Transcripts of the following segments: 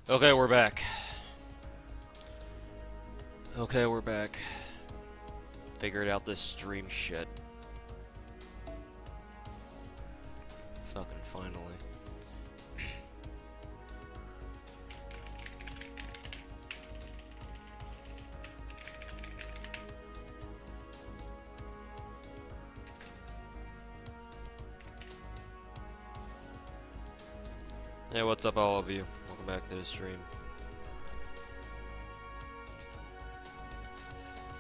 Okay, we're back. Okay, we're back. Figured out this stream shit. Fucking finally. Hey, what's up all of you? Welcome back to the stream.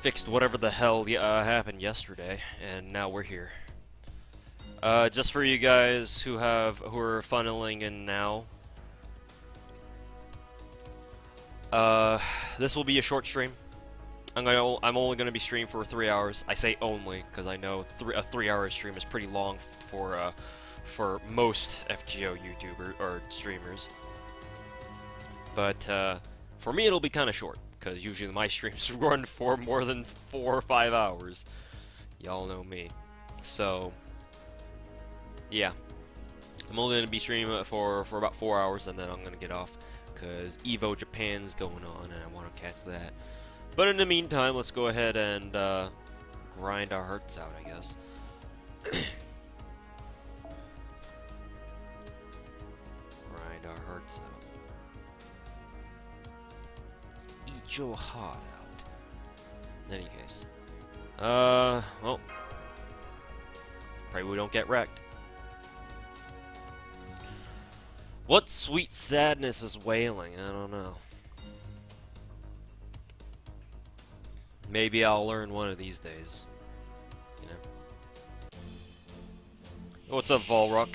Fixed whatever the hell happened yesterday, and now we're here. Just for you guys who are funneling in now. This will be a short stream. I'm only gonna be streaming for 3 hours. I say only because I know a 3-hour stream is pretty long for most FGO YouTuber or streamers. But for me, it'll be kind of short because usually my streams run for more than 4 or 5 hours. Y'all know me. So yeah, I'm only gonna be streaming for about 4 hours, and then I'm gonna get off because Evo Japan's going on, and I want to catch that. But in the meantime, let's go ahead and grind our hearts out, I guess. Grind our hearts out. Eat your heart out. In any case. Well. Pray we don't get wrecked. What sweet sadness is wailing? I don't know. Maybe I'll learn one of these days. You know. What's up, Volrock?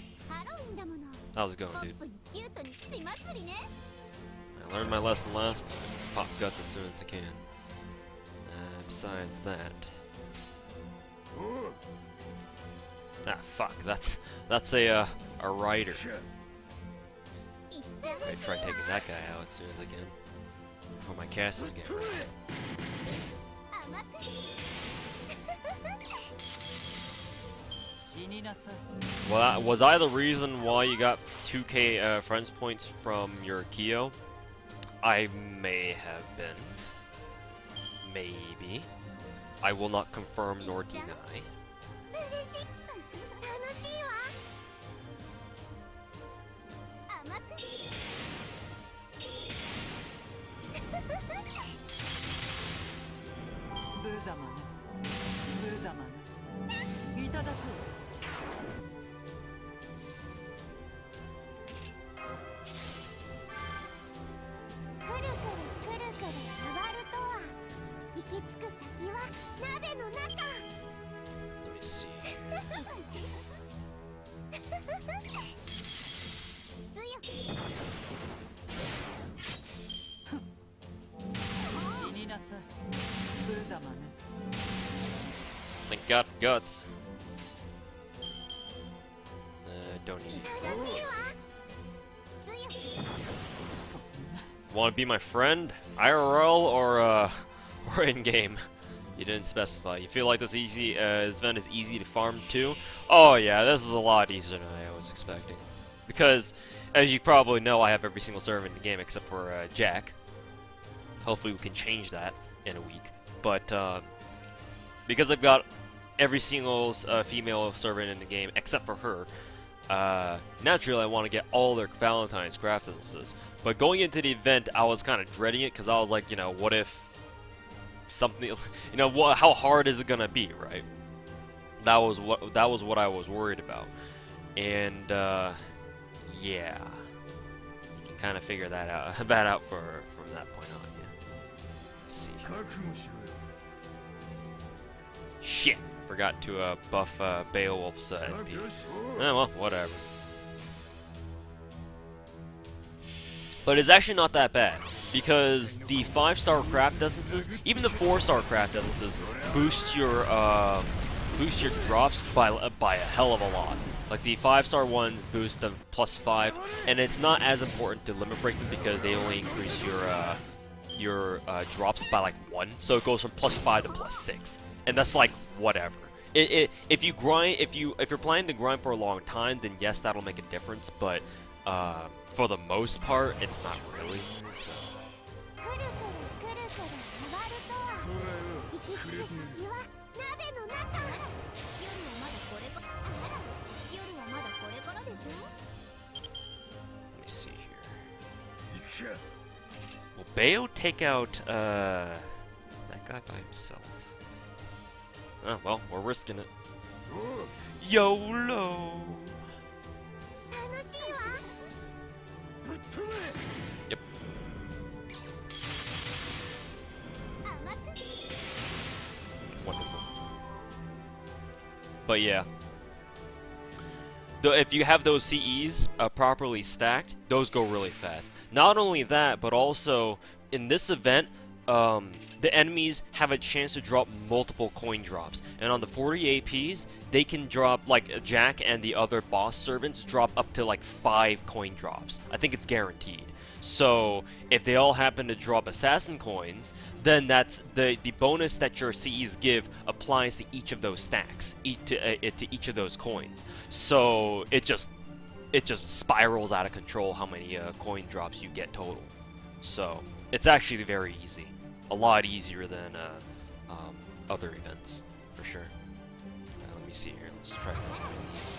How's it going, dude? I learned my lesson last. Pop guts as soon as I can. Besides that. Ah, fuck. That's a rider. I try taking that guy out as soon as I can. Before my casters get ready. Well, was I the reason why you got 2k friends points from your Kyo? I may have been. Maybe. I will not confirm nor deny. Let me see. Thank God for guts. Don't need it. Want to be my friend? IRL or in game? You didn't specify. You feel like this event is easy to farm too? Oh yeah, this is a lot easier than I was expecting. Because, as you probably know, I have every single server in the game except for Jack. Hopefully we can change that in a week. But because I've got every single female servant in the game except for her, naturally I want to get all their Valentine's craft instances. But going into the event, I was kind of dreading it because I was like, you know, what if something, you know, how hard is it gonna be, right? That was what I was worried about, and yeah, you can kind of figure that out from that point on. Yeah. Let's see. Shit, forgot to buff Beowulf's NP. Well, whatever. But it's actually not that bad, because the 5-star craft essences, even the 4-star craft essences, boost your drops by a hell of a lot. Like the 5-star ones boost them +5, and it's not as important to limit break them because they only increase your drops by like 1, so it goes from +5 to +6, and that's like whatever. If you're planning to grind for a long time, then yes, that'll make a difference, but for the most part, it's not really. So. Let me see here. Will Bayo take out that guy by himself? Oh, well, we're risking it. YOLO! Yep. Wonderful. But yeah. If you have those CEs properly stacked, those go really fast. Not only that, but also in this event, the enemies have a chance to drop multiple coin drops. And on the 40 APs, they can drop, like Jack and the other boss servants drop up to like 5 coin drops. I think it's guaranteed. So if they all happen to drop assassin coins, then that's the bonus that your CEs give applies to each of those stacks, to each of those coins. So it just spirals out of control how many coin drops you get total. So it's actually very easy, a lot easier than other events for sure. Let me see here. Let's try these.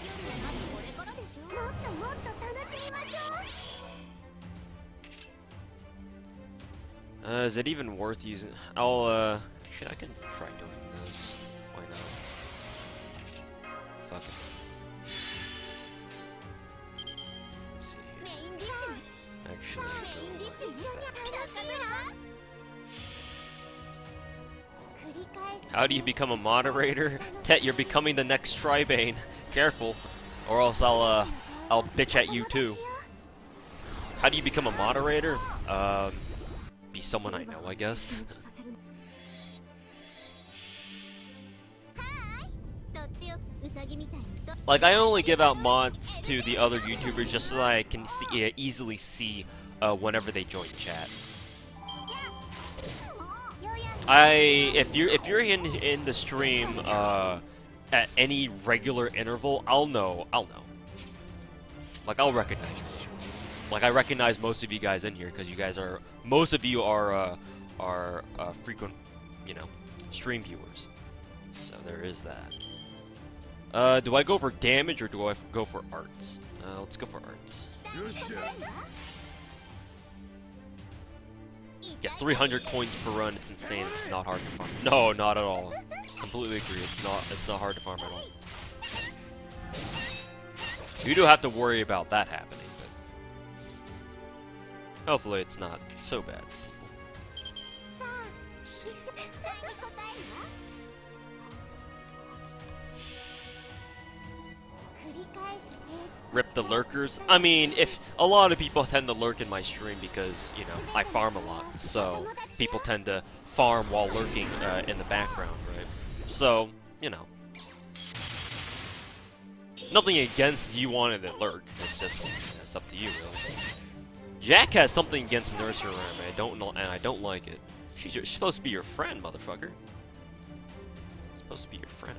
Is it even worth using? Shit, I can try doing this. Why not? Fuck it. Let's see here. Actually, how do you become a moderator? Tet, you're becoming the next Tribane. Careful, or else I'll bitch at you too. How do you become a moderator? Be someone I know, I guess. Like, I only give out mods to the other YouTubers just so that I can see, easily see whenever they join chat. If you're in the stream at any regular interval, I'll know. Like, I'll recognize you. Like, I recognize most of you guys in here because you guys are, most of you are frequent, you know, stream viewers. So there is that. Do I go for damage or do I go for arts? Let's go for arts. Yeah, 300 coins per run. It's insane. It's not hard to farm. No, not at all. Completely agree. It's not hard to farm at all. You do have to worry about that happening, but hopefully it's not so bad. Rip the lurkers. I mean, if a lot of people tend to lurk in my stream because, you know, I farm a lot, so people tend to farm while lurking in the background, right? So, you know, nothing against you wanting to lurk. It's just, it's up to you, really. Jack has something against nursery rhyme, and I don't like it. She's supposed to be your friend, motherfucker. Supposed to be your friend.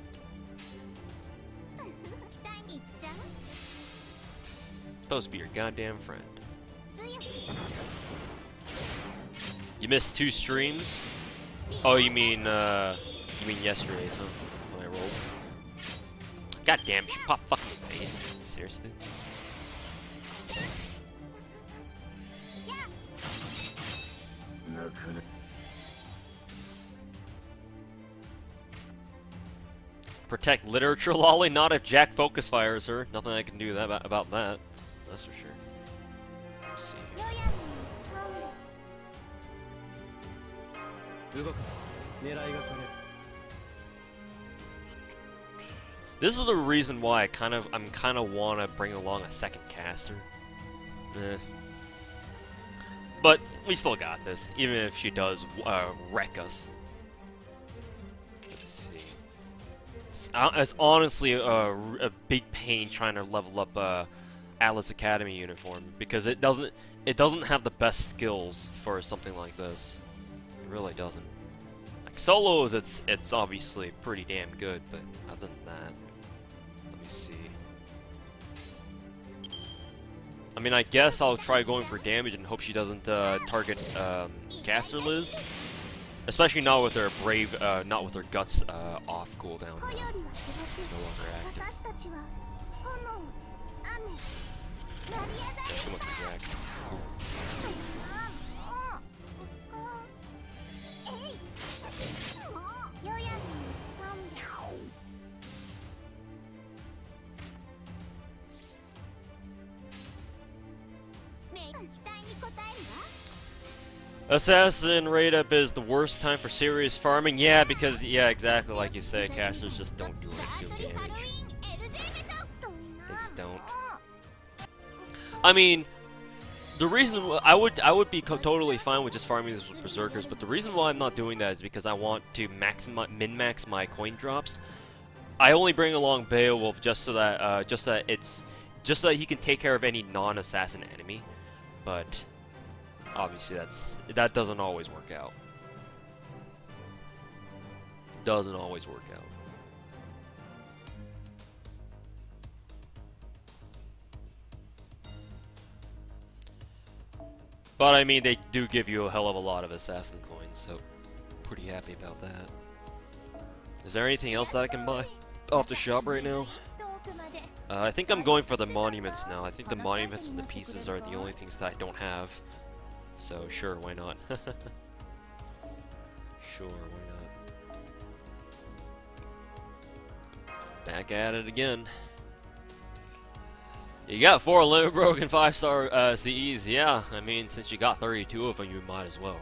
Supposed to be your goddamn friend. You missed 2 streams? Oh, you mean yesterday's, huh? When I rolled. God damn, she popped fucking me. Seriously? Protect literature, lolly. Not if Jack focus fires her. Nothing I can do about that. That's for sure. Let's see. This is the reason why I'm kind of want to bring along a second caster. But we still got this, even if she does wreck us. Let's see. It's honestly a big pain trying to level up Atlas Academy uniform because it doesn't have the best skills for something like this. It really doesn't. Like solos, it's obviously pretty damn good, but other than that, let me see. I mean, I guess I'll try going for damage and hope she doesn't target Caster Liz. Especially not with her brave, not with her guts off cooldown. It's no longer active. Yeah, she wants to drag. Cool. Assassin rateup is the worst time for serious farming. Yeah, because exactly like you say, casters just don't do damage. They just don't. I mean, the reason I would be totally fine with just farming this with berserkers, but the reason why I'm not doing that is because I want to min-max my coin drops. I only bring along Beowulf just so that he can take care of any non-assassin enemy, but obviously that doesn't always work out. Doesn't always work out. But I mean, they do give you a hell of a lot of assassin coins, so pretty happy about that. Is there anything else that I can buy off the shop right now? I think I'm going for the monuments now. I think the monuments and the pieces are the only things that I don't have. So sure, why not? Sure, why not? Back at it again. You got 4 limit broken 5-star CEs, yeah. I mean, since you got 32 of them, you might as well, right?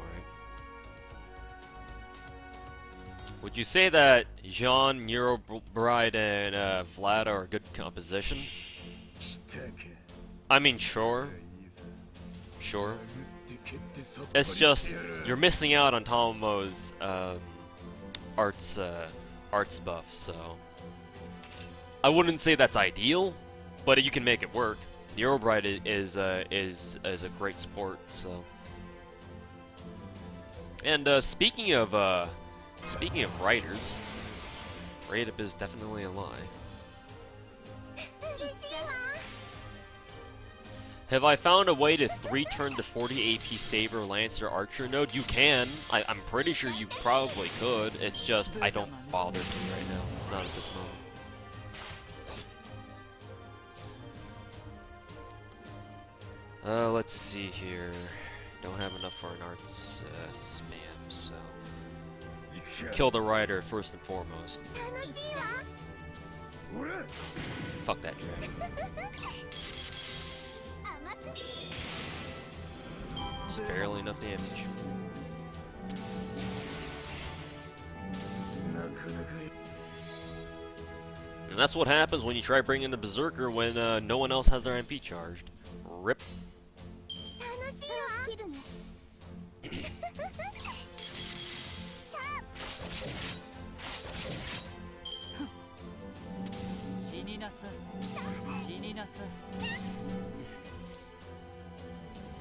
Would you say that Jean, Neurobride, and Vlad are a good composition? I mean, sure. Sure. It's just, you're missing out on Tomo's arts buff, so... I wouldn't say that's ideal, but you can make it work. Neurobride is a great support, so... And speaking of writers, rateup is definitely a lie. Have I found a way to 3-turn the 40 AP Saber, Lancer, Archer node? You can. I'm pretty sure you probably could. It's just I don't bother to right now. Not at this moment. Let's see here. Don't have enough for an arts spam, so... Kill the rider first and foremost. Fuck that dragon. Just barely enough damage. And that's what happens when you try bringing the Berserker when no one else has their MP charged. RIP.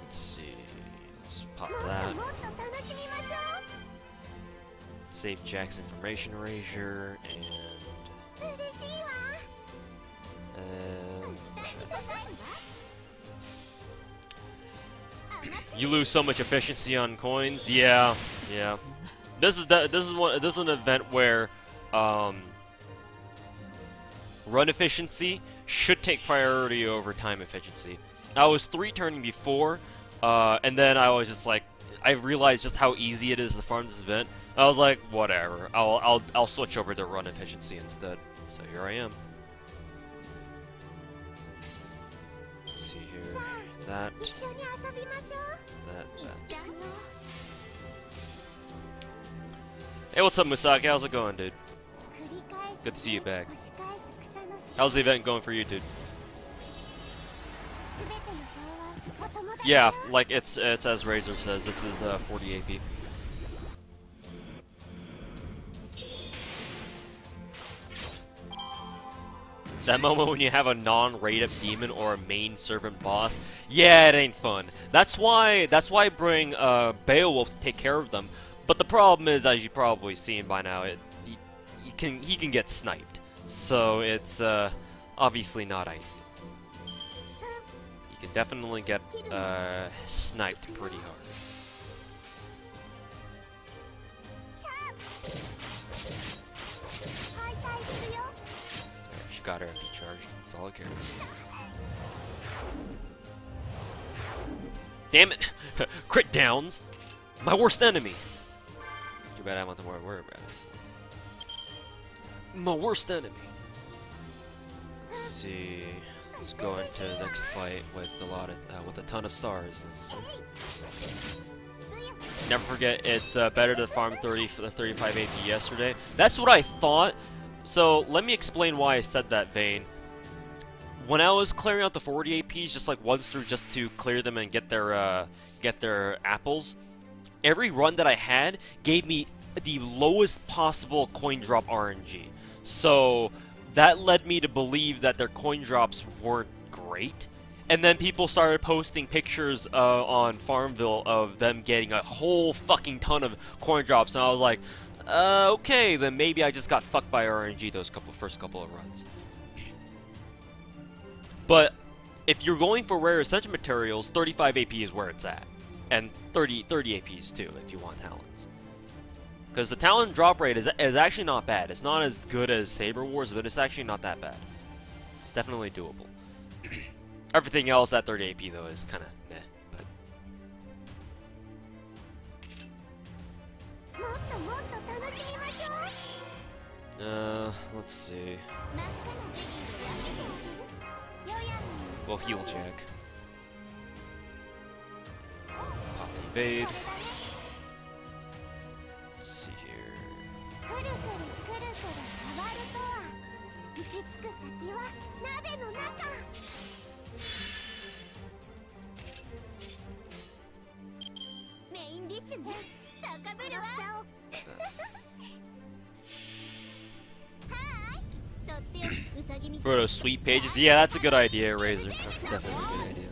Let's see. Let's pop that. Save Jack's information erasure and you lose so much efficiency on coins. Yeah, yeah. This is an event where run efficiency should take priority over time efficiency. I was 3-turning before, and then I was just like, I realized just how easy it is to farm this event. I was like, whatever. I'll switch over to run efficiency instead. So here I am. Let's see here. That. Hey, what's up, Musaki? How's it going, dude? Good to see you back. How's the event going for you, dude? Yeah, like it's as Razor says, this is 40 AP. That moment when you have a non-rate-up demon or a main servant boss, yeah, it ain't fun. That's why I bring Beowulf to take care of them. But the problem is, as you've probably seen by now, he can get sniped. So it's obviously not ideal. He can definitely get sniped pretty hard. She got her MP charged. That's all I care. Damn it! Crit downs! My worst enemy! Too bad I want to worry about it. My worst enemy! Let's see... Let's go into the next fight with a ton of stars. Never forget, it's better to farm 30 for the 35 AP yesterday. That's what I thought. So let me explain why I said that, Vane. When I was clearing out the 40 APs, just like once through, just to clear them and get their apples, every run that I had gave me the lowest possible coin drop RNG. So that led me to believe that their coin drops weren't great. And then people started posting pictures on Farmville of them getting a whole fucking ton of coin drops, and I was like, okay, then maybe I just got fucked by RNG those first couple of runs. But if you're going for rare essential materials, 35 AP is where it's at. And 30 APs too, if you want talents. Because the talent drop rate is actually not bad. It's not as good as Saber Wars, but it's actually not that bad. It's definitely doable. Everything else at 30 AP though is kind of meh. But let's see. We'll heal check. Pop the evade. Let's see here. For those sweet pages, yeah, that's a good idea, Razor. That's definitely a good idea.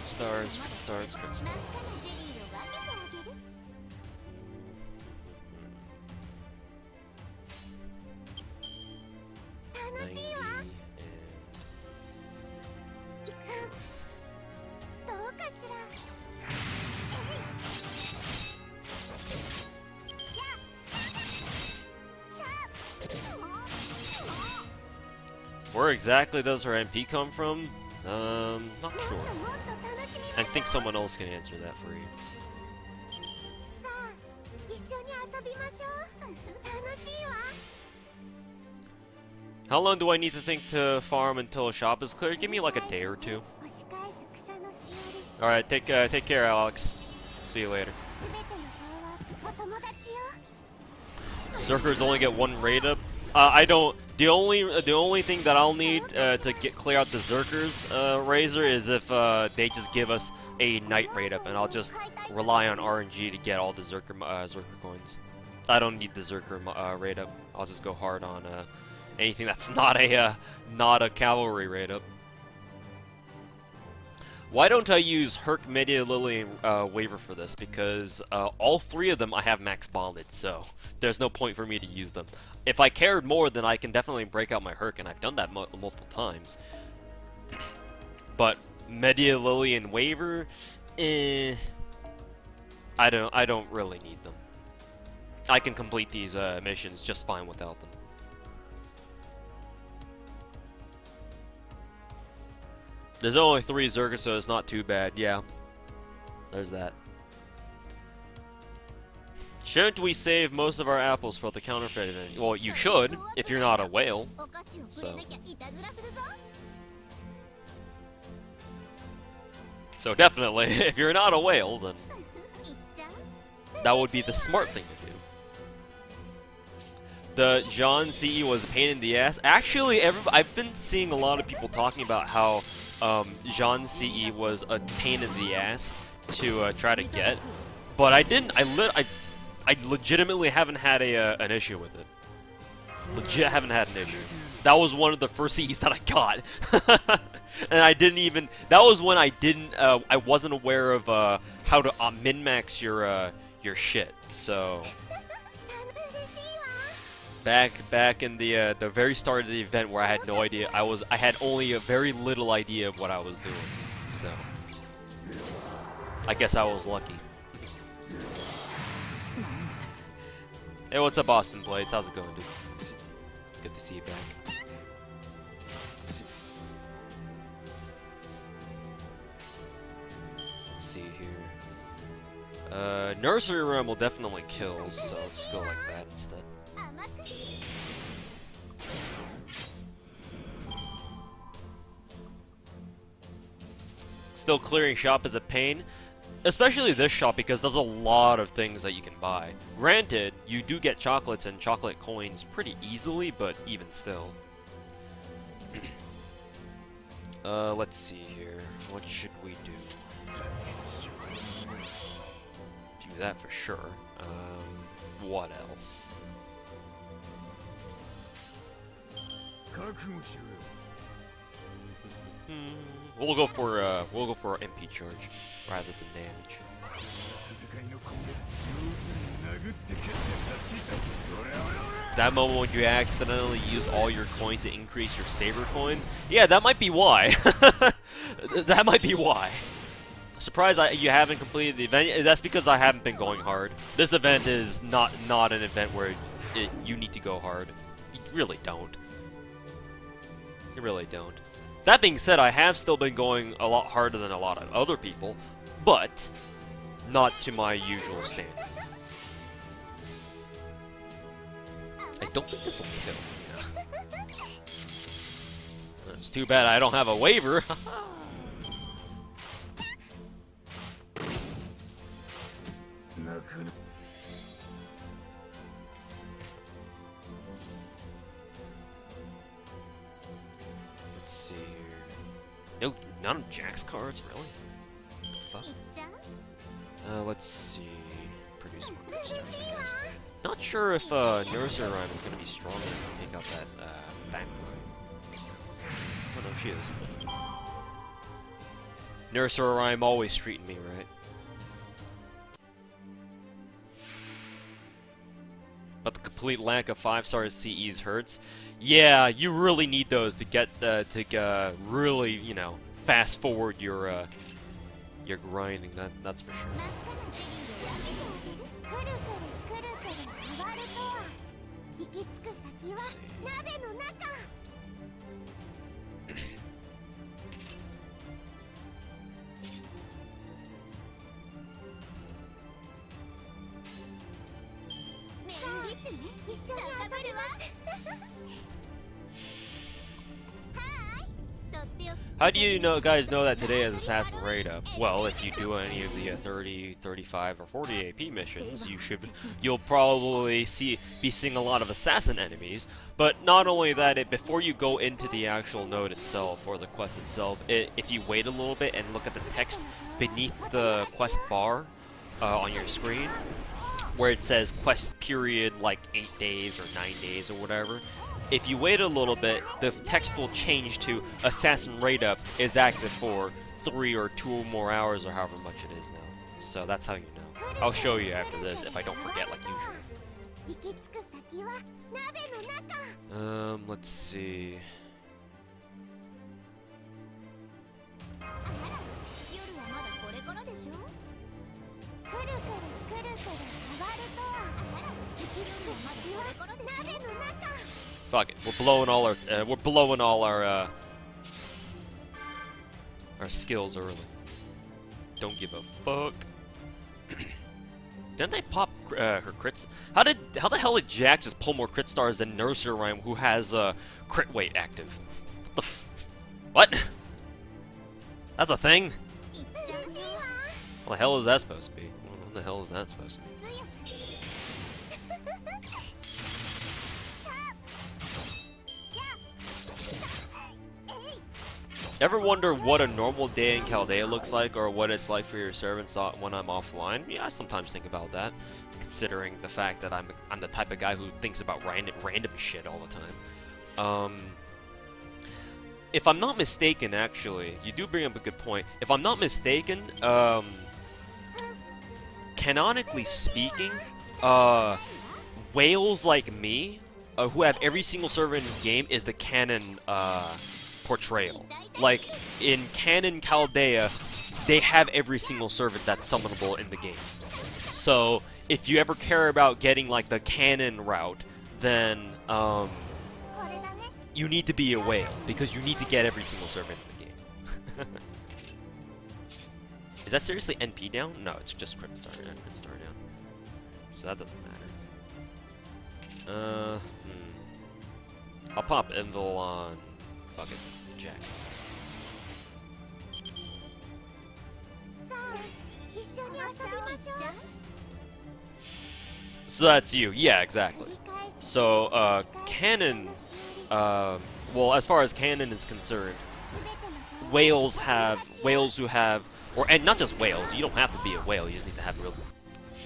Stars, stars, stars. Where exactly does her MP come from? Not sure. I think someone else can answer that for you. How long do I need to think to farm until a shop is clear? Give me like a day or two. Alright, take care, Alex. See you later. Zerkers only get one raid up. I don't. The only thing that I'll need to clear out the Zerkers, Razor, is if they just give us a night raid up, and I'll just rely on RNG to get all the Zerker coins. I don't need the Zerker raid up. I'll just go hard on anything that's not a Cavalry raid up. Why don't I use Herc, Media, Lily, and Waver for this? Because all three of them I have max bonded, so there's no point for me to use them. If I cared more, then I can definitely break out my Herc, and I've done that multiple times. But Media, Lily, and Waver, I don't really need them. I can complete these missions just fine without them. There's only 3 Zerkers, so it's not too bad. Yeah, there's that. Shouldn't we save most of our apples for the counterfeit event? Well, you should, if you're not a whale. So definitely, if you're not a whale, then that would be the smart thing to do. The Jean CE was a pain in the ass. Actually, I've been seeing a lot of people talking about how Jean CE was a pain in the ass, to try to get, but I didn't. I legitimately haven't had an issue with it. Legit haven't had an issue. That was one of the first E's that I got, and I didn't even. That was when I didn't. I wasn't aware of how to min-max your shit. So back in the very start of the event where I had no idea, I had only a very little idea of what I was doing. So I guess I was lucky. Hey, what's up, Austin Blades? How's it going, dude? Good to see you back. Let's see here. Nursery Rhyme will definitely kill, so let's go like that instead. Still, clearing shop is a pain. Especially this shop, because there's a lot of things that you can buy. Granted, you do get chocolates and chocolate coins pretty easily, but even still. Let's see here. What should we do? Do that for sure. What else? We'll go for MP charge rather than damage. That moment when you accidentally use all your coins to increase your saber coins, yeah, that might be why. That might be why. Surprised you haven't completed the event. That's because I haven't been going hard. This event is not an event where you need to go hard. You really don't. You really don't. That being said, I have still been going a lot harder than a lot of other people, but not to my usual standards. I don't think this will kill. Yeah. It's too bad I don't have a waiver. Let's see here. No, none of Jack's cards, really? What the fuck? Let's see. Produce more good stuff, I guess. Not sure if Nursery Rhyme is going to be strong enough to take out that back line. Oh no, she is. Nursery Rhyme always treating me right. But the complete lack of 5-star CEs hurts. Yeah, you really need those to get really, you know, fast forward your grinding. That's for sure. Let's see. How do you guys know that today is Assassin Rateup? Well, if you do any of the 30, 35, or 40 AP missions, you'll probably be seeing a lot of assassin enemies. But not only that, before you go into the actual node itself or the quest itself, if you wait a little bit and look at the text beneath the quest bar on your screen, where it says quest period like 8 days or 9 days or whatever. If you wait a little bit, the text will change to Assassin Rateup is active for 3 or 2 more hours or however much it is now. So that's how you know. I'll show you after this if I don't forget like usual. Let's see. Fuck it, we're blowing all our skills early. Don't give a fuck. Didn't they pop her crits? How the hell did Jack just pull more crit stars than Nursery Rhyme, who has crit weight active? What the what? That's a thing? What the hell is that supposed to be? What the hell is that supposed to be? Ever wonder what a normal day in Chaldea looks like, or what it's like for your servants when I'm offline? Yeah, I sometimes think about that, considering the fact that I'm the type of guy who thinks about random shit all the time. If I'm not mistaken, actually, you do bring up a good point. If I'm not mistaken, canonically speaking, whales like me, who have every single servant in the game, is the canon portrayal. Like, in canon Chaldea, they have every single servant that's summonable in the game. So, if you ever care about getting, like, the canon route, then, you need to be a whale, because you need to get every single servant in the game. Is that seriously NP down? No, it's just crit star down. So that doesn't matter. I'll pop Invil on fucking Jack. So that's you. Yeah, exactly. So, canon, well, as far as canon is concerned, whales who have, and not just whales, you don't have to be a whale, you just need to have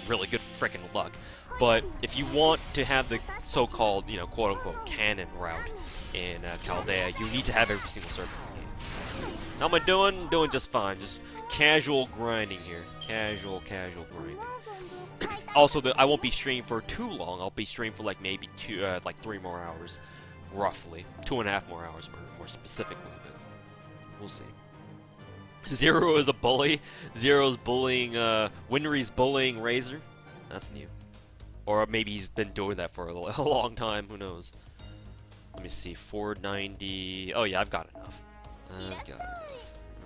really good frickin' luck. But if you want to have the so-called, you know, quote-unquote canon route in Chaldea, you need to have every single servant in the game. How am I doing? Doing just fine. Just casual grinding here. Casual grinding. Also, I won't be streaming for too long. I'll be streaming for like maybe 3 more hours, roughly. 2.5 more hours, more specifically. But we'll see. Zero is a bully. Zero's bullying. Winry's bullying Razor. That's new. Or maybe he's been doing that for a long time. Who knows? Let me see. 490. Oh yeah, I've got enough.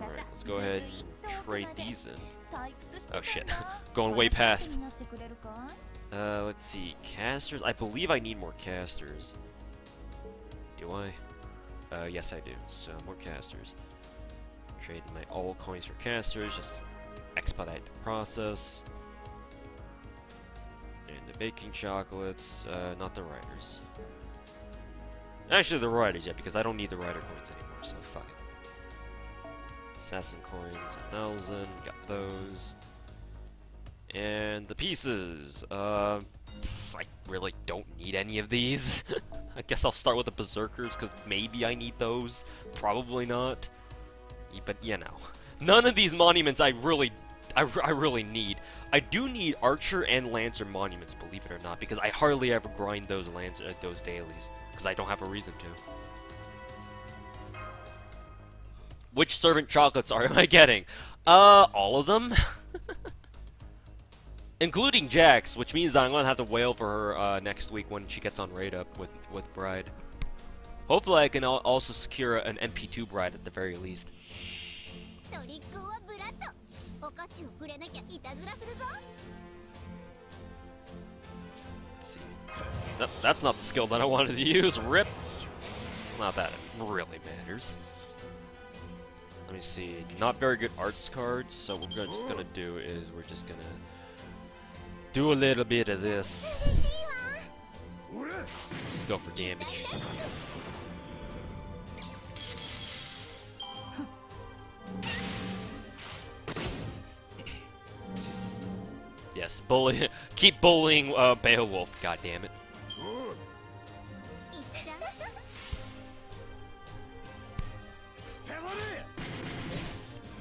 Alright, let's go ahead and trade these in. Oh shit. Going way past. Let's see. Casters. I believe I need more casters. Do I? Yes I do. So, more casters. Trade my all coins for casters. Just expedite the process. And the baking chocolates. Not the riders. Actually, the riders, yeah, because I don't need the rider coins anymore, so fuck it. Assassin coins, 1,000, got those. And the pieces, I really don't need any of these. I guess I'll start with the Berserkers, because maybe I need those. Probably not. But, you know. None of these monuments I really need. I do need Archer and Lancer monuments, believe it or not, because I hardly ever grind those dailies, because I don't have a reason to. Which servant chocolates am I getting? All of them? Including Jax, which means that I'm gonna have to wail for her next week when she gets on rateup with Bride. Hopefully I can also secure an MP2 Bride at the very least. Let's see. That's not the skill that I wanted to use. RIP! Not that it really matters. Let me see. Not very good arts cards, so what we're just gonna do is we're just gonna do a little bit of this. Just go for damage. Yes, bully. Keep bullying Beowulf. God damn it.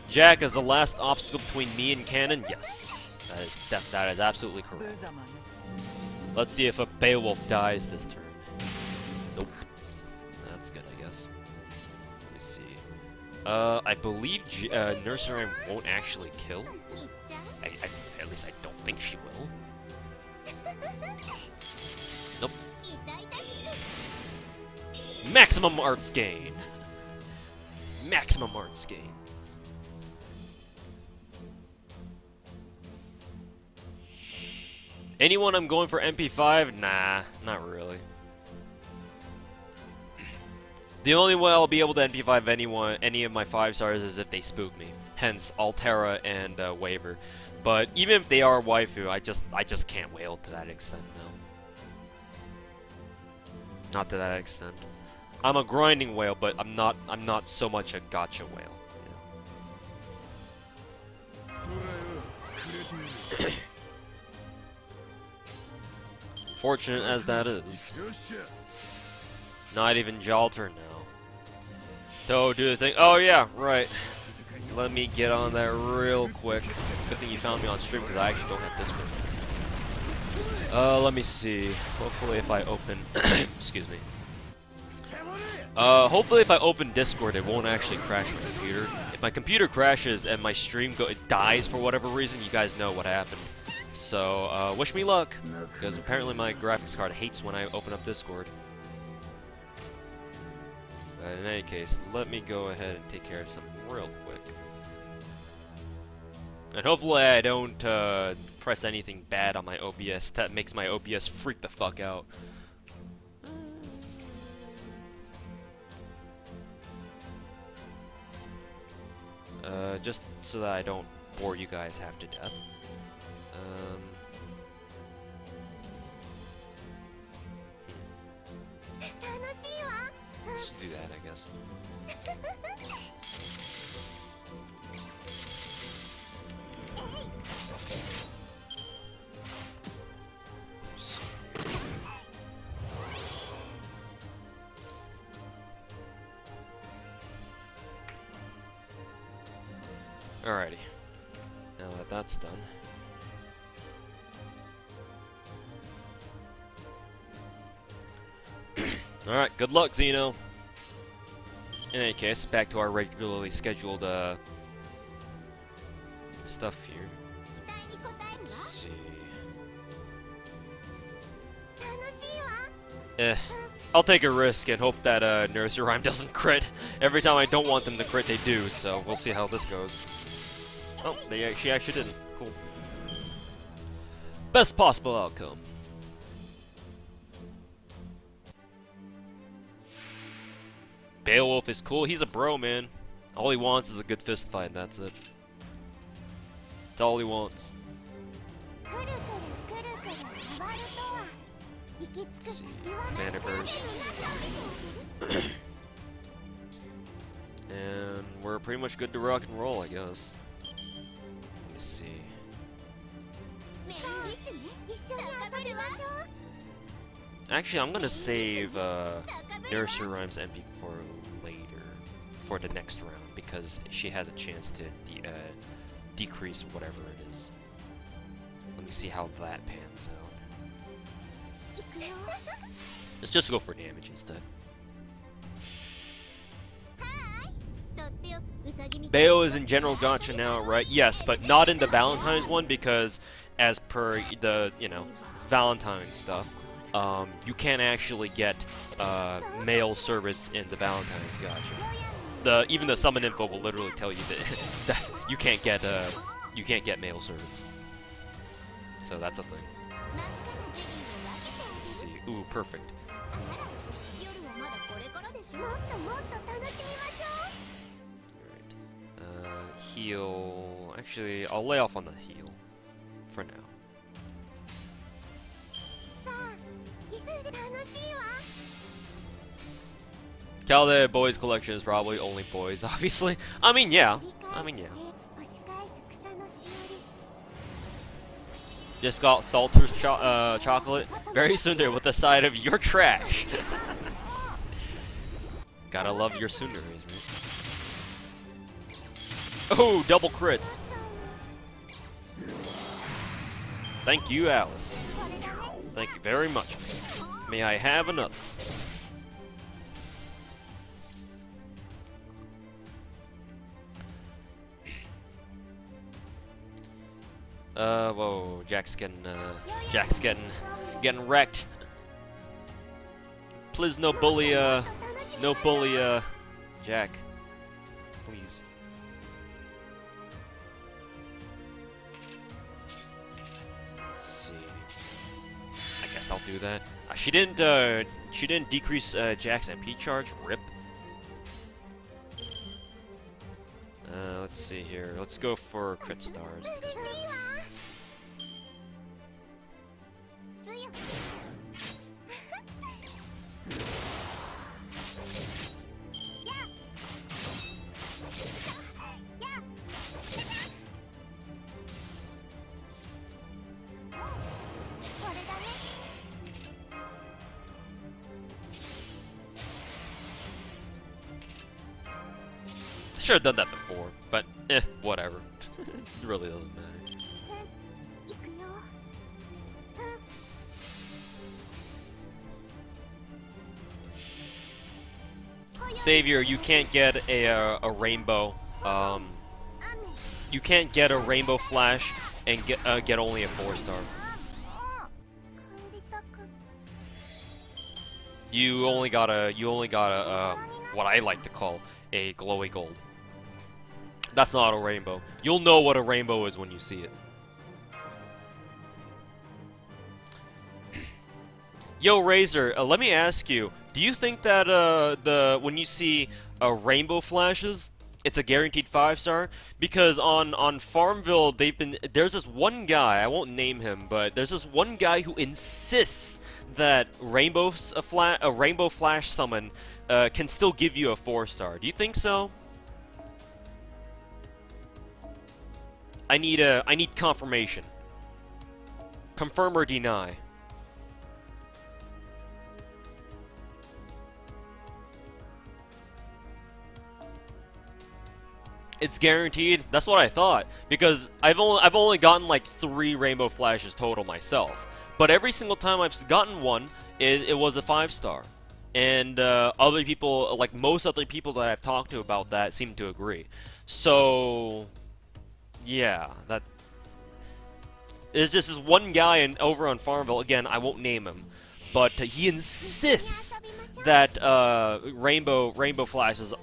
Jack is the last obstacle between me and Canon. Yes, that is absolutely correct. Let's see if a Beowulf dies this turn. Nope. That's good, I guess. Let me see. I believe Nursery won't actually kill. At least I don't think she will. Nope. Maximum arts gain. Maximum arts gain. Anyone I'm going for MP5? Nah, not really. The only way I'll be able to MP5 any of my 5 stars is if they spook me. Hence, Altera and Waver. But even if they are waifu, I just can't wail to that extent, no. Not to that extent. I'm a grinding whale, but I'm not so much a gacha whale. You know? Fortunate as that is. Not even Jalter now. So do the thing. Oh yeah, right. Let me get on that real quick. Good thing you found me on stream because I actually don't have Discord. Let me see. Hopefully if I open excuse me. Hopefully if I open Discord it won't actually crash my computer. If my computer crashes and my stream dies for whatever reason, you guys know what happened. So, wish me luck, because apparently my graphics card hates when I open up Discord. But in any case, let me go ahead and take care of something real quick. And hopefully I don't press anything bad on my OBS that makes my OBS freak the fuck out. Just so that I don't bore you guys half to death. Let's do that, I guess. Oops. Alrighty. Now that that's done. Alright, good luck, Xeno. In any case, back to our regularly scheduled stuff here. Let's see. I'll take a risk and hope that Nursery Rhyme doesn't crit. Every time I don't want them to crit, they do, so we'll see how this goes. Oh, she actually didn't. Cool. Best possible outcome. Beowulf is cool. He's a bro, man. All he wants is a good fist fight, and that's it. That's all he wants. Let's see. Mana burst. And we're pretty much good to rock and roll, I guess. Let me see. Actually, I'm gonna save Nursery Rhyme's MP for later, for the next round, because she has a chance to decrease whatever it is. Let me see how that pans out. Let's just go for damage instead. Bayo is in general gacha now, right? Yes, but not in the Valentine's one, because as per the, Valentine stuff, you can't actually get male servants in the Valentine's gacha. Even the summon info will literally tell you that you can't get male servants. So that's a thing. Let's see. Ooh, perfect. Alright. Heal. Actually, I'll lay off on the heal for now. Calde Boys Collection is probably only boys, obviously. I mean, yeah. Just got Salter's chocolate. Very tsundere with the side of your trash. Gotta love your tsunderes, man. Oh, double crits. Thank you, Alice. Thank you very much. May I have another? Whoa, Jack's getting wrecked. Please, no bully, Jack. Please. Let's see. I guess I'll do that. She didn't decrease Jack's MP charge. Rip. Let's see here. Let's go for crit stars. Should have done that before, but whatever. It really doesn't matter. Savior, you can't get a rainbow. You can't get a rainbow flash and get only a 4-star. You only got a what I like to call a glowy gold. That's not a rainbow. You'll know what a rainbow is when you see it. Yo, Razor, let me ask you, do you think that when you see rainbow flashes, it's a guaranteed 5-star? Because on Farmville, there's this one guy, I won't name him, but there's this one guy who insists that a rainbow flash summon can still give you a 4-star. Do you think so? I need confirmation. Confirm or deny. It's guaranteed. That's what I thought, because I've only gotten like 3 rainbow flashes total myself. But every single time I've gotten one, it was a 5-star. And other people, like most other people that I've talked to about that, seem to agree. So, yeah, there's just this one guy over on Farmville. Again, I won't name him, but he insists that rainbow flashes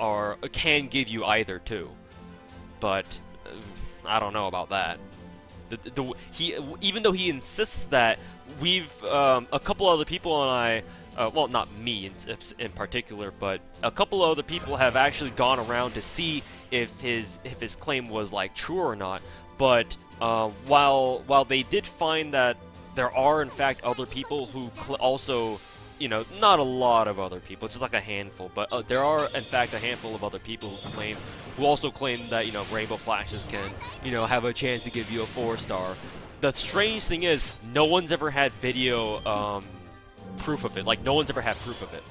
can give you either too. But I don't know about that. Even though he insists that, we've a couple other people and I, well, not me in particular, but a couple other people have actually gone around to see if his claim was like true or not. But while they did find that there are in fact other people who also, you know, not a lot of other people, just like a handful, but there are in fact a handful of other people who also claim that, you know, rainbow flashes can, you know, have a chance to give you a 4-star. The strange thing is, no one's ever had video proof of it. Like, no one's ever had proof of it.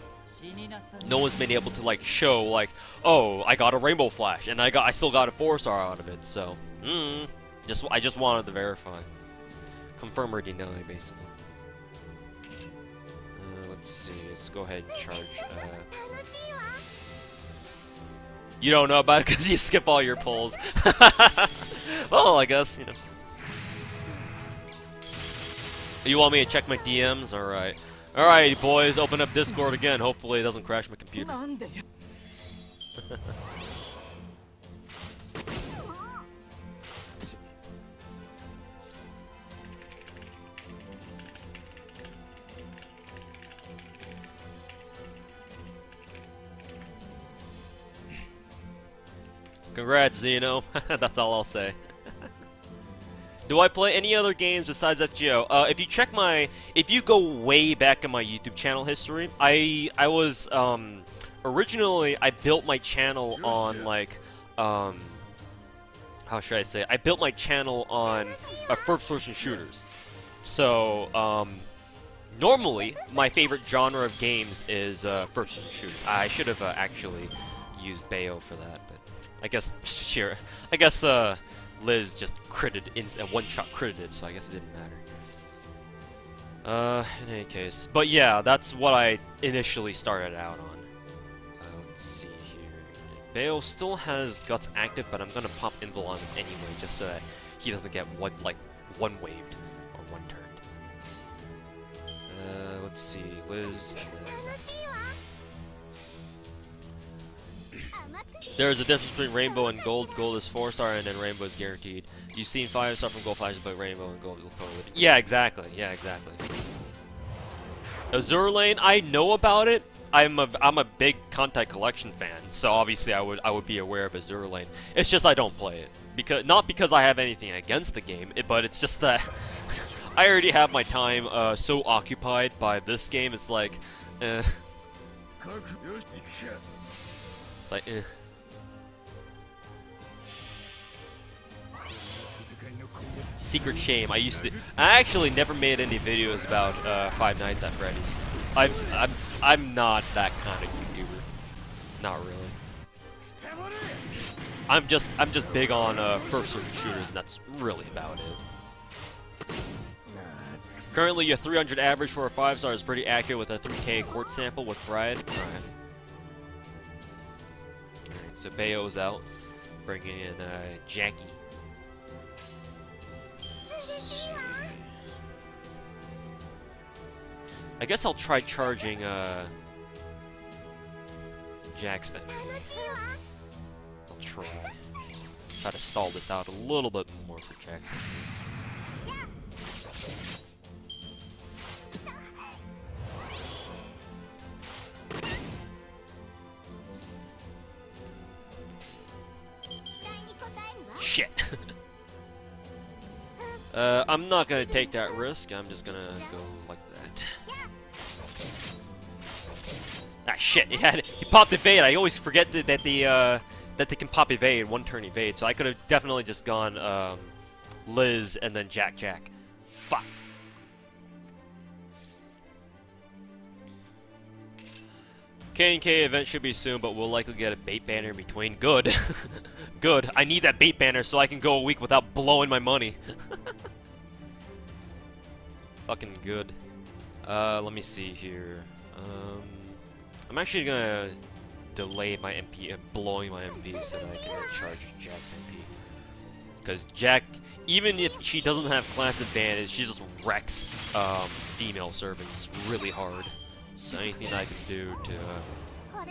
No one's been able to like show like, oh, I got a rainbow flash and I still got a 4-star out of it. So, I just wanted to verify, confirm or deny, basically. Let's see. Let's go ahead and charge. You don't know about it because you skip all your polls. Well, I guess, you know. You want me to check my DMs? Alright. Alright, boys, open up Discord again. Hopefully it doesn't crash my computer. Congrats, Xeno. That's all I'll say. Do I play any other games besides FGO? If you go way back in my YouTube channel history, I was, originally, I built my channel on, like, how should I say? I built my channel on first-person shooters. So, normally, my favorite genre of games is first-person shooters. I should have actually used Bayo for that, but I guess, sure. I guess, Liz just critted, one-shot critted it, so I guess it didn't matter. In any case. But yeah, that's what I initially started out on. Let's see here. Bale still has Guts active, but I'm gonna pop Invul on him anyway, just so that he doesn't get one-waved, or one-turned. Let's see, Liz, and then... There's a difference between Rainbow and Gold. Gold is 4-star, and then Rainbow is guaranteed. You've seen 5-star from Gold flashes, but Rainbow and Gold will totally. Yeah, exactly. Yeah, exactly. Azure Lane, I know about it. I'm a big Contact Collection fan, so obviously I would be aware of Azure Lane. It's just I don't play it not because I have anything against the game, but it's just that I already have my time so occupied by this game. It's like, It's like, Secret shame. I actually never made any videos about Five Nights at Freddy's. I'm not that kind of YouTuber. Not really. I'm just big on first-person shooters, and that's really about it. Currently, your 300 average for a 5-star is pretty accurate with a 3K quartz sample with Pride. Alright, so Bayo's out, bringing in Jackie. I guess I'll try charging Jack's entry. I'll try to stall this out a little bit more for Jackson. Shit. I'm not gonna take that risk. I'm just gonna go like that. Ah, shit! He popped evade. I always forget that they can pop evade, one turn evade. So I could have definitely just gone Liz and then Jack. Fuck. K&K event should be soon, but we'll likely get a bait banner in between. Good. Good. I need that bait banner so I can go a week without blowing my money. Fucking good. Let me see here. I'm actually gonna delay my MP, blowing my MP so that I can charge Jack's MP. Because Jack, even if she doesn't have class advantage, she just wrecks female servants really hard. So anything I can do to ouch.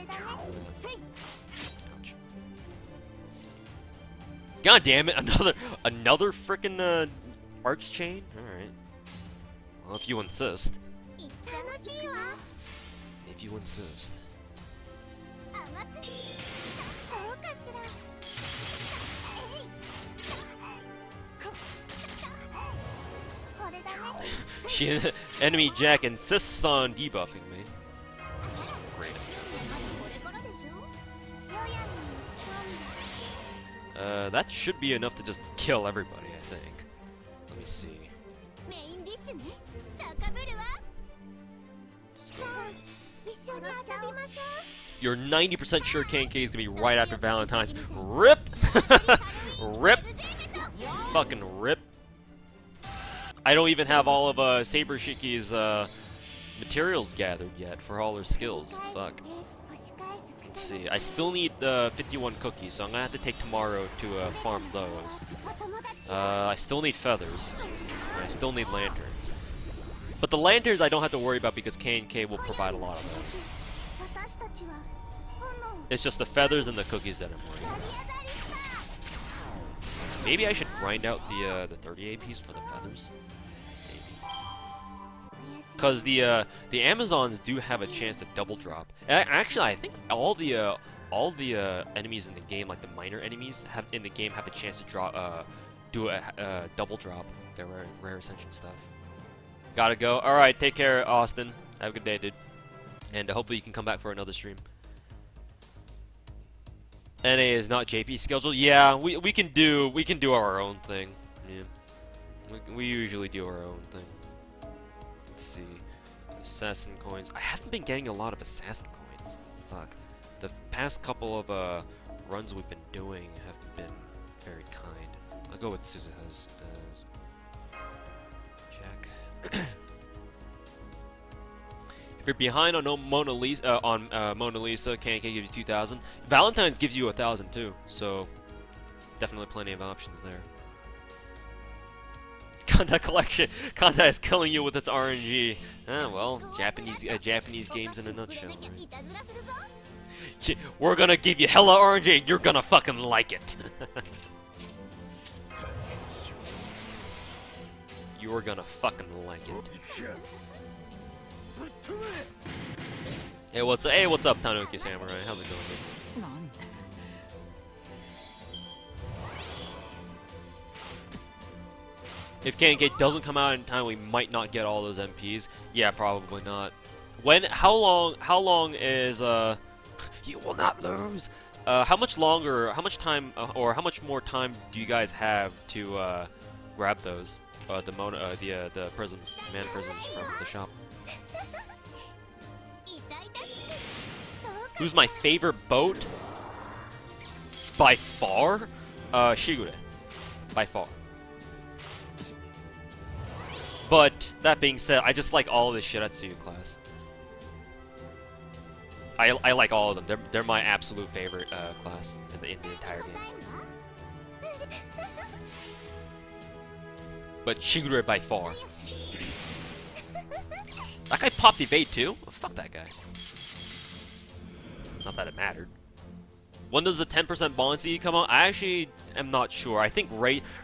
God damn it, another frickin' arch chain? Alright. Well, if you insist. If you insist. Enemy Jack insists on debuffing me. Great. That should be enough to just kill everybody, I think. Let me see. You're 90% sure K&K is gonna be right after Valentine's. RIP! RIP! Fucking RIP. I don't even have all of Saber Shiki's materials gathered yet for all her skills. Fuck. Let's see. I still need 51 cookies, so I'm gonna have to take tomorrow to farm those. I still need feathers. And I still need lanterns. But the lanterns I don't have to worry about because K&K will provide a lot of those. It's just the feathers and the cookies that I'm worried about. Maybe I should grind out the 30 APs for the feathers. Because the Amazons do have a chance to double drop. Actually, I think all the enemies in the game, like the minor enemies, have a chance to do a double drop. Their rare ascension stuff. Gotta go. All right, take care, Austin. Have a good day, dude. And hopefully you can come back for another stream. NA is not JP scheduled. Yeah, we can do our own thing. Yeah, we usually do our own thing. Let's see, assassin coins. I haven't been getting a lot of assassin coins. Fuck. The past couple of runs we've been doing have been very kind. I'll go with Suzuha's Jack. If you're behind on Mona Lisa, K&K gives you 2,000. Valentine's gives you 1,000 too, so definitely plenty of options there. Contact collection. Contact is killing you with its RNG. Well, Japanese games in a nutshell, right? We're gonna give you hella RNG. You're gonna fucking like it. You're gonna fucking like it. Hey, what's up, Tanuki Samurai? How's it going, dude? If K&K doesn't come out in time, we might not get all those MPs. Yeah, probably not. How long is you will not lose. How much time, or how much more time do you guys have to grab those? The prisms, mana prisms from the shop. Who's my favorite boat? by far, Shigure. By far. But, that being said, I just like all of the Shiratsuyu class. I like all of them. They're my absolute favorite class in the entire game. But Shigure by far. That guy popped evade too? Oh, fuck that guy. Not that it mattered. When does the 10% Bonsi come out? I actually am not sure. I think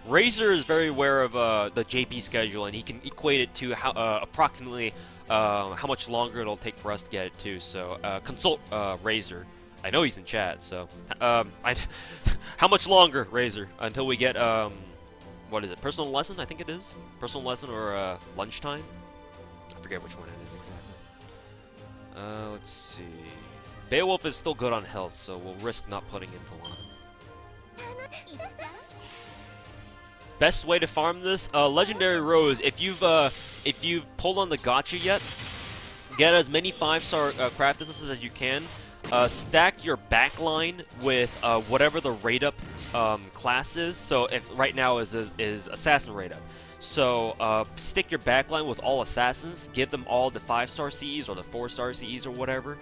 Razor is very aware of the JP schedule, and he can equate it to how approximately how much longer it'll take for us to get it too. So consult Razor. I know he's in chat. So how much longer, Razor, until we get what is it? Personal lesson? I think it is personal lesson or lunchtime. I forget which one it is exactly. Let's see. Beowulf is still good on health, so we'll risk not putting in Valentine. Best way to farm this? Legendary Rose. If you've pulled on the Gacha yet, get as many 5-star craft instances as you can. Stack your backline with whatever the rateup class is. So if right now is Assassin rateup. So stick your backline with all assassins. Give them all the 5-star CEs or the 4-star CEs or whatever.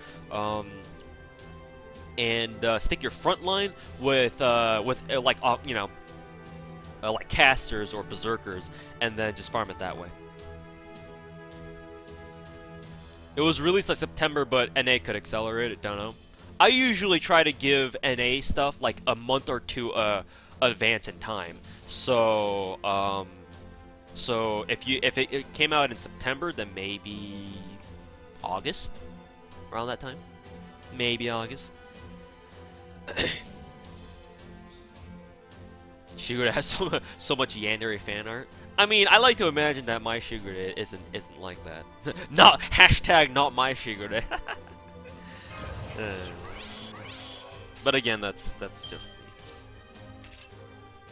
And stick your front line with like you know, like casters or berserkers, and then just farm it that way. It was released like September, but NA could accelerate it. Don't know. I usually try to give NA stuff like a month or two advance in time. So so if it came out in September, then maybe August, around that time, maybe August. Shigure has so much Yandere fan art. I mean, I like to imagine that my Shigure isn't like that. Not hashtag not my Shigure. But again, that's just me.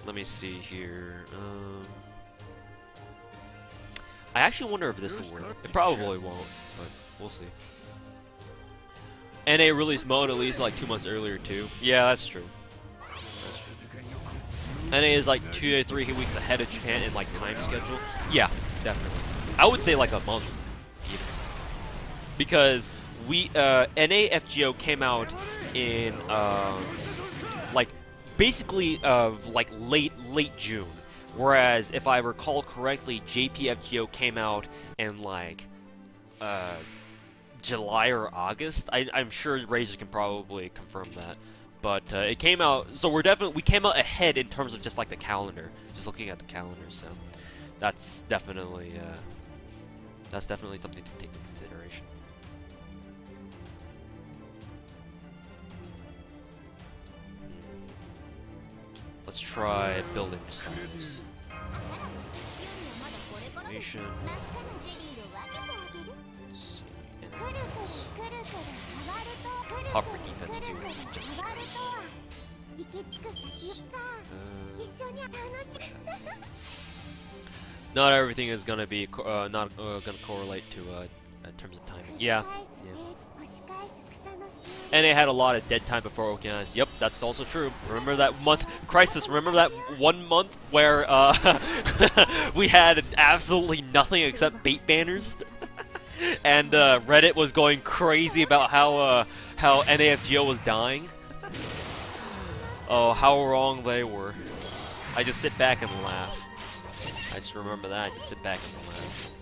Let me see here. I actually wonder if this will work. It probably won't, but we'll see. NA released mode at least like 2 months earlier too. Yeah, that's true. NA is like 2 to 3 weeks ahead of Japan in like time schedule. Yeah, definitely. I would say like a month, even. Because we NA FGO came out in like basically like late June, whereas if I recall correctly, JPFGO came out in like July or August. I'm sure Razor can probably confirm that. But it came out, so we came out ahead in terms of just like the calendar, just looking at the calendar. So that's definitely something to take into consideration. Let's try building styles. Nation. Hopper defense too. Not everything is gonna be not gonna correlate to in terms of timing. Yeah. And they had a lot of dead time before Okinawa. Yep, that's also true. Remember that month, Crisis? Remember that 1 month where we had absolutely nothing except bait banners, and Reddit was going crazy about how NAFGO was dying. Oh, how wrong they were. I just sit back and laugh. I just remember that. I just sit back and laugh.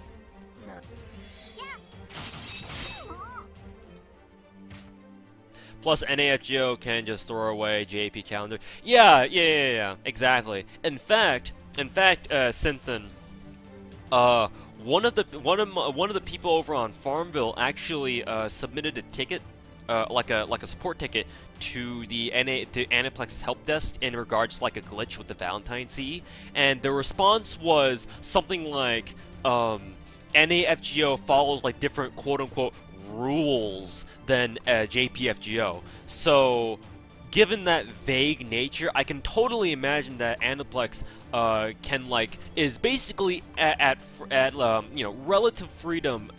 Plus, NAFGO can just throw away JP calendar. Yeah, exactly. In fact, Synthen, one of the people over on Farmville actually submitted a ticket, like a support ticket, to the Aniplex's help desk in regards to like a glitch with the Valentine CE, and the response was something like, NAFGO follows like different quote-unquote rules than JPFGO. So, given that vague nature, I can totally imagine that Aniplex is basically at you know, relative freedom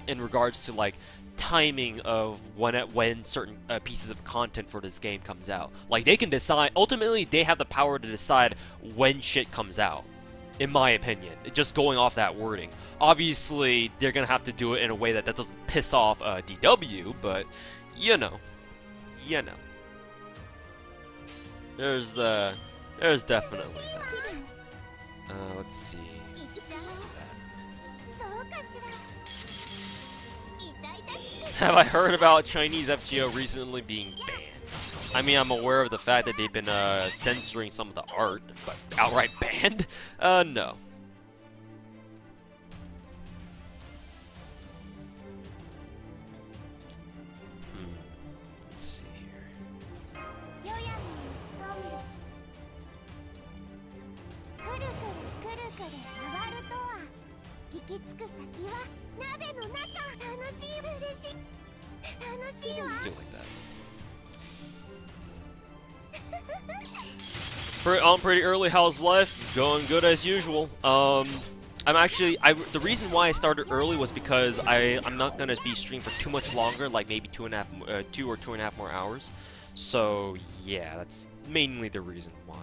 in regards to like timing of when certain pieces of content for this game comes out. Like, they can decide, ultimately they have the power to decide when shit comes out, in my opinion, just going off that wording. Obviously they're gonna have to do it in a way that doesn't piss off DW, but you know, there's definitely that. Let's see. Have I heard about Chinese FGO recently being banned? I mean, I'm aware of the fact that they've been censoring some of the art, but outright banned? No. Let's see here. Do like that. Pretty early. How's life? Going good as usual. The reason why I started early was because I'm not gonna be streaming for too much longer, like maybe 2 or 2.5 more hours. So yeah, that's mainly the reason why.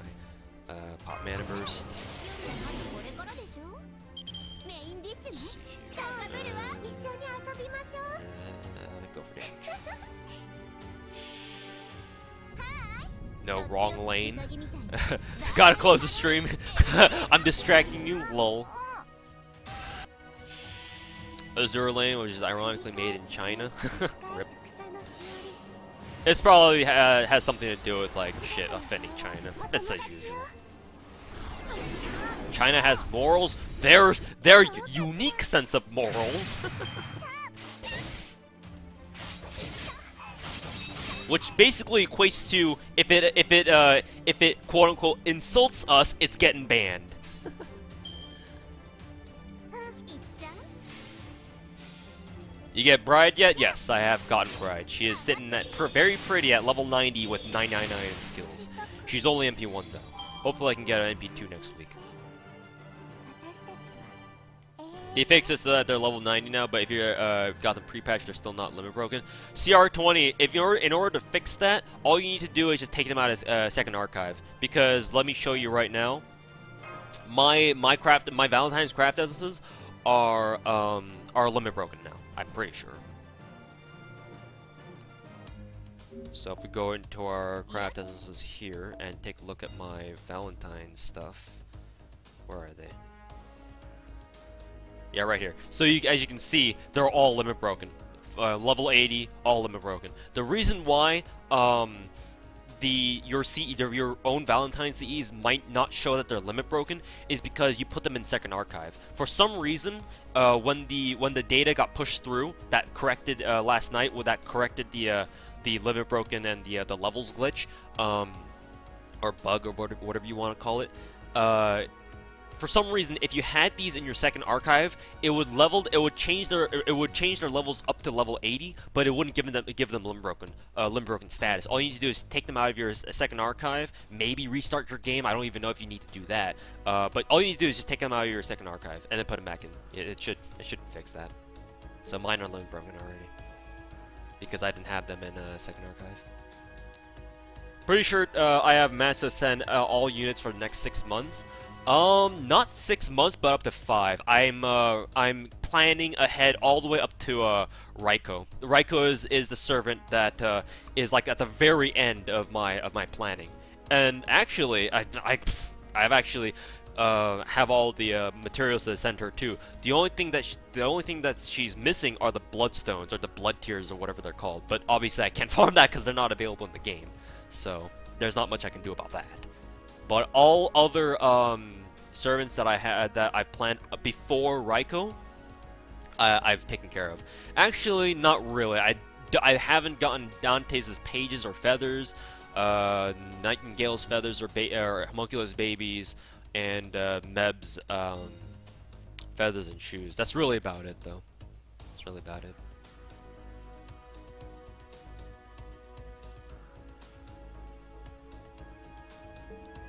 Pop Mana Burst. Go for damage. No, wrong lane. Gotta close the stream. I'm distracting you, lol. Azure lane, which is ironically made in China. Rip. It's probably has something to do with like shit offending China. That's as usual. China has morals. Their unique sense of morals. Which basically equates to if it quote unquote insults us, it's getting banned. You get Bride yet? Yes, I have gotten Bride. She is sitting at very pretty at level 90 with 999 in skills. She's only MP1 though. Hopefully I can get an MP2 next week. They fixed it so that they're level 90 now, but if you got them pre-patched, they're still not limit broken. CR20, in order to fix that, all you need to do is just take them out as second archive. Because let me show you right now, my Valentine's craft essences are limit broken now. I'm pretty sure. So if we go into our craft essences here and take a look at my Valentine stuff, where are they? Yeah, right here. So as you can see, they're all limit broken. Level 80, all limit broken. The reason why your own Valentine CEs might not show that they're limit broken is because you put them in second archive. For some reason, when the data got pushed through, that corrected last night, that corrected the limit broken and the levels glitch, or bug, or whatever you want to call it. For some reason, if you had these in your second archive, it would change their levels up to level 80, but it wouldn't give them limb broken status. All you need to do is take them out of your second archive, maybe restart your game. I don't even know if you need to do that. But all you need to do is just take them out of your second archive and then put them back in. It should fix that. So mine are limb broken already because I didn't have them in second archive. Pretty sure I have mats to send all units for the next 6 months. Not 6 months, but up to 5. I'm planning ahead all the way up to Raiko. Raiko is the servant that is like at the very end of my planning. And actually, I've actually have all the materials to send her too. The only thing that she's missing are the bloodstones or the blood tears or whatever they're called. But obviously, I can't farm that because they're not available in the game. So there's not much I can do about that. But all other servants that I planned before Raiko, I've taken care of. Actually, not really. I haven't gotten Dante's pages or feathers, Nightingale's feathers or Homunculus babies, and Meb's feathers and shoes. That's really about it, though. That's really about it.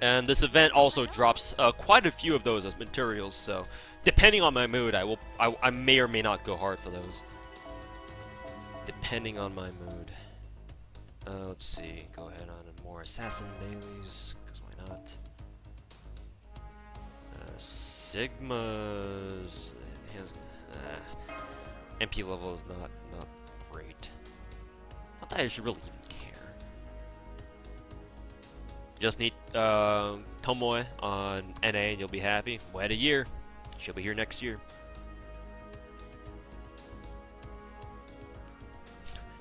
And this event also drops quite a few of those as materials, so depending on my mood, I may or may not go hard for those. depending on my mood. Let's see. Go ahead on more assassin dailies, because why not? Sigma's MP level is not great. Not that I should really even care. Just need Tomoe on NA and you'll be happy. Wait a year. She'll be here next year.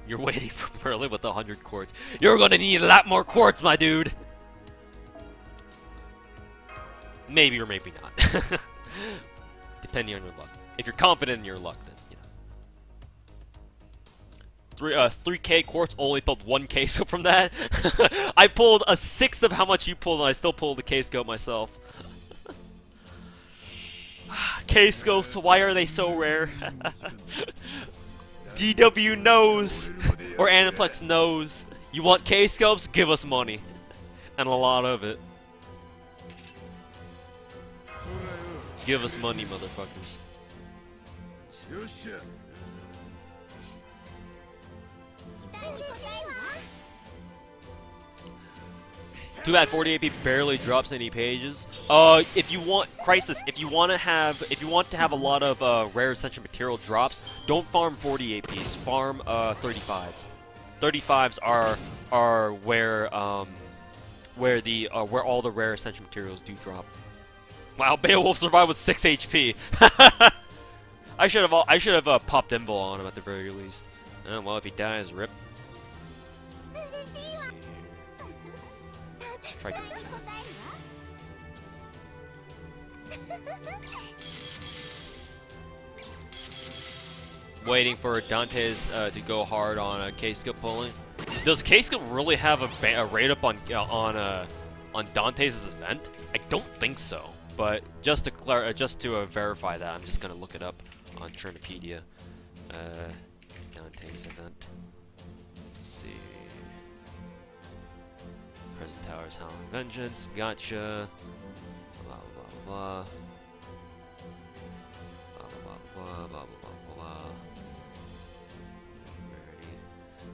You're waiting for Merlin with 100 quartz. You're gonna need a lot more quartz, my dude! Maybe or maybe not. Depending on your luck. If you're confident in your luck, then, you know. 3k quartz, only pulled 1k scope from that. I pulled a sixth of how much you pulled, and I still pulled the k scope myself. K scopes, why are they so rare? DW knows, or Aniplex knows. You want K scopes? Give us money, and a lot of it. Give us money, motherfuckers. Too bad 40 AP barely drops any pages. If you want Crisis, if you want to have a lot of rare essential material drops, don't farm 40 APs. Farm 35s. 35s are where all the rare essential materials do drop. Wow, Beowulf survived with 6 HP. I should have popped Invul on him at the very least. Well, if he dies, rip. Try to. Waiting for Dante's to go hard on K-Scope pulling. Does K-Scope really have a rate up on Dante's event? I don't think so. But just to verify that, I'm just gonna look it up on Chernopedia. Dante's event. Let's see. Present Towers, Howling Vengeance, Gacha. Blah blah blah. Blah blah blah blah blah blah.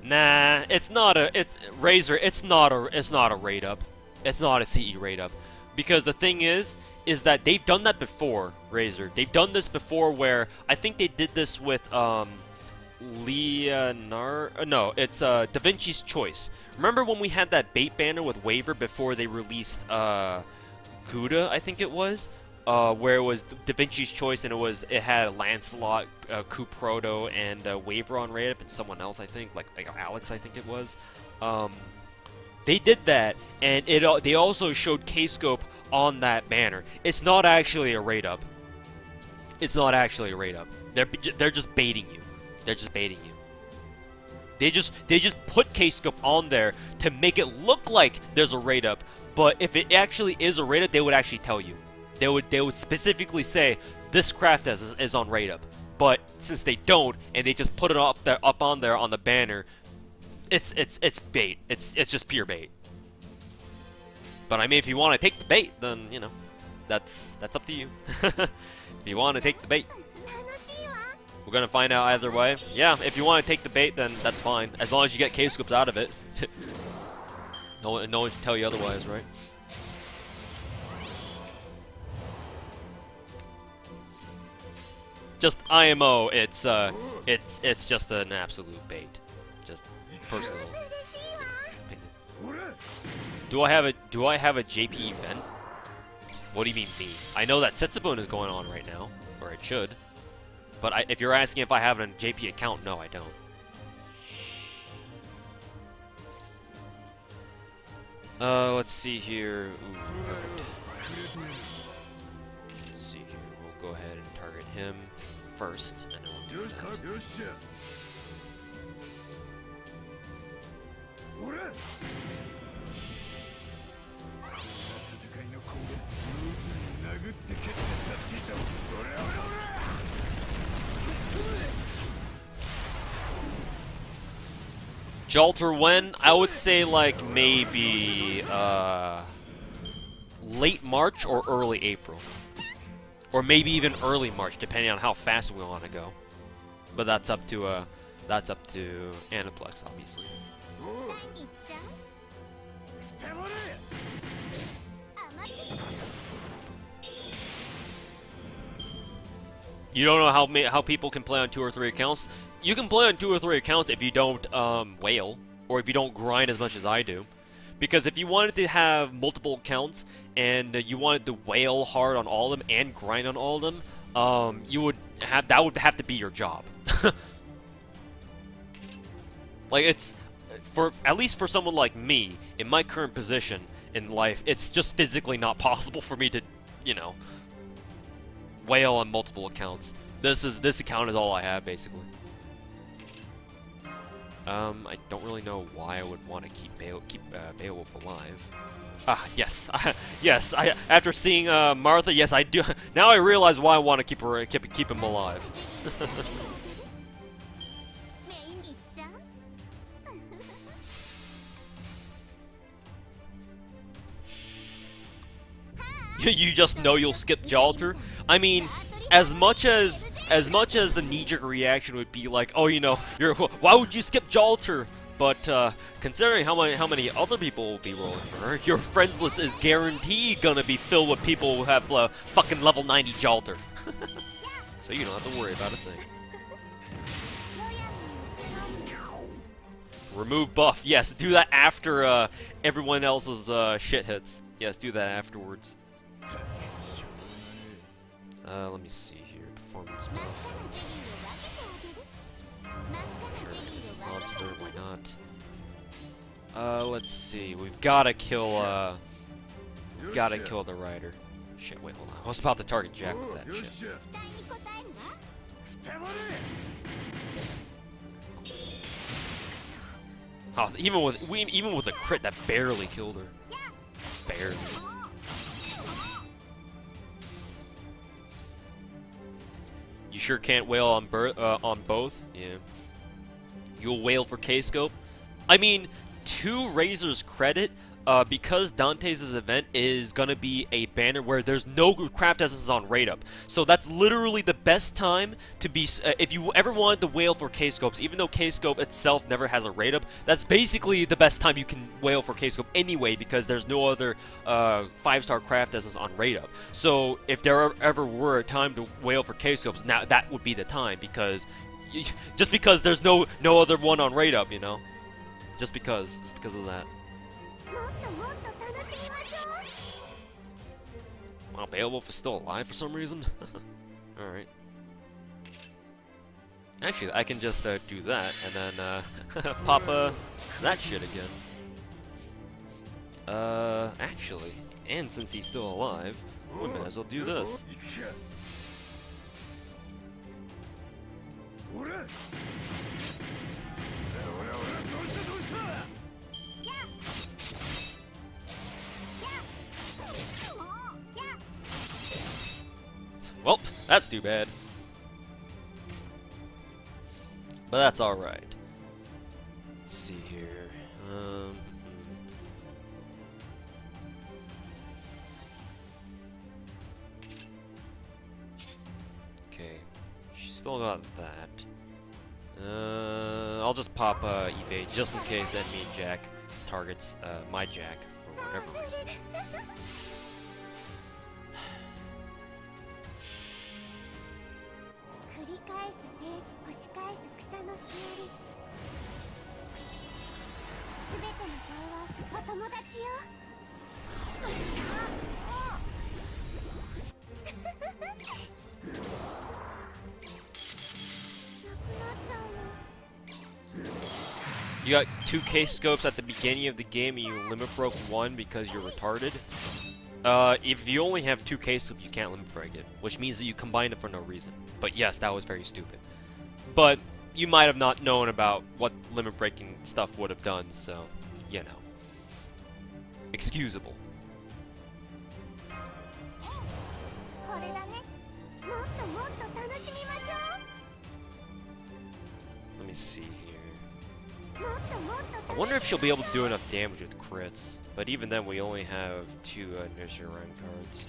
Nah, it's not a. It's Razor. It's not a rate up. It's not a CE rate up, because the thing is that they've done that before, Razor. They've done this before where I think they did this with Leonardo. No, it's Da Vinci's Choice. Remember when we had that bait banner with Waver before they released Gouda, I think it was, where it was Da Vinci's Choice and it had Lancelot, Kuproto, and Waver on Rateup and someone else, I think, like Alex, I think it was. They did that, and they also showed K-Scope on that banner. It's not actually a rate up. It's not actually a rate up. They're just baiting you. They're just baiting you. They just put K-Scope on there to make it look like there's a rate up. But if it actually is a rate up, they would actually tell you. They would specifically say this craft is on rate up. But since they don't, and they just put it up on there on the banner, it's bait. It's just pure bait. But I mean, if you want to take the bait, then, you know, that's up to you. If you want to take the bait. We're going to find out either way. Yeah, if you want to take the bait, then that's fine. As long as you get K-Scopes out of it. No one can tell you otherwise, right? Just IMO, it's just an absolute bait. Just personal opinion. Do I have a JP event? What do you mean me? I know that Setsubun is going on right now, or it should. But if you're asking if I have a JP account, no, I don't. Let's see here. Ooh, perfect. Let's see here. We'll go ahead and target him first, and then we'll do that. Jalter when? I would say like maybe late March or early April. Or maybe even early March, depending on how fast we want to go. But that's up to That's up to Aniplex, obviously. You don't know how people can play on 2 or 3 accounts? You can play on 2 or 3 accounts if you don't whale, or if you don't grind as much as I do. Because if you wanted to have multiple accounts and you wanted to whale hard on all of them and grind on all of them, that would have to be your job. Like, it's at least for someone like me in my current position in life, it's just physically not possible for me to, you know, whale on multiple accounts. This account is all I have, basically. I don't really know why I would want to keep Beowulf alive. Ah, yes, yes. After seeing Martha, yes, I do. Now I realize why I want to keep him alive. You just know you'll skip Jalter. I mean, as much as the knee-jerk reaction would be like, oh, you know, why would you skip Jalter? But considering how many other people will be rolling for her, your friends list is guaranteed gonna be filled with people who have fucking level 90 Jalter. So you don't have to worry about a thing. Remove buff. Yes, do that after everyone else's shit hits. Yes, do that afterwards. Let me see here. Performance buff. Sure, it's a monster. Why not? Let's see. We've gotta kill the rider. Shit, wait, hold on. I was about to target Jack with that shit. Oh, even with a crit, that barely killed her. Barely. You sure can't wail on both? Yeah. You'll wail for K-Scope? I mean, to Razor's credit, because Dante's event is gonna be a banner where there's no craft essences on rateup. So that's literally the best time to be, if you ever wanted to wail for K-Scopes, even though K-Scope itself never has a rateup, that's basically the best time you can wail for K-Scope anyway, because there's no other 5-star craft essence on rateup. So if there ever were a time to wail for K-Scopes, now that would be the time, because just because there's no other one on rateup, you know? Just because of that. Wow, Beowulf is still alive for some reason? Alright. Actually, I can just do that, and then pop that shit again. Actually, and since he's still alive, we might as well do this. Well, that's too bad. But that's alright. Let's see here. Okay. She still got that. I'll just pop evade just in case the enemy Jack targets my Jack for whatever reason. You got 2 K-Scopes at the beginning of the game and you limit broke 1 because you're retarded. If you only have 2 K-Scopes, you can't limit break it, which means that you combined it for no reason. But yes, that was very stupid. But you might have not known about what limit breaking stuff would have done, so, you know. Excusable. Let me see here. I wonder if she'll be able to do enough damage with crits. But even then, we only have 2 nursery rhyme cards.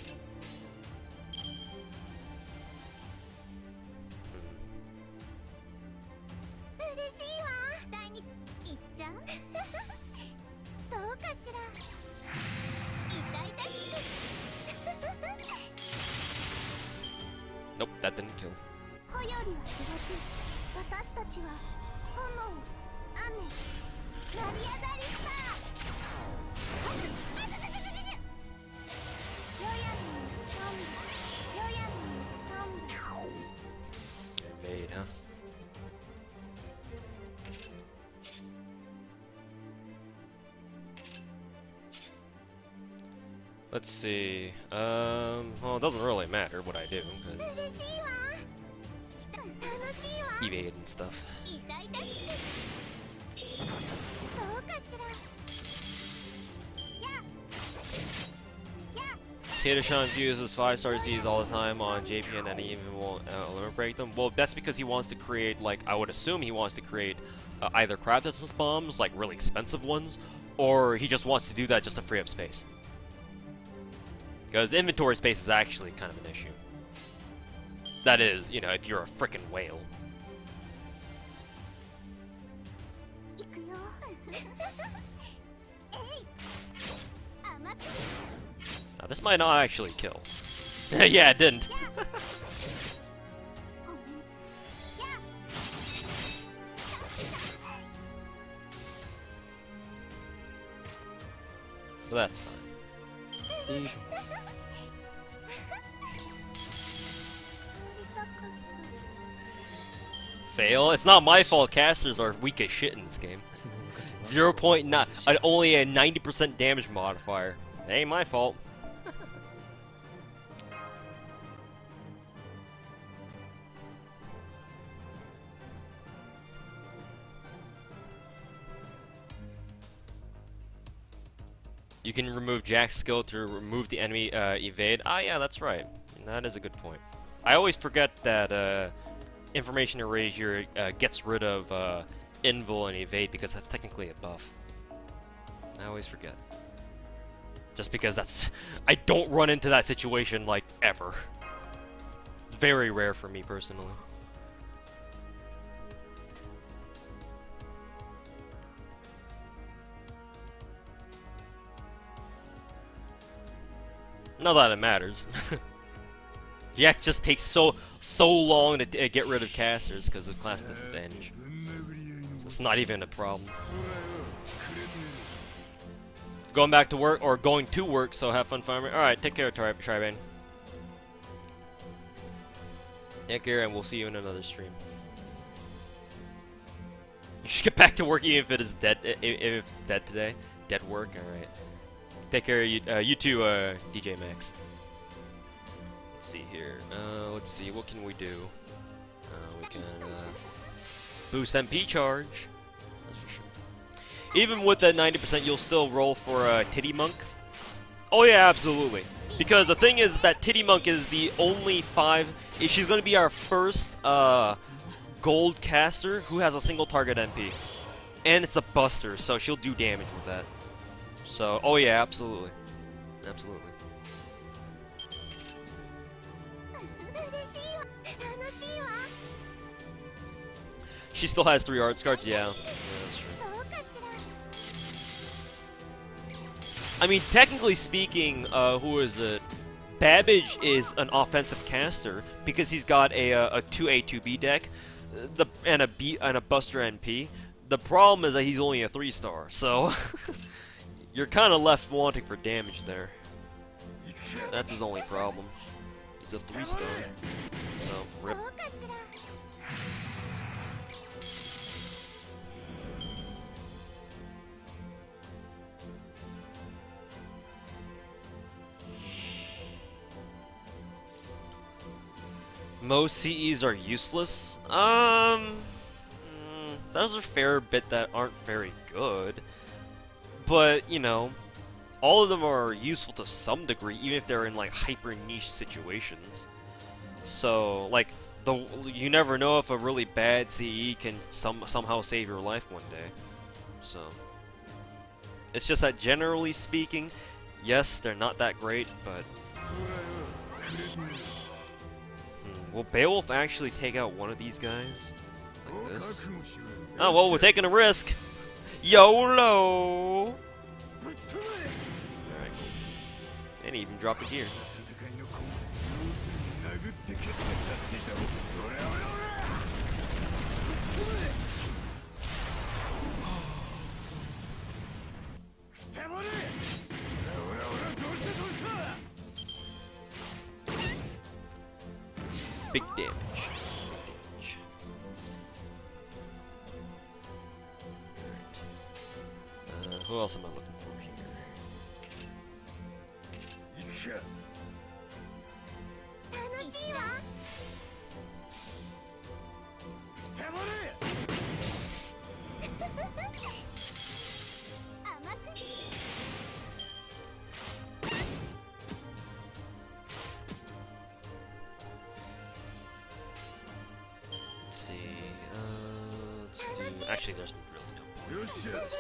Nope, that didn't kill. Evade, huh? Let's see. Well, it doesn't really matter what I do, because evade and stuff. Tatershan uses 5-star Z's all the time on JPN and he even won't limit break them. Well, that's because he wants to create, like, I would assume he wants to create either craft distance bombs, like really expensive ones, or he just wants to do that just to free up space. Because inventory space is actually kind of an issue. That is, you know, if you're a frickin' whale. Now, this might not actually kill. Yeah, it didn't. Well, that's fine. Fail? It's not my fault casters are weak as shit in this game. 0.9, only a 90% damage modifier. It ain't my fault. You can remove Jack's skill to remove the enemy evade. Ah, yeah, that's right. That is a good point. I always forget that information erasure gets rid of invul and evade because that's technically a buff. I always forget. Just because that's... I don't run into that situation, like, ever. Very rare for me, personally. Not that it matters. Jack just takes so long to get rid of casters because of class disadvantage. So it's not even a problem. Going back to work, or going to work, so have fun farming. Alright, take care, Tribane. Take care, and we'll see you in another stream. You should get back to work even if it is dead, if it's dead today. Dead work, alright. Take care, you too, DJ Max. Let's see here. Let's see, what can we do? We can boost MP charge. That's for sure. Even with that 90%, you'll still roll for Titty Monk. Oh yeah, absolutely. Because the thing is that Titty Monk is the only she's going to be our first gold caster who has a single target MP. And it's a buster, so she'll do damage with that. So, oh yeah, absolutely. Absolutely. She still has 3 art cards, yeah. Yeah, that's true. I mean, technically speaking, who is it? Babbage is an offensive caster because he's got a 2A 2B deck, and a Buster NP. The problem is that he's only a 3-star, so you're kind of left wanting for damage there. That's his only problem. He's a 3-star, so rip. Most CEs are useless. Those are a fair bit that aren't very good. But, you know, all of them are useful to some degree, even if they're in, like, hyper niche situations. So, like, you never know if a really bad CE can somehow save your life one day. So, it's just that generally speaking, yes, they're not that great, but... Will Beowulf actually take out one of these guys? Like this? Oh, well, we're taking a risk! YOLO! Alright, cool. And he even dropped a gear. Big damage. Alright. Who else am I looking for here? Actually, there's really no point.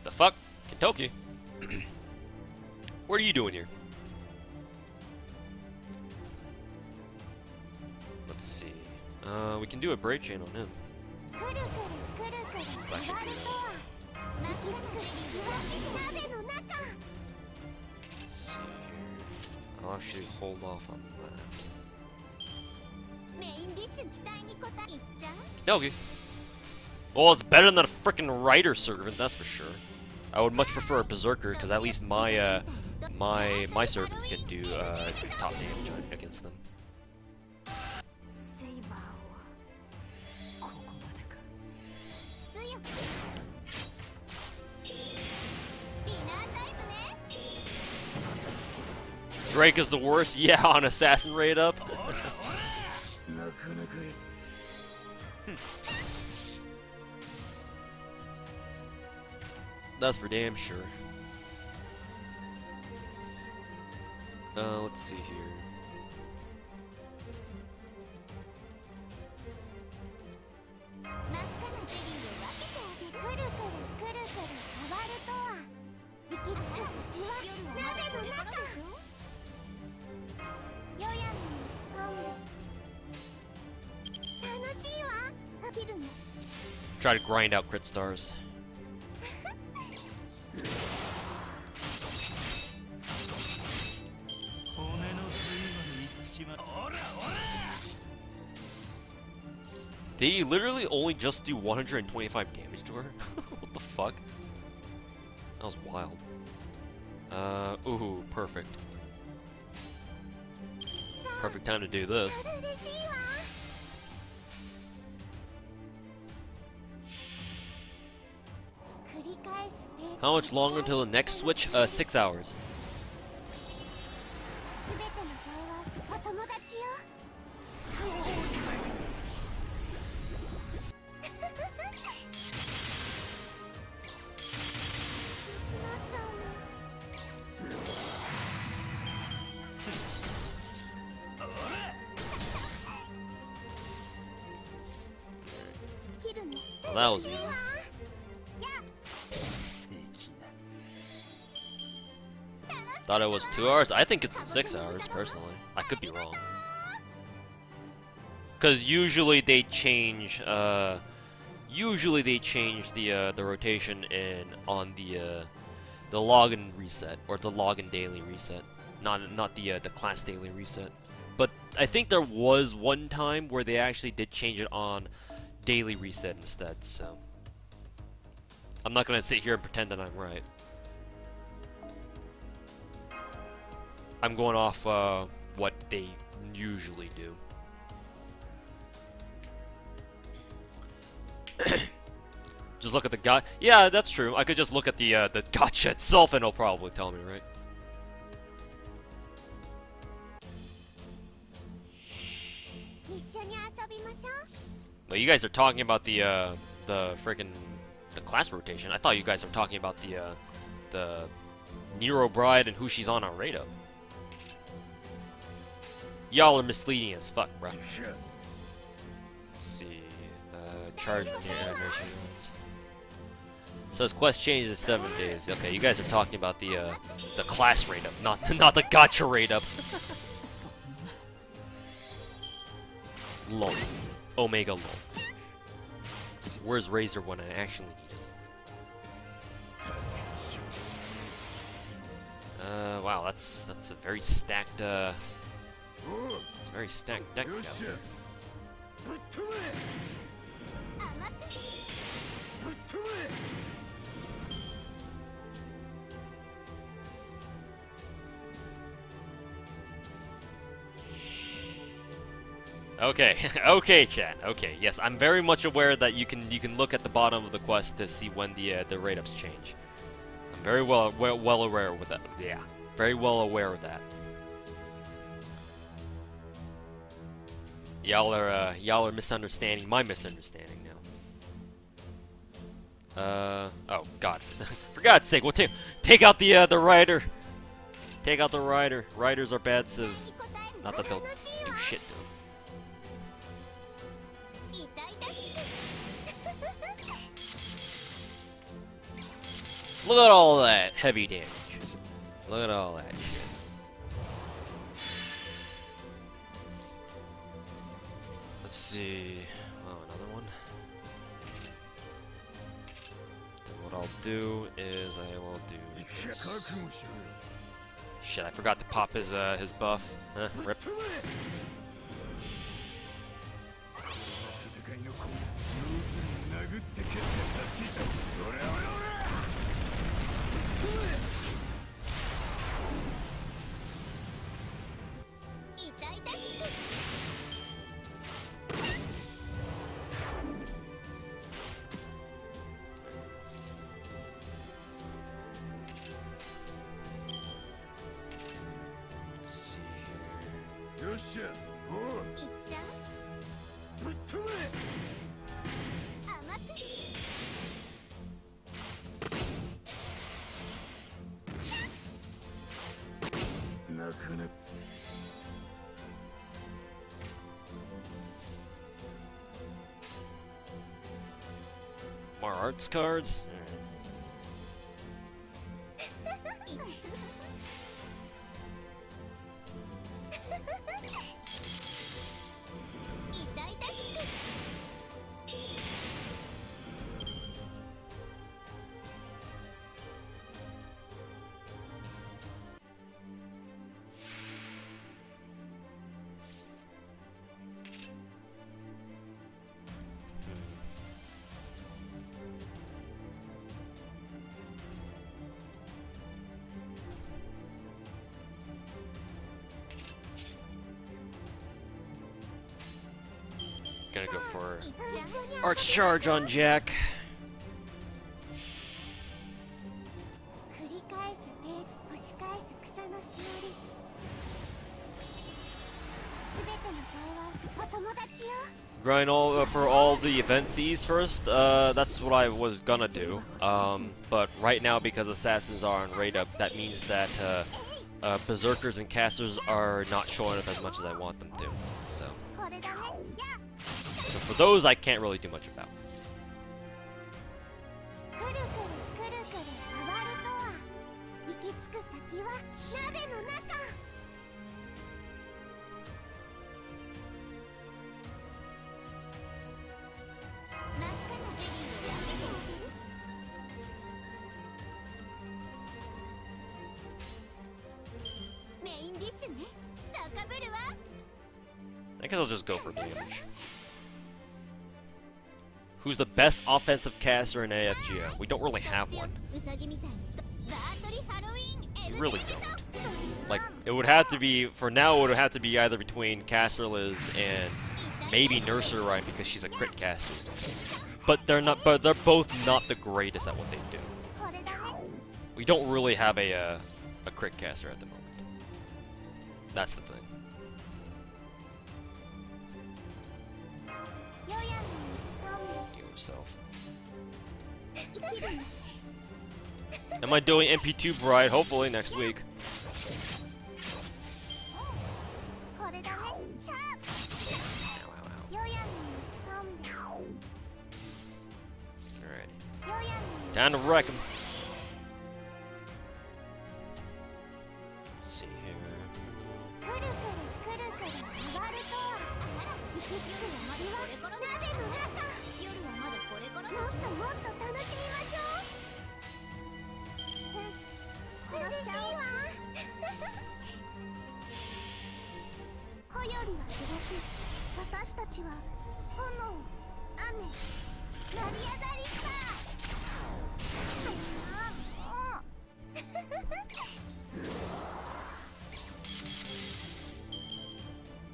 The fuck? Kentucky? What are you doing here? Let's see. We can do a braid chain on him. Let's see. I'll actually hold off on that. Okay. Well, it's better than a freaking rider servant, that's for sure. I would much prefer a berserker, because at least my my servants can do top damage against them. Drake is the worst? Yeah, on Assassin Raid up. That's for damn sure. Let's see here. Try to grind out crit stars. Did he literally only just do 125 damage to her? What the fuck? That was wild. Ooh, perfect. Perfect time to do this. How much longer until the next switch? 6 hours. Well, that was easy. Thought it was 2 hours. I think it's 6 hours, personally. I could be wrong. Because usually they change. Usually they change the rotation on the login reset or the login daily reset, not the class daily reset. But I think there was one time where they actually did change it on daily reset instead. So I'm not gonna sit here and pretend that I'm right. I'm going off what they usually do. Just look at the gacha. Yeah, that's true. I could just look at the gacha itself, and it'll probably tell me, right? But you guys are talking about the freaking class rotation. I thought you guys were talking about the Nero Bride and who she's on rateup. Y'all are misleading as fuck, bro. Let's see. Charge near nursing homes. So his quest changes in 7 days. Okay, you guys are talking about the class rate up, not the gacha rate up. Lol. Omega lol. Where's Razor when I actually need him? Wow, that's a very stacked it's a very stacked deck out there. Okay, okay, chat. Okay, yes, I'm very much aware that you can look at the bottom of the quest to see when the rate ups change. I'm very well aware with that. Yeah, very well aware of that. Y'all are misunderstanding my misunderstanding now. Oh God, for God's sake, we'll take out the rider. Take out the rider. Riders are bad civs. Not that they'll do shit to them. Look at all that heavy damage. Look at all that shit. Let's see. Oh, another one. Then what I'll do is I will do this. Shit, I forgot to pop his buff. Rip. More arts cards? Gonna go for Arch Charge on Jack. Grind all for all the event Cs first. That's what I was gonna do. But right now, because assassins are on raid up, that means that berserkers and casters are not showing up as much as I want them to. So for those, I can't really do much about. I guess I'll just go for damage. Who's the best offensive caster in AFGO? We don't really have one. We really don't. Like, it would have to be, for now, it would have to be either between Caster Liz and maybe Nurser Ryan because she's a crit caster. But they're both not the greatest at what they do. We don't really have a crit caster at the moment. That's the thing. Yourself. Am I doing MP2 Bride? Hopefully next week. Alright. Time to wreck him. Let's see here.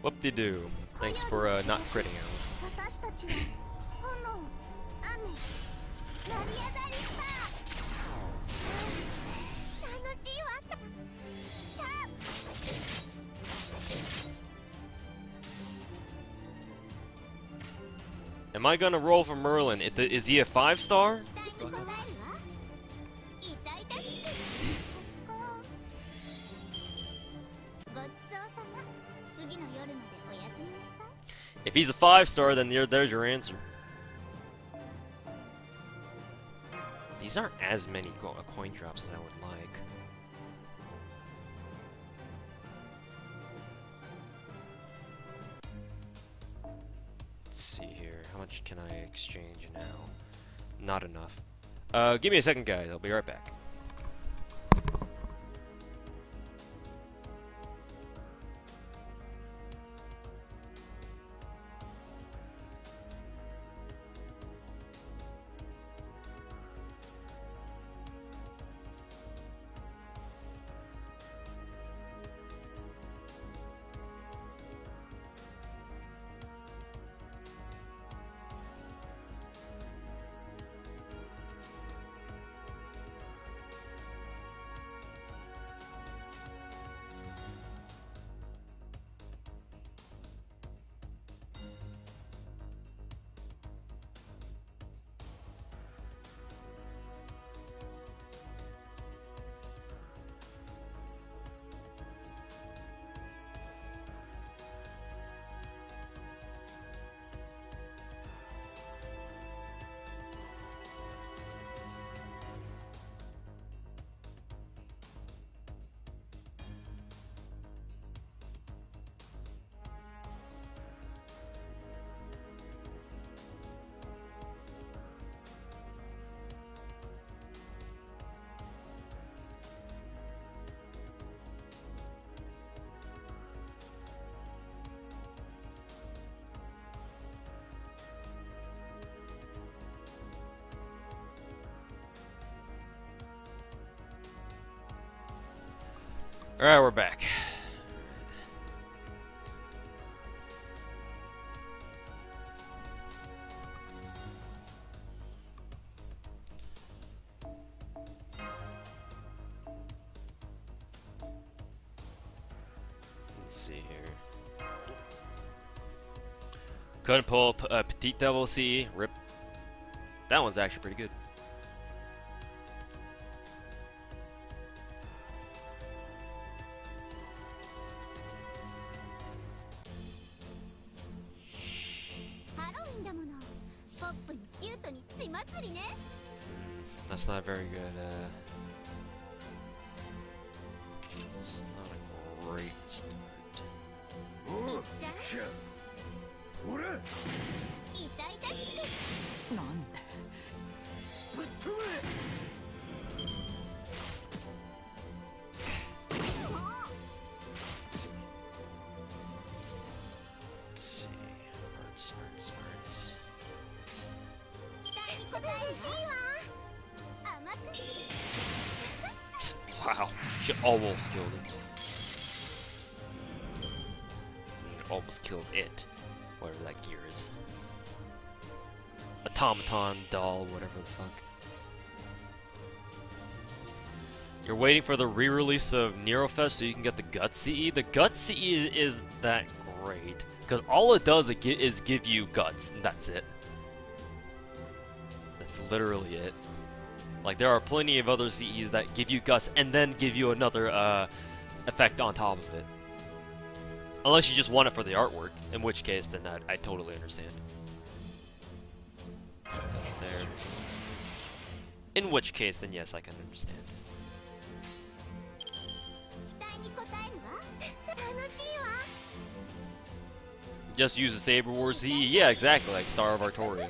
Whoop-de-doo. Thanks for not critting us. Am I gonna roll for Merlin? Is he a 5-star? If he's a 5-star, then there's your answer. These aren't as many coin drops as I would like. Let's see here. How much can I exchange now? Not enough. Give me a second, guys. I'll be right back. Alright, we're back. Let's see here. Couldn't pull a Petite Devil CE. Rip. That one's actually pretty good. That's not very good. It's not a great start. Wow, she almost killed him. Almost killed it. Whatever that gear is. Automaton, doll, whatever the fuck. You're waiting for the re-release of Nerofest so you can get the Guts CE? The Guts CE is that great. Because all it does is give you Guts, and that's it. That's literally it. Like, there are plenty of other CEs that give you Guts and then give you another effect on top of it. Unless you just want it for the artwork, in which case, then I totally understand. Guts there. In which case, then yes, I can understand. Just use the Saber War Z? Yeah, exactly, like Star of Artoria.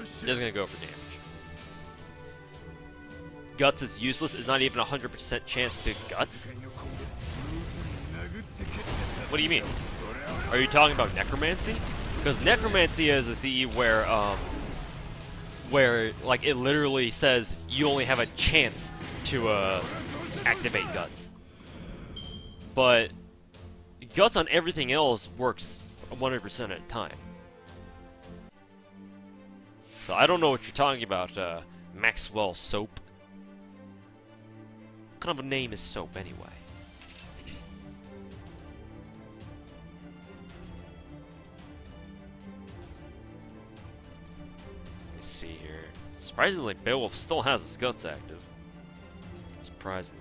Just gonna go for damage. Guts is useless. It's not even a 100% chance to Guts. What do you mean? Are you talking about Necromancy? Because Necromancy is a CE where like it literally says you only have a chance to activate Guts. But Guts on everything else works 100% at a time. So I don't know what you're talking about, Maxwell Soap. What kind of a name is Soap, anyway? Let me see here. Surprisingly, Beowulf still has his Guts active. Surprisingly.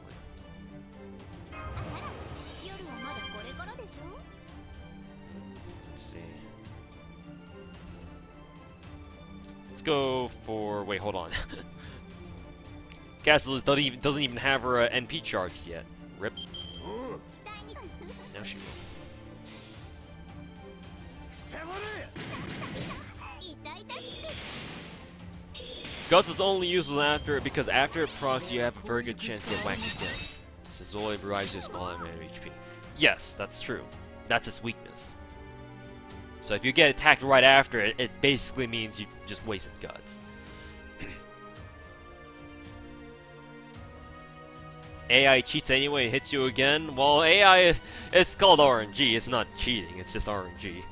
Let's see. Let's go for... Wait, hold on. Castle doesn't even have her NP charged yet. Rip. Now she will. Guts is only useless after it because after it procs, you have a very good chance to get whacked again. Zoid revives you a small amount of HP. Yes, that's true. That's its weakness. So if you get attacked right after it, it basically means you just wasted Guts. AI cheats anyway and hits you again? Well, AI, it's called RNG. It's not cheating. It's just RNG.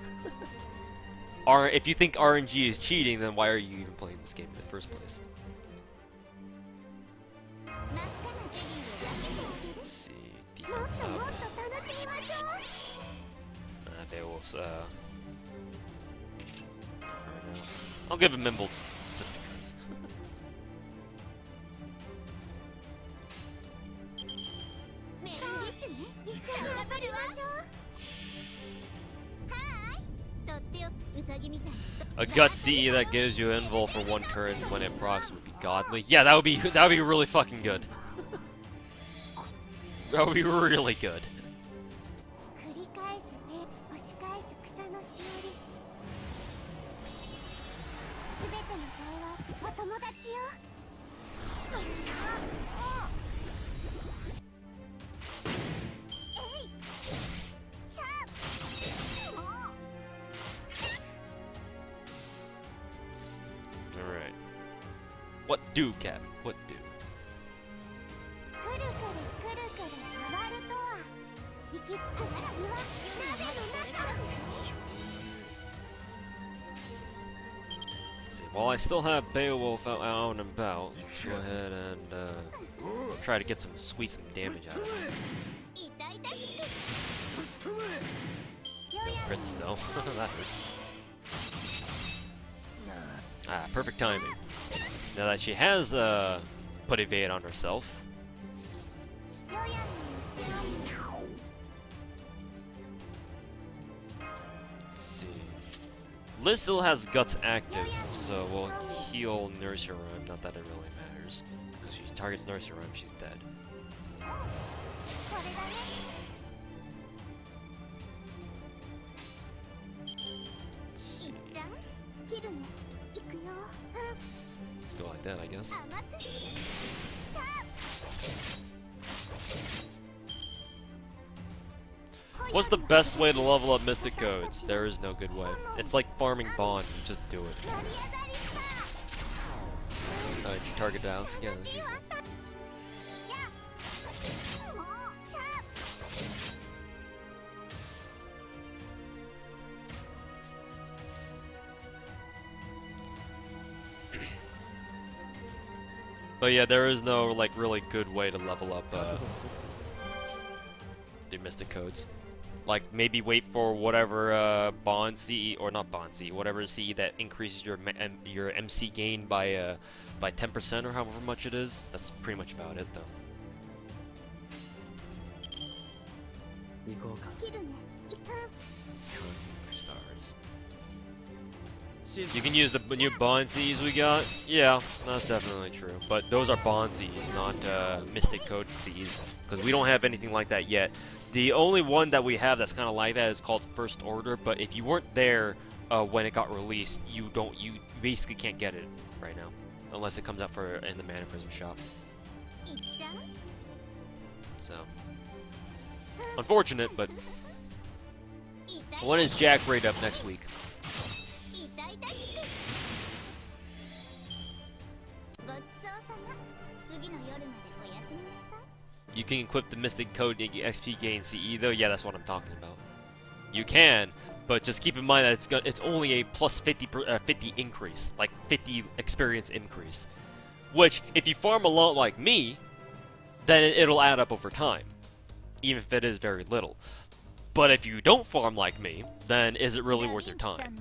If you think RNG is cheating, then why are you even playing this game in the first place? Let's see. Defense up. Beowulf's, I'll give him Mimble just because. A gut CE that gives you invul for one turn when it procs would be godly. Yeah, that would be really fucking good. That would be really good. Alright. What do, Cap? What do? Let's see. While I still have Beowulf out and about, let's go ahead and try to get some damage out of him. No crits though. That hurts. Ah, perfect timing. Now that she has put evade on herself. Let's see. Liz still has Guts active, so we'll heal Nursery Rhyme. Not that it really matters, because if she targets Nursery Rhyme, she's dead. Let's go like that, I guess. What's the best way to level up Mystic Codes? There is no good way. It's like farming Bond, you just do it. Alright, you target down again. But yeah, there is no like really good way to level up the Mystic Codes. Like maybe wait for whatever bond CE or not bond CE, whatever CE that increases your MC gain by 10% or however much it is. That's pretty much about it though. Stars. You can use the new bond CEs we got. Yeah, that's definitely true. But those are bond CEs, not Mystic Code CEs, because we don't have anything like that yet. The only one that we have that's kind of like that is called First Order, but if you weren't there when it got released, you basically can't get it right now, unless it comes out in the Mana Prism shop. So, unfortunate, but when is Jack raid up next week? You can equip the Mystic Code XP gain CE though. Yeah, that's what I'm talking about. You can, but just keep in mind that it's only a plus 50 increase, like 50 experience increase. Which, if you farm a lot like me, then it'll add up over time, even if it is very little. But if you don't farm like me, then is it really worth your time?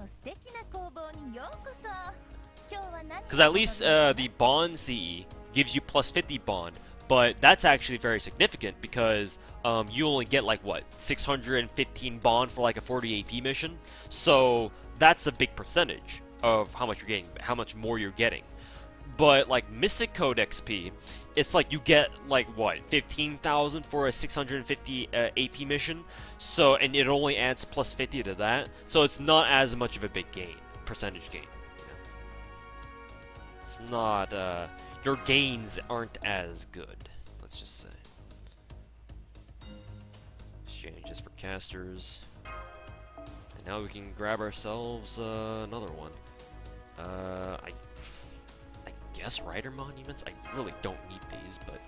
Because at least the bond CE gives you plus 50 bond. But that's actually very significant because you only get like what 615 bond for like a 40 AP mission, so that's a big percentage of how much you're getting, how much more you're getting. But like Mystic Code XP, it's like you get like what 15,000 for a 650 AP mission, so and it only adds plus 50 to that, so it's not as much of a big gain, percentage gain. It's not. Your gains aren't as good, let's just say. Exchanges for casters. And now we can grab ourselves another one. I guess Rider Monuments? I really don't need these, but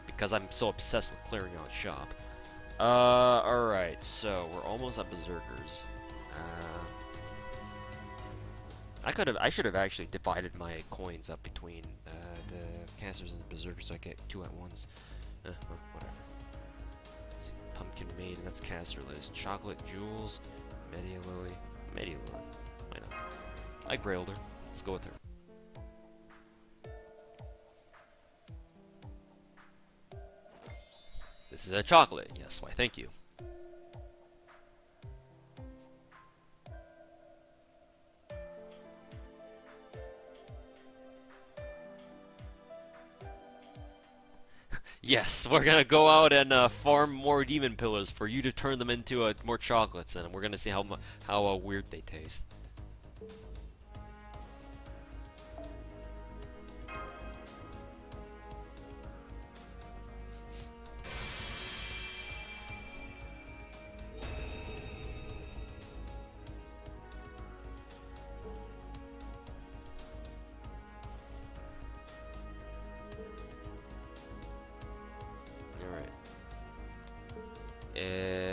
because I'm so obsessed with clearing out shop. Alright, so we're almost at Berserkers. I should have actually divided my coins up between the casters and the berserkers so I get two at once. Well, whatever. Pumpkin Maiden, that's caster list. Chocolate Jewels, Media Lily. Why not? I grailed her. Let's go with her. This is a chocolate. Yes, why thank you. Yes, we're gonna go out and farm more demon pillars for you to turn them into more chocolates, and we're gonna see how weird they taste.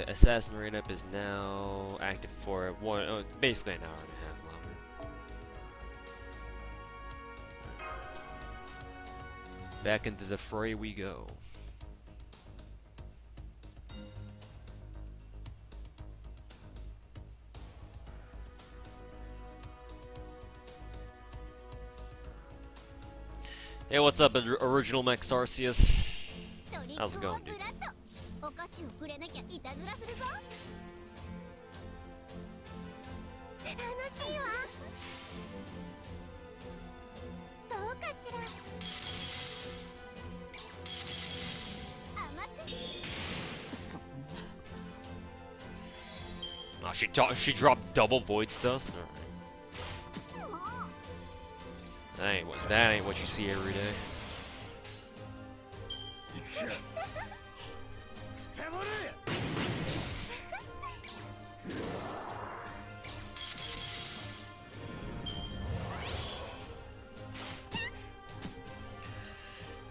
Assassin rateup is now active for basically an hour and a half longer. Back into the fray we go. Hey, what's up, original Maxarceus? How's it going, dude? Oh, she dropped double Void's Dust? Alright. That ain't what you see every day.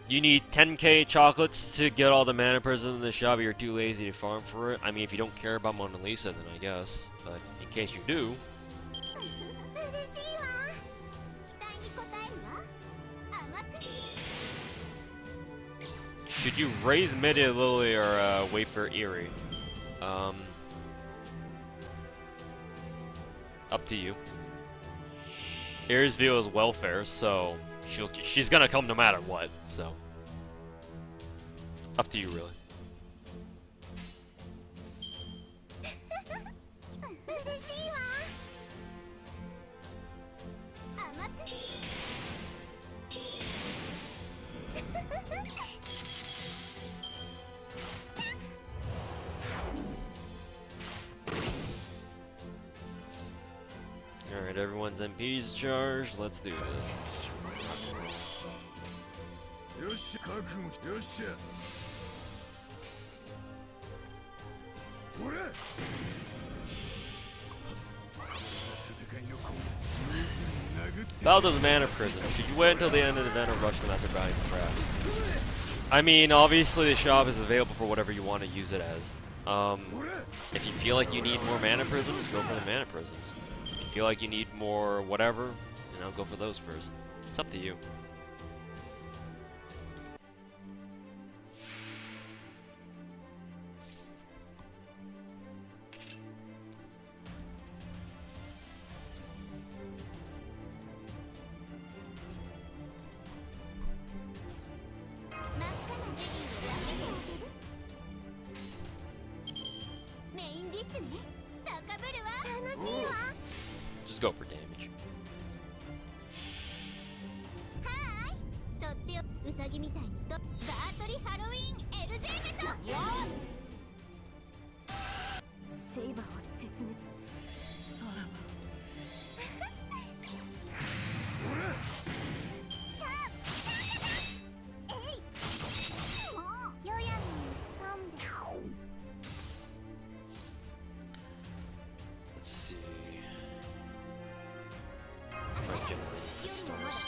You need 10k chocolates to get all the mana prisms in the shop, but you're too lazy to farm for it. I mean, if you don't care about Mona Lisa, then I guess. But in case you do... should you raise Media Lily or wait for Eerie? Up to you. Eerie's view is welfare, so she's gonna come no matter what, so. Up to you, really. Alright, everyone's MP's charged. Let's do this. Baldur's Mana Prison. Should you wait until the end of the event or rush them after buying the crafts? I mean, obviously the shop is available for whatever you want to use it as. If you feel like you need more Mana Prisms, go for the Mana Prisms. If you feel like you need more whatever, you know, go for those first. It's up to you. Just go for damage. Let's see. Try to generate stars.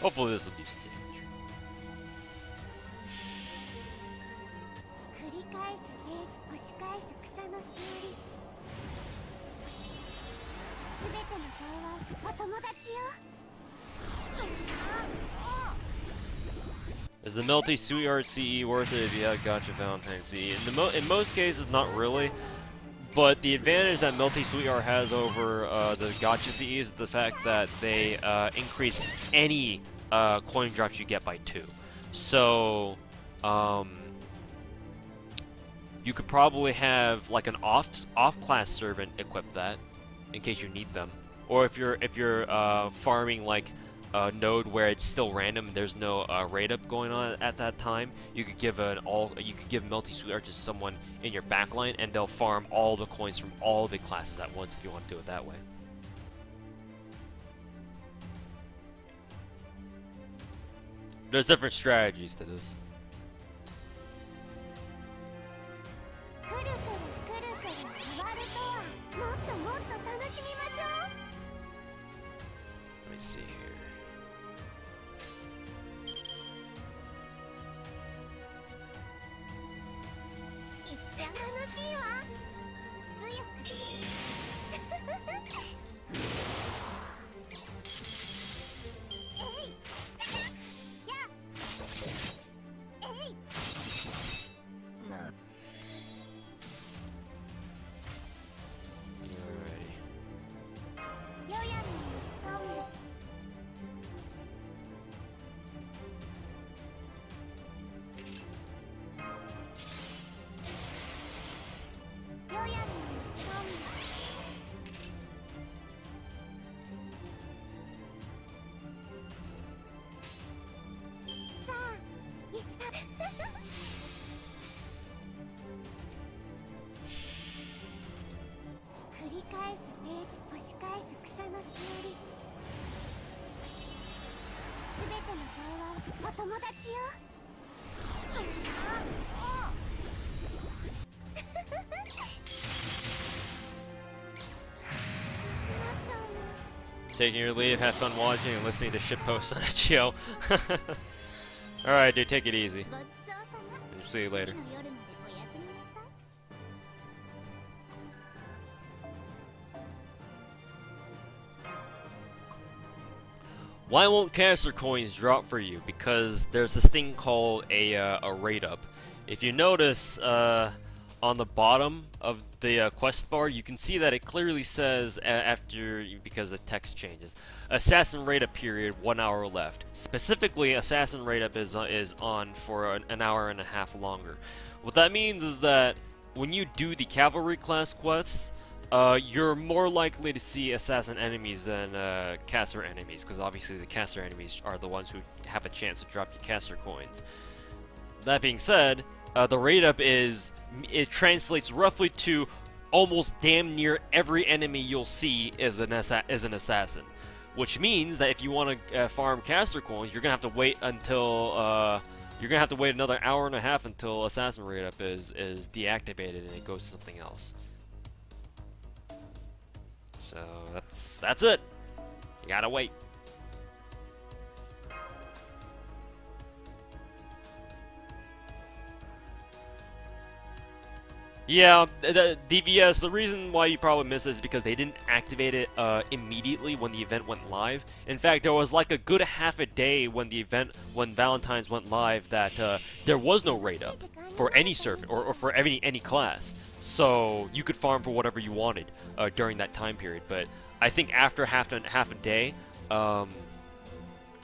Hopefully this will do some damage. Is the Melty Sweetheart CE worth it if you have Gacha Valentine CE? In most cases, not really. But the advantage that Melty Sweetheart has over the Gacha CE is the fact that they increase any coin drops you get by 2. So, you could probably have like an off-class servant equip that in case you need them, or if you're farming like a node where it's still random and there's no rateup going on at that time, you could give Melty Sweetheart to someone in your backline and they'll farm all the coins from all the classes at once if you want to do it that way. There's different strategies to this. Let me see here. Taking your leave, have fun watching and listening to shitposts on Itch.io. Alright, dude, take it easy. See you later. Why won't caster coins drop for you? Because there's this thing called a rate up. If you notice on the bottom of the quest bar, you can see that it clearly says because the text changes. Assassin rate up period, 1 hour left. Specifically, assassin rate up is on for an hour and a half longer. What that means is that when you do the cavalry class quests, you're more likely to see assassin enemies than caster enemies, because obviously the caster enemies are the ones who have a chance to drop you caster coins. That being said, the rate up it translates roughly to almost damn near every enemy you'll see is an assassin, which means that if you want to farm caster coins, you're gonna have to wait until another hour and a half until assassin rate up is deactivated and it goes to something else. So that's it. You gotta wait. Yeah, the DVS, the reason why you probably missed it is because they didn't activate it immediately when the event went live. In fact, there was like a good half a day when Valentine's went live that there was no rate up for any servant or for any class. So you could farm for whatever you wanted during that time period. But I think after half a day,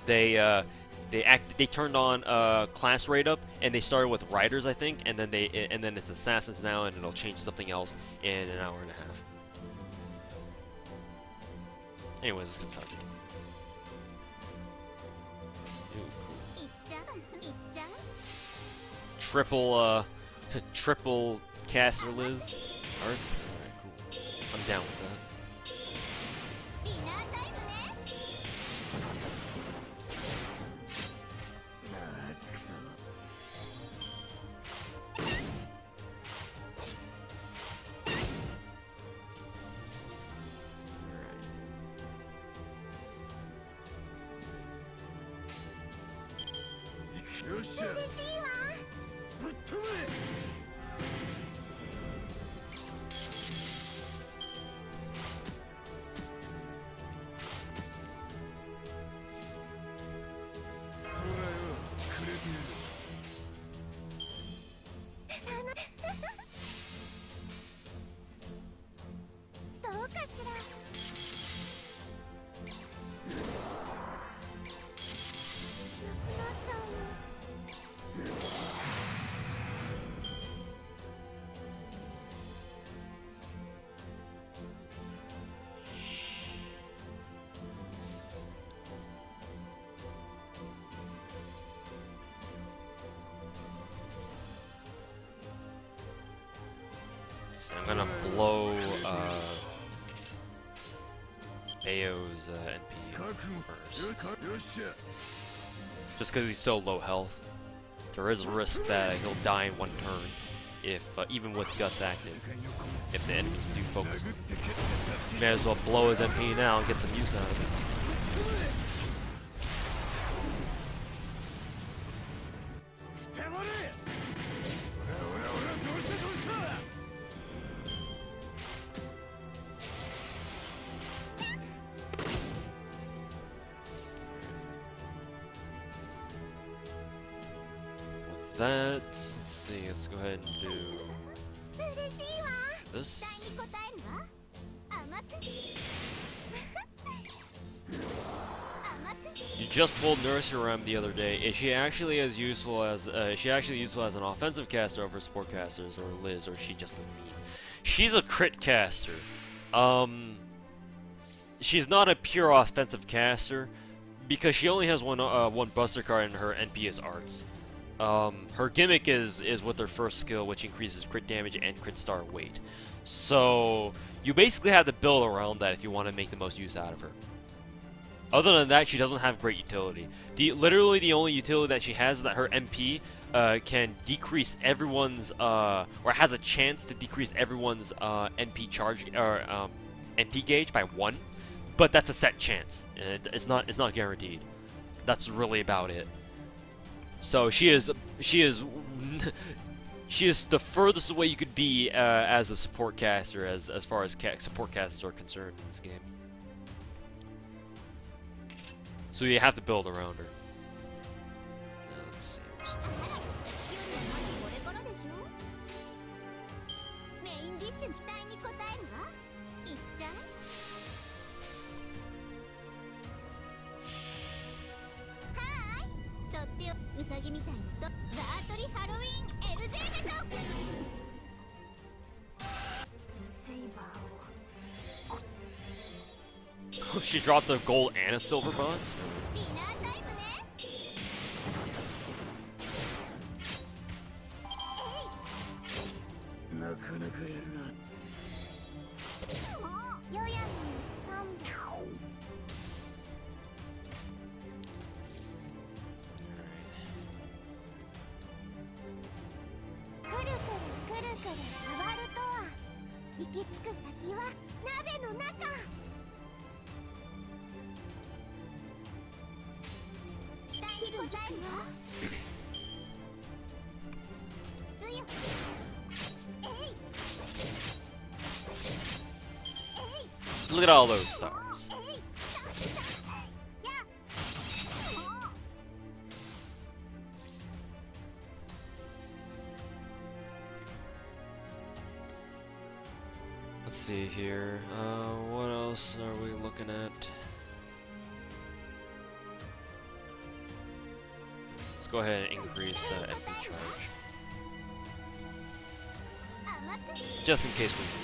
they turned on class rate up, and they started with riders, I think, and then it's assassins now, and it'll change something else in an hour and a half. Anyways, let's get started. Ooh, cool. Triple caster Liz arts. Alright, cool. I'm down with that. I'm gonna blow Ao's NP first. Just because he's so low health. There is a risk that he'll die in one turn, if even with Guts active, if the enemies do focus. May as well blow his MP now and get some use out of it. That, let's see, let's go ahead and do this. You just pulled Nursery Rhyme the other day. Is she actually as useful as an offensive caster over support casters, or Liz, or is she just a meme? She's a crit caster. She's not a pure offensive caster because she only has one Buster card and her NP is Arts. Her gimmick is with her first skill, which increases crit damage and crit star weight. So you basically have to build around that if you want to make the most use out of her. Other than that, she doesn't have great utility. Literally the only utility that she has is that her MP can decrease everyone's or has a chance to decrease everyone's NP charge or NP gauge by 1, but that's a set chance. It's not guaranteed. That's really about it. So she is the furthest away you could be as a support caster, as far as support casters are concerned in this game. So you have to build around her. Let's see. Let's do this one. Oh, she dropped a gold and a silver bonds? Look at all those stars. Let's see here. What else are we looking at? Let's go ahead and increase MP charge. Just in case we need it.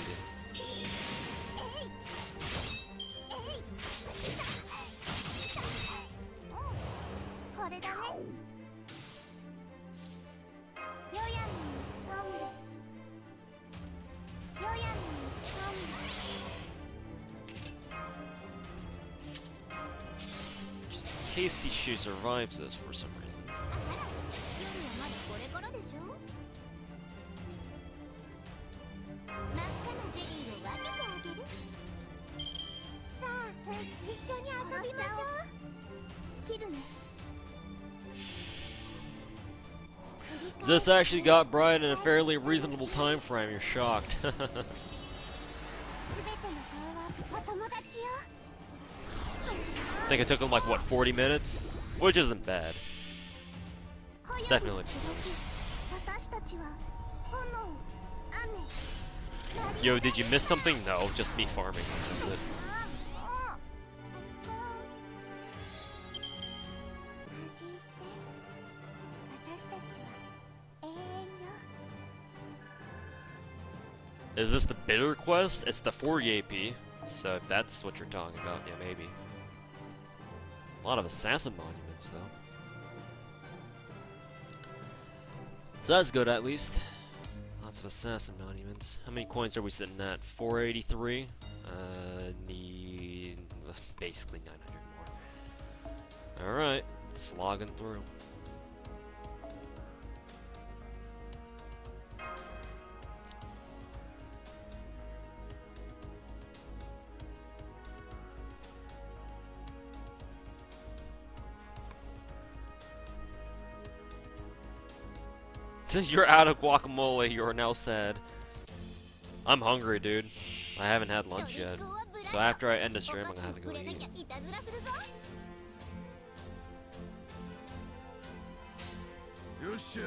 In case she survives this for some reason. Ziss actually got Bride in a fairly reasonable time frame. You're shocked. I think it took him like, what, 40 minutes? Which isn't bad. Definitely worse. Yo, did you miss something? No, just me farming. That's it. Is this the bitter quest? It's the 40 AP, so if that's what you're talking about, yeah, maybe. A lot of assassin monuments, though. So that's good, at least. Lots of assassin monuments. How many coins are we sitting at? 483? Need basically 900 more. Alright, slogging through. Since you're out of guacamole, you are now sad. I'm hungry, dude. I haven't had lunch yet. So after I end the stream, I'm gonna have to go eat.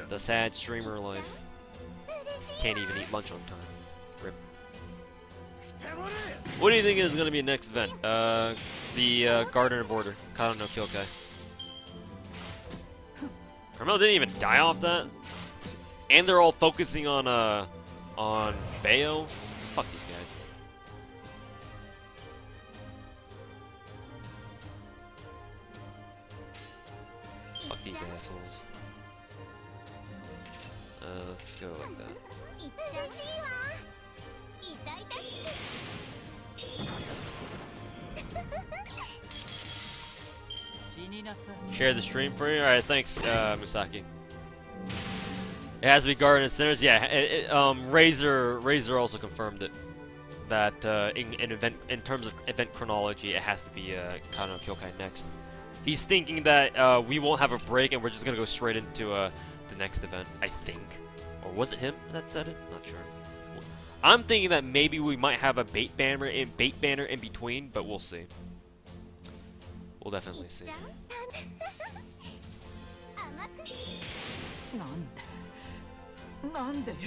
The sad streamer life. Can't even eat lunch on time. Rip. What do you think is gonna be next event? The Gardener Border. Kano no Kyokai. Carmel didn't even die off that? And they're all focusing on Bayo? Fuck these guys. Fuck these assholes. Let's go like that. Share the stream for you? Alright, thanks, Musaki. It has to be Garden Sinners. Yeah, Razor also confirmed it. That in terms of event chronology, it has to be Kano no Kyokai next. He's thinking that we won't have a break and we're just gonna go straight into the next event. I think, or was it him that said it? Not sure. I'm thinking that maybe we might have a bait banner in between, but we'll see. We'll definitely see. なんでよ。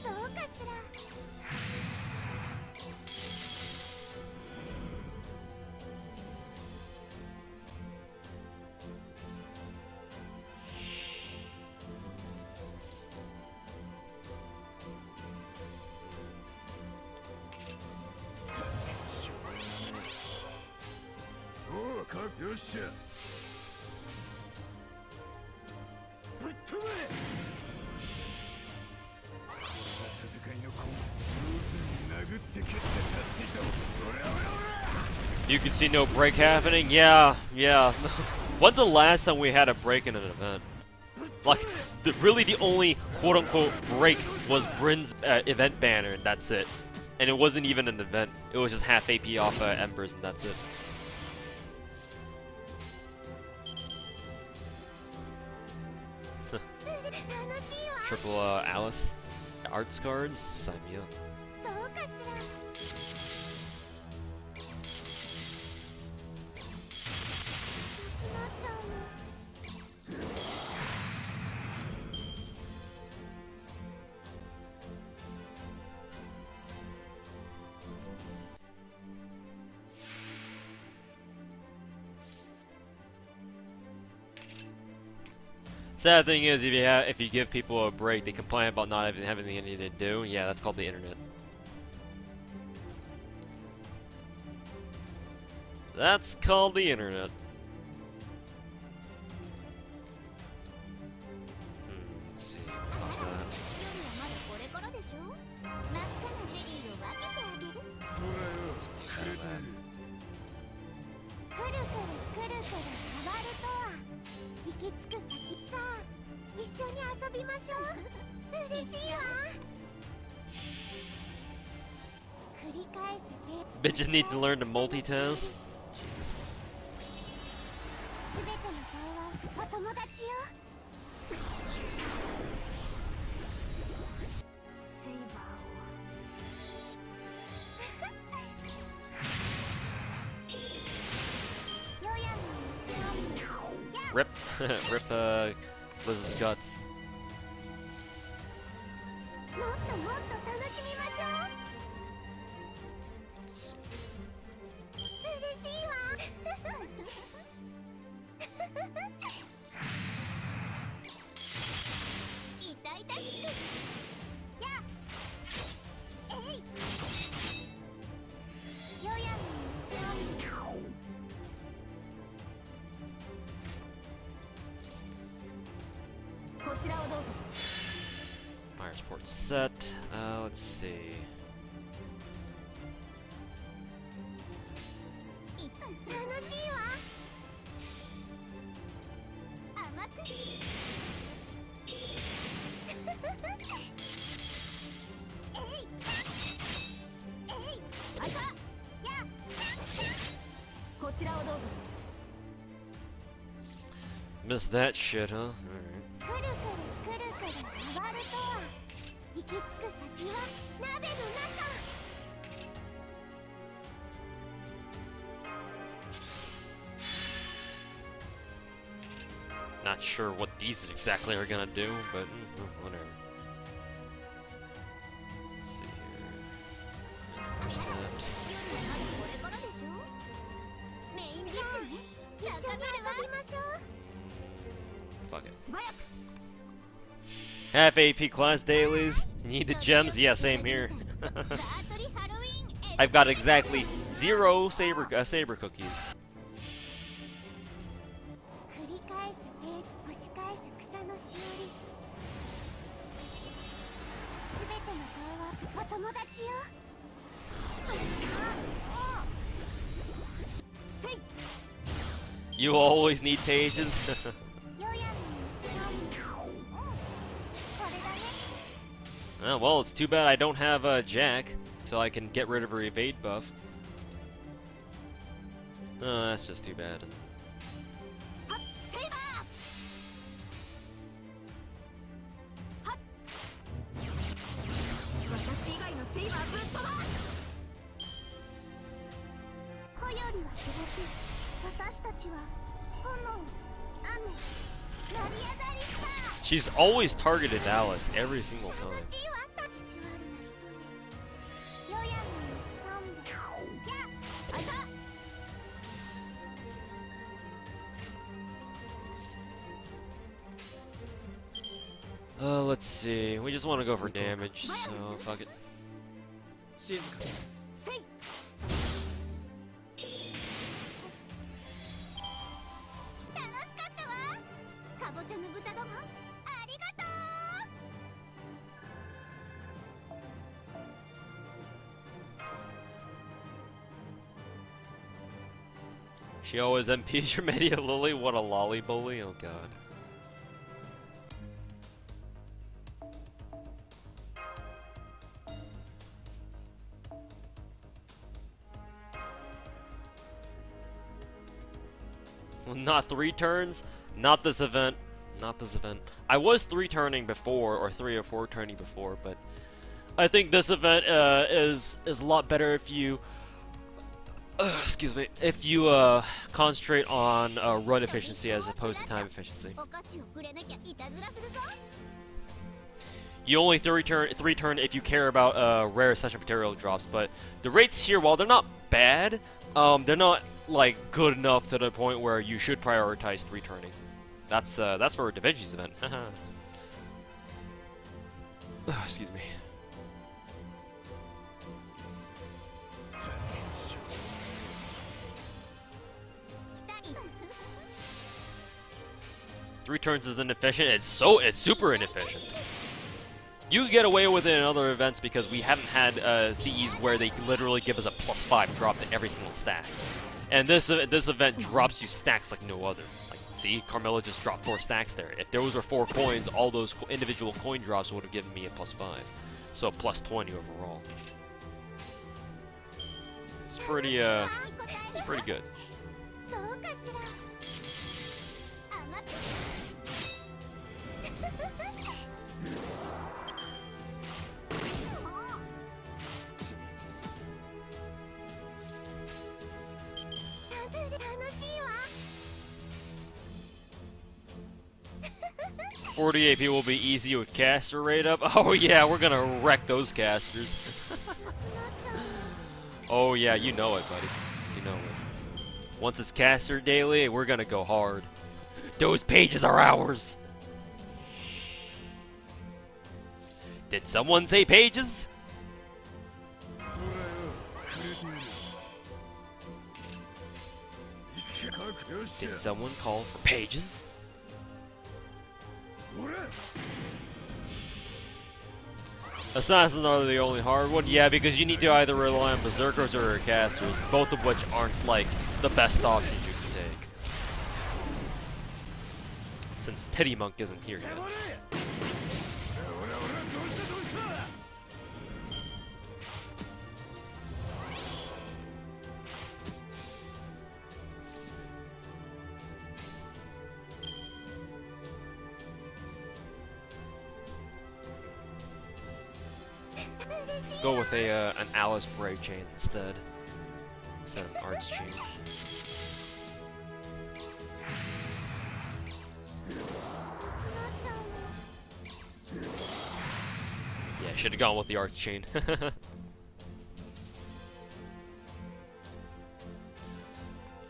どうかしら。よっしゃ。ぶっ飛べ。戦いの根殴って蹴って立っていた。おらおらおら。 You can see no break happening. Yeah. When's the last time we had a break in an event? Like, really the only quote-unquote break was Bryn's event banner, and that's it. And it wasn't even an event. It was just half AP off Embers, and that's it. Triple Alice arts cards? Sign me up. どうかしら。 Sad thing is, if you give people a break, they complain about not having anything to do. Yeah, that's called the internet. That's called the internet. Let's see. Bitches need to learn to multitask. Jesus. Rip, rip, Liz's guts. Fire support set. Let's see. Missed that shit, huh? Alright. Not sure what these exactly are gonna do, but whatever. Let's see here. Where's that? Fuck it. Half AP class dailies. Need the gems? Yeah, same here. I've got exactly 0 saber cookies. You always need pages. Oh, well, it's too bad I don't have Jack, so I can get rid of her evade buff. Oh, that's just too bad. She's always targeted Alice every single time. Let's see. We just want to go for damage, so fuck it. She always MPs your media Lily. What a lolly bully. Oh god. Not 3 turns. Not this event. Not this event. I was 3 turning before, or 3 or 4 turning before, but I think this event is a lot better if you excuse me, if you concentrate on run efficiency as opposed to time efficiency. You only 3 turn if you care about rare essential material drops, but the rates here, while they're not bad, they're not like good enough to the point where you should prioritize 3 turning. That's for a Da Vinci's event. Excuse me. Three turns is inefficient. It's super inefficient. You get away with it in other events because we haven't had CEs where they literally give us a +5 drop to every single stack. And this event drops you stacks like no other. Like, see, Carmilla just dropped 4 stacks there. If those were 4 coins, all those individual coin drops would have given me a +5. So a +20 overall. It's pretty good. 40 AP will be easy with caster rate up. Oh yeah, we're gonna wreck those casters. Oh yeah, you know it, buddy. You know it. Once it's caster daily, we're gonna go hard. Those pages are ours. Did someone say pages? Did someone call for pages? Assassins are the only hard one. Yeah, because you need to either rely on berserkers or casters, both of which aren't like the best options you can take. Since Teddy Monk isn't here yet. Go with an Alice Brave chain instead of an Arts chain. Yeah, should have gone with the Arts chain.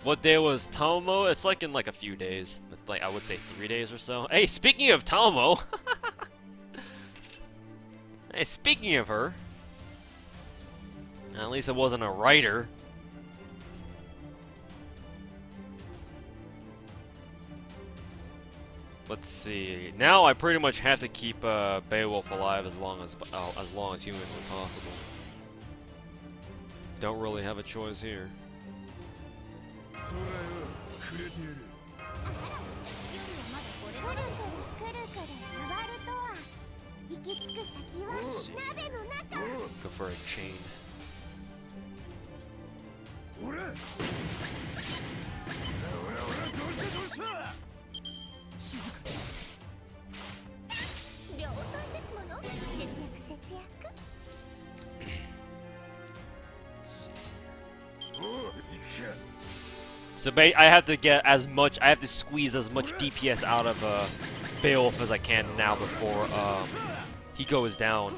What day was Tomo? It's like in like a few days, like I would say 3 days or so. Hey, speaking of Tomo, hey, speaking of her. At least it wasn't a writer. Let's see. Now I pretty much have to keep Beowulf alive as long as humanly possible. Don't really have a choice here. Let's see. Go for a chain. So I have to get as much. I have to squeeze as much DPS out of Beowulf as I can now before he goes down.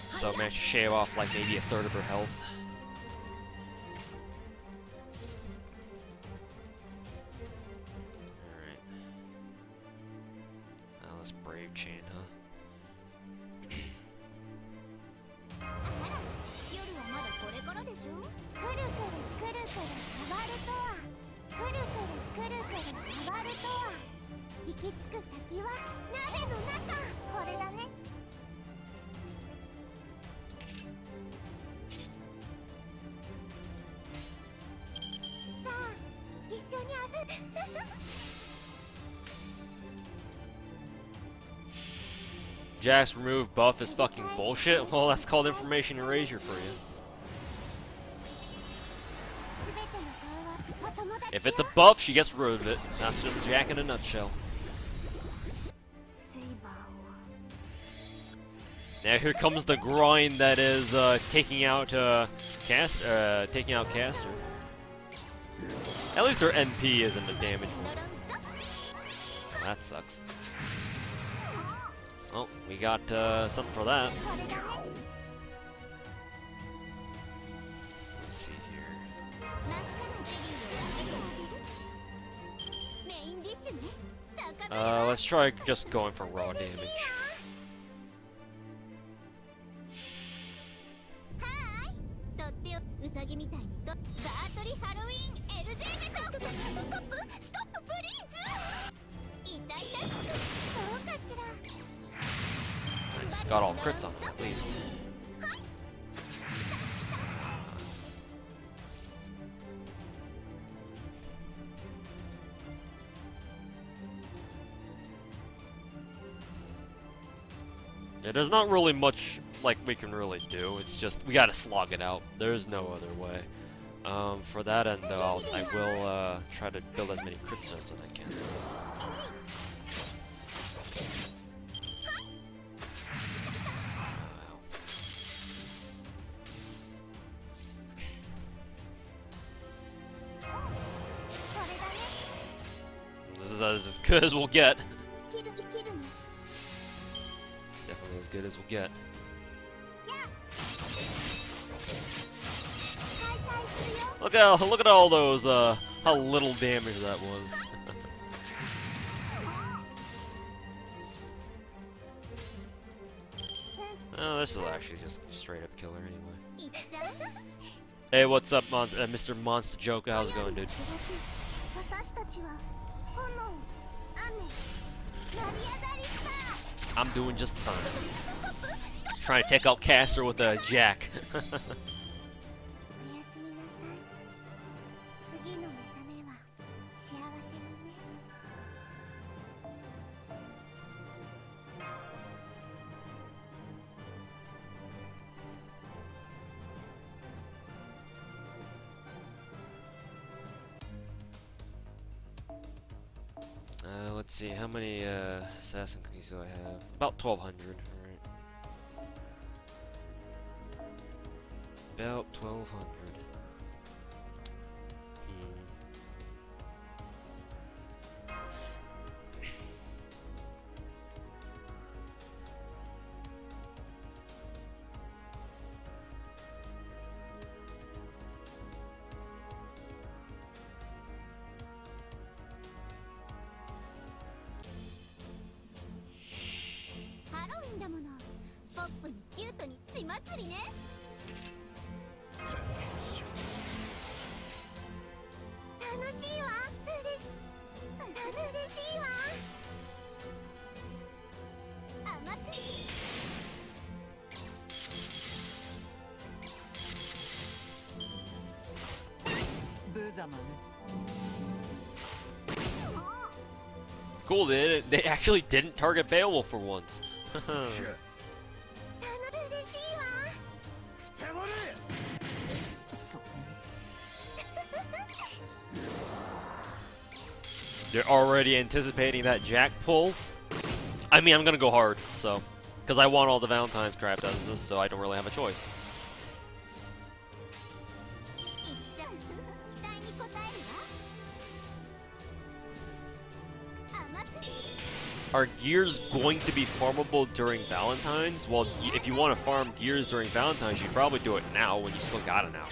So I managed to shave off like maybe a third of her health. Alright. Now let's brave chain, huh? 夜はまだこれからでしょ。くるくるくるくる変わるとは。くるくるくるくる変わるとは。行き着く先は鍋の中。これだね。さあ、一緒に遊ぶ。Jack's remove buff is fucking bullshit? Well, that's called information erasure for you. If it's a buff, she gets rid of it. That's just Jack in a nutshell. Now here comes the grind that is taking out Caster. At least her NP isn't a damage one. That sucks. Oh, we got something for that. Let's see here. Let's try just going for raw damage. Nice, got all crits on him at least. Yeah, there's not really much like we can really do. It's just we gotta slog it out. There's no other way. For that end, though, I will try to build as many crit zones as I can. This is as good as we'll get. Definitely as good as we'll get. Look at all those how little damage that was. Oh, this will actually just straight up kill her anyway. Hey, what's up, Mr. Monster Joker? How's it going, dude? I'm doing just fine. Trying to take out Caster with a Jack. Let's see, how many assassin cookies do I have? About 1,200, alright. About 1,200. Cool, they actually didn't target Beowulf for once. They're already anticipating that Jack pull. I mean, I'm gonna go hard, so. Because I want all the Valentine's crap as this, so I don't really have a choice. are gears going to be farmable during Valentine's? Well, if you want to farm gears during Valentine's, you should probably do it now when you still got an hour.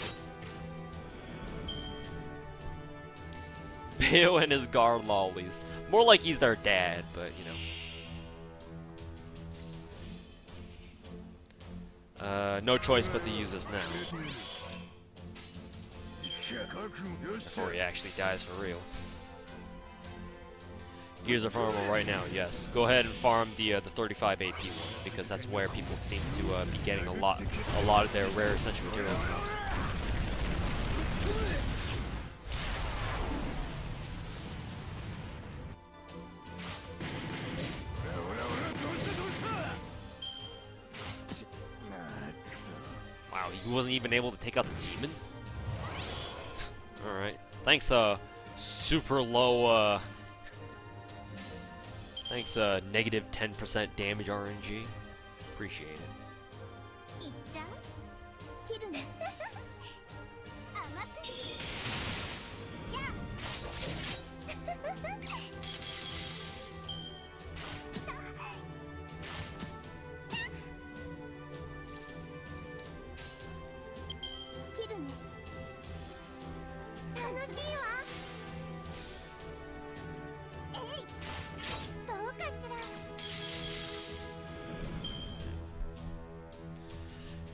Bayo and his guard lollies. More like he's their dad, but you know. No choice but to use this now. Before he actually dies for real. Gears are farmable right now, yes. Go ahead and farm the 35 AP one, because that's where people seem to be getting a lot of their rare essential material drops. Wow, he wasn't even able to take out the demon? Alright. Thanks, super low, thanks, negative 10% damage RNG. Appreciate it.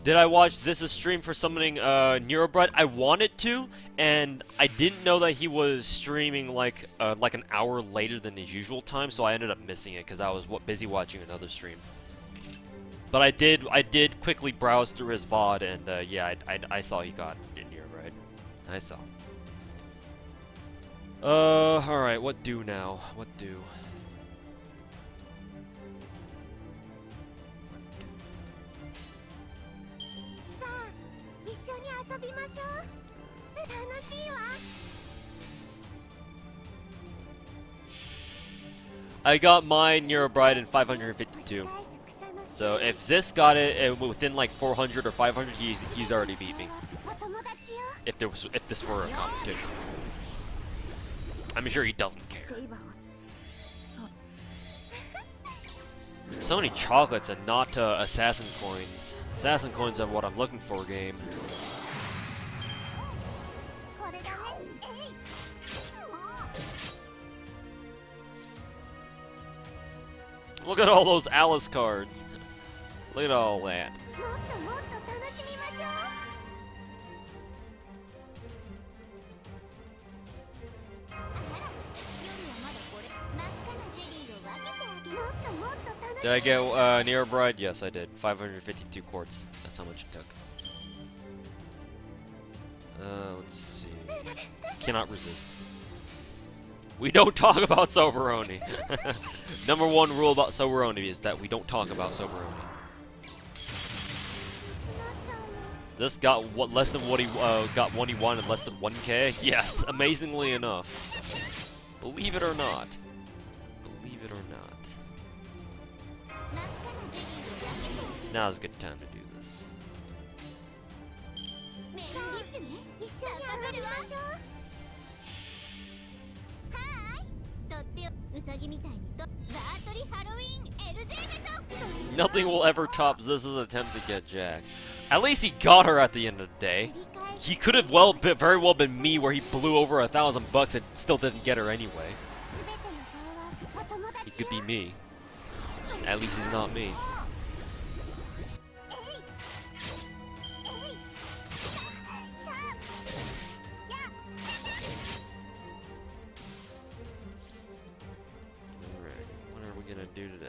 Did I watch Ziss' stream for summoning Neurobread? I wanted to, and I didn't know that he was streaming like an hour later than his usual time, so I ended up missing it because I was busy watching another stream. But I did quickly browse through his VOD, and yeah, I saw he got Neurobread. I saw. Alright, what do now? What do? I got my Neurobride in 552. So if Ziss got it within like 400 or 500, he's already beat me. If this were a competition. I'm sure he doesn't care. So many chocolates and not assassin coins. Assassin coins are what I'm looking for, game. Look at all those Alice cards. Look at all that. Did I get Neurobread? Yes, I did. 552 quartz. That's how much it took. Let's see. Cannot resist. We don't talk about Soberoni. Number one rule about Soberoni is that we don't talk about Soberoni. This got less than what he got when he wanted, less than 1K. Yes, amazingly enough. Believe it or not. Believe it or not. Now's a good time to do this. Nothing will ever top Ziss's attempt to get Jack. At least he got her at the end of the day. He could have very well been me, where he blew over $1,000 and still didn't get her anyway. He could be me. At least he's not me. Do today.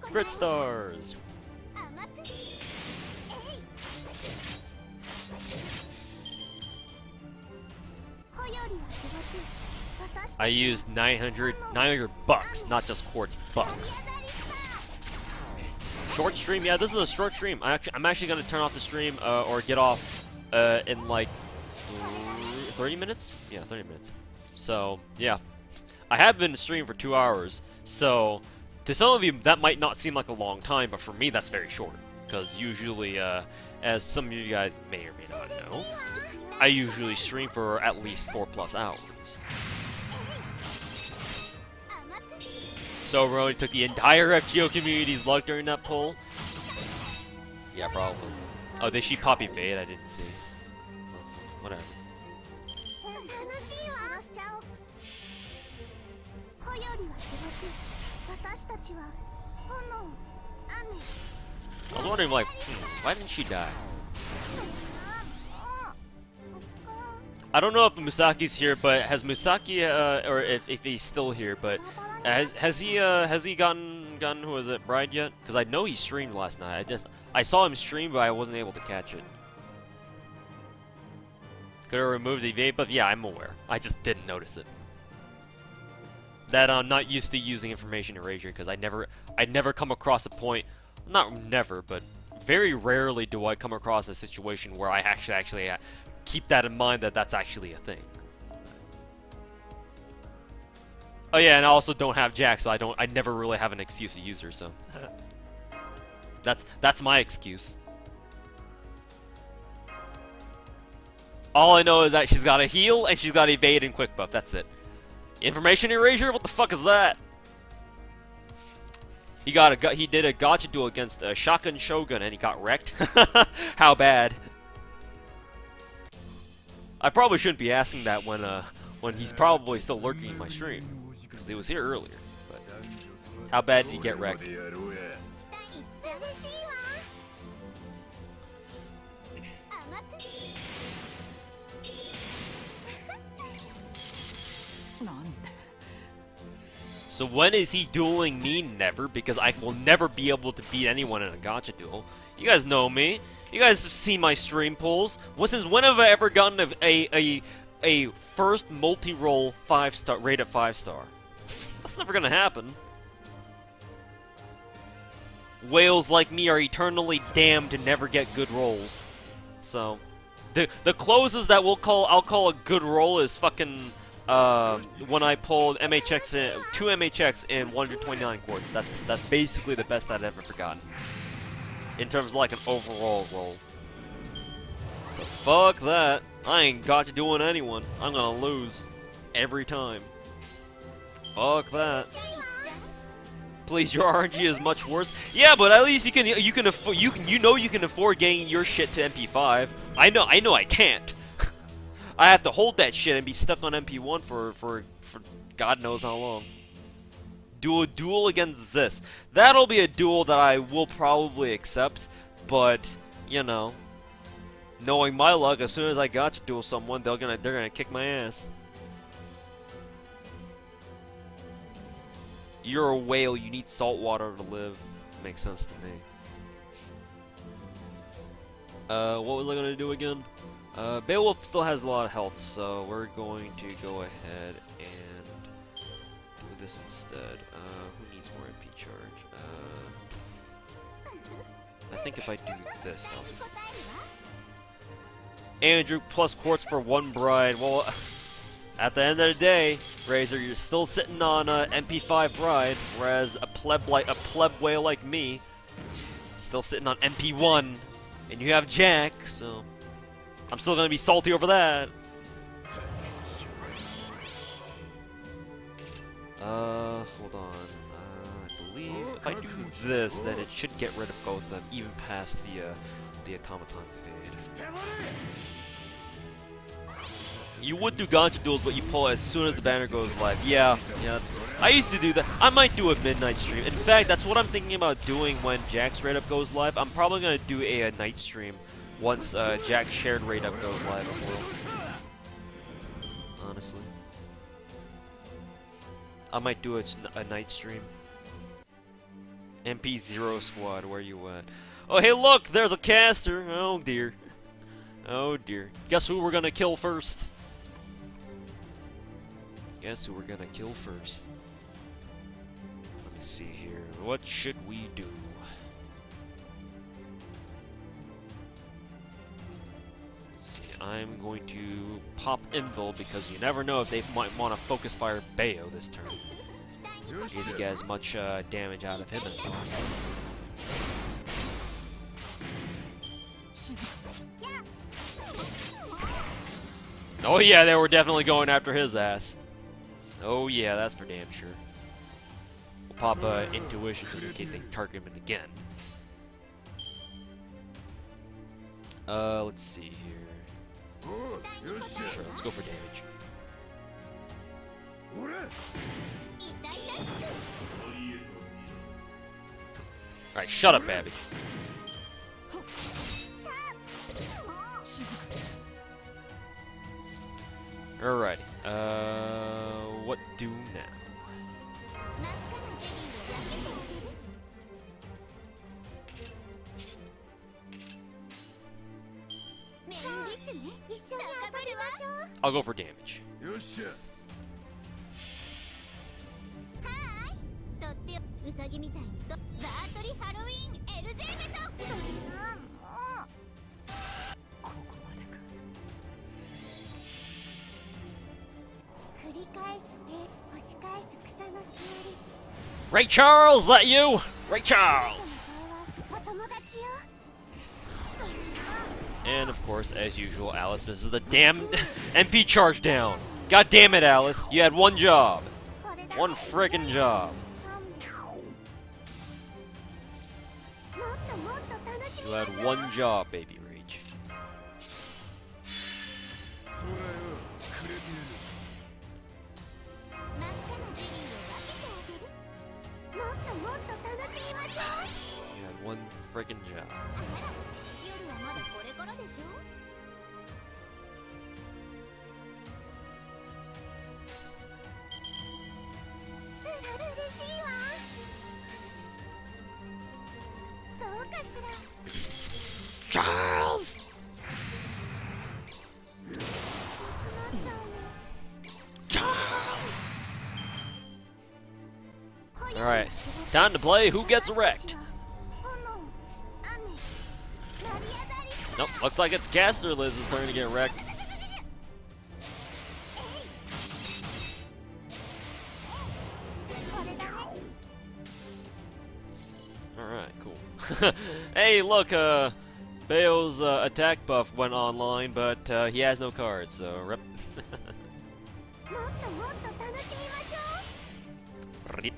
Crit stars. I used 900 bucks, not just quartz, bucks. Short stream? Yeah, this is a short stream. I'm actually gonna turn off the stream or get off in like 30 minutes? Yeah, 30 minutes. So, yeah. I have been streaming for 2 hours, so to some of you that might not seem like a long time, but for me that's very short. Because usually, as some of you guys may or may not know, I usually stream for at least 4+ hours. So really took the entire FGO community's luck during that poll? Yeah, probably. Oh, did she pop evade? I didn't see. Whatever. I was wondering, like, why didn't she die? I don't know if Musaki's here, but has Musaki, or if he's still here, but has he gotten who was it, Bride yet? Because I know he streamed last night. I saw him stream, but I wasn't able to catch it. Could have removed the evade, but yeah, I'm aware. I just didn't notice it. That I'm not used to using information erasure because I never come across a point. Not never, but very rarely do I come across a situation where I actually keep that in mind that that's actually a thing. Oh yeah, and I also don't have Jack, so I never really have an excuse to use her. So that's my excuse. All I know is that she's got a heal and she's got evade and quick buff. That's it. Information erasure? What the fuck is that? He did a Gacha duel against a Shotgun Shogun and he got wrecked. How bad? I probably shouldn't be asking that when he's probably still lurking in my stream because he was here earlier. But how bad did he get wrecked? So when is he dueling me? Never, because I will never be able to beat anyone in a Gacha duel. You guys know me. You guys have seen my stream polls. Since when have I ever gotten a first multi-roll 5-star rated 5-star? That's never gonna happen. Whales like me are eternally damned to never get good rolls. So the closest that I'll call a good roll is fucking when I pulled MHX 2 MHX in 129 quartz. That's basically the best I've ever forgotten. In terms of like an overall roll. So fuck that. I ain't got to doing anyone. I'm gonna lose every time. Fuck that. Please, your RNG is much worse. Yeah, but at least you can afford getting your shit to MP5. I know I can't. I have to hold that shit and be stuck on MP1 for God knows how long. Do a duel against Ziss. That'll be a duel that I will probably accept, but you know, knowing my luck, as soon as I got to duel someone, they're gonna kick my ass. You're a whale. You need salt water to live. Makes sense to me. What was I gonna do again? Beowulf still has a lot of health, so we're going to go ahead and do this instead. Who needs more MP charge? I think if I do this, that'll be nice. Andrew plus quartz for 1 bride. Well, at the end of the day, Razor, you're still sitting on MP5 bride, whereas a pleb whale like me, still sitting on MP1, and you have Jack, so I'm still gonna be salty over that. Hold on. I believe if I do this, then it should get rid of both of them, even past the automaton's evade. You would do Gacha duels, but you pull as soon as the banner goes live. Yeah, I used to do that. I might do a midnight stream. In fact, that's what I'm thinking about doing when Jack's raid up goes live. I'm probably gonna do a night stream once Jack's shared raid up goes live as well. Honestly, I might do a night stream. MP0 squad, where you at? Oh, hey, look, there's a caster. Oh dear. Oh dear. Guess who we're gonna kill first? Guess who we're gonna kill first? Let me see here. What should we do? Let's see, I'm going to pop Invul because you never know if they might want to focus fire Bayo this turn. Need to get as much damage out of him as possible. Oh yeah, they were definitely going after his ass. Oh yeah, that's for damn sure. We'll pop Intuition just in case they target him again. Let's see here. Sure, let's go for damage. Alright, shut up, Babbage. Alrighty. What do now? I'll go for damage. Ray Charles, that you? Ray Charles! And of course, as usual, Alice misses the damn MP charge down. God damn it, Alice. You had one job. One frickin' job. You had one job, Baby Rage. You had one frickin' job. Charles! Charles! Alright, time to play Who Gets Wrecked. Nope, looks like it's Caster Liz's turn to get wrecked. Alright, cool. Hey, look, Bayo's attack buff went online, but he has no cards, so rip. Rip.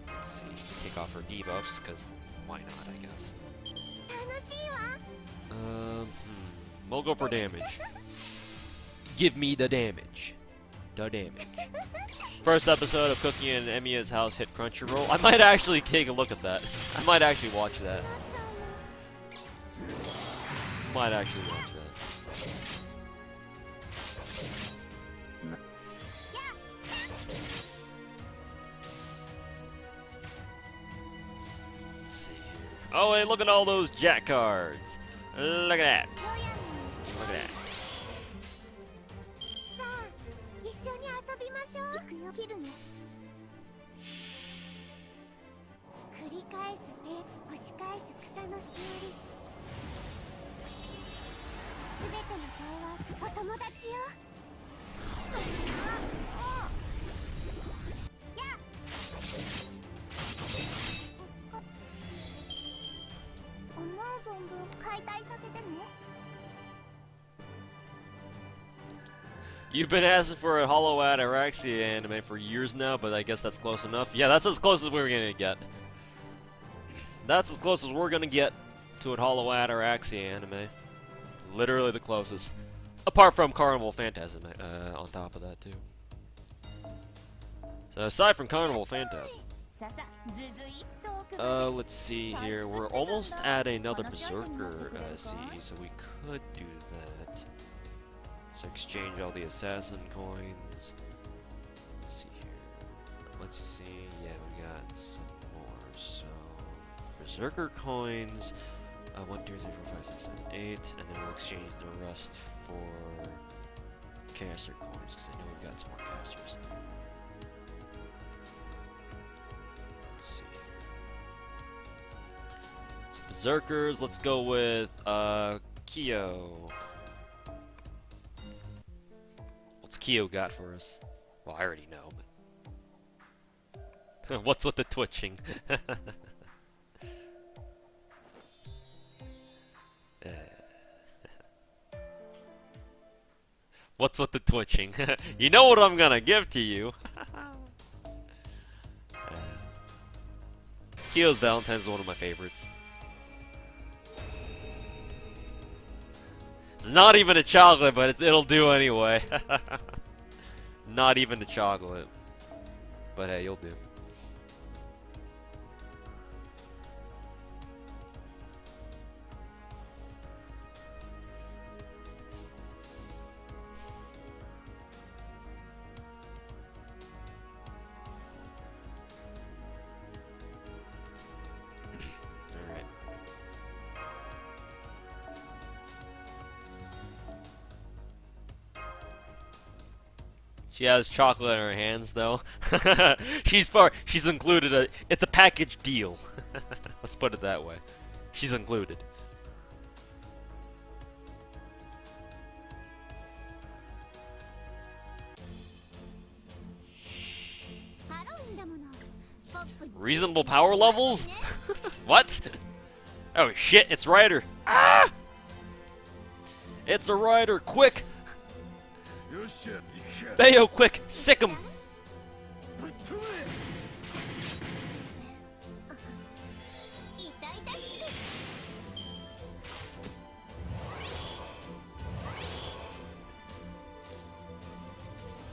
Let's see, take off her debuffs, because why not, I guess. We'll go for damage. Give me the damage. The damage. First episode of Cookie and Emiya's House hit Crunchyroll. I might actually take a look at that. I might actually watch that. Might actually watch that. Let's see here. Oh, hey, look at all those Jack cards. Look at that. Look at that. You've been asking for a Hollow Ad Araxia anime for years now, but I guess that's close enough. Yeah, that's as close as we're gonna get. That's as close as we're gonna get to a Hollow Ad Araxia anime. Literally the closest. Apart from Carnival Phantasm, on top of that too. So aside from Carnival Phantasm, let's see here. We're almost at another Berserker CE, so we could do that. So exchange all the assassin coins. Let's see here. Let's see. Yeah, we got some more. So Berserker coins. 1, 2, 3, 4, 5, 6, 7, 8, and then we'll exchange the rest for caster coins because I know we've got some more casters. Let's see. So Berserkers. Let's go with Kyo. What's Kyo got for us? Well, I already know, but... What's with the twitching? What's with the twitching? You know what I'm gonna give to you! Kyo's Valentine is one of my favorites. It's not even a chocolate, but it'll do anyway. Not even the chocolate. But hey, you'll do. Alright. She has chocolate in her hands, though. She's included. It's a package deal. Let's put it that way. She's included. Reasonable power levels? What? Oh shit! It's Ryder. Ah! It's a Ryder! Quick! Bayo, quick! Sick him!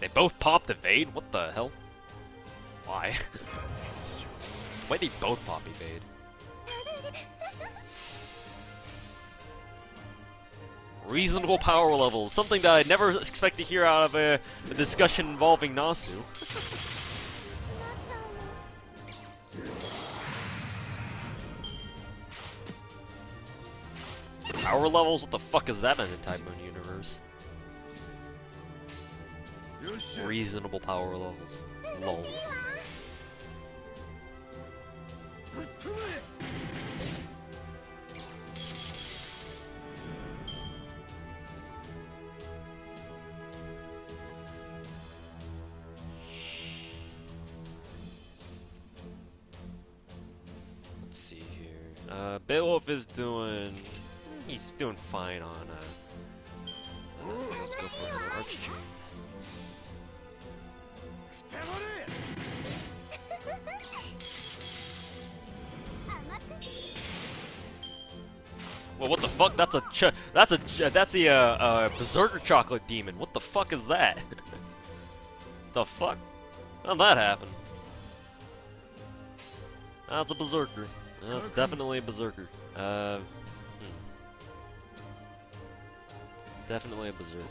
They both popped evade? What the hell? Why? Why'd they both pop evade? Reasonable power levels, something that I never expect to hear out of a discussion involving Nasu. Power levels? What the fuck is that in the Type Moon universe? Reasonable power levels. Lol. Let's see here. Beowulf is doing... He's doing fine on, let's go for another Archchain. Well, what the fuck? That's a Berserker Chocolate Demon. What the fuck is that? The fuck? How'd that happen? That's a Berserker. That's definitely a Berserker. Definitely a Berserker.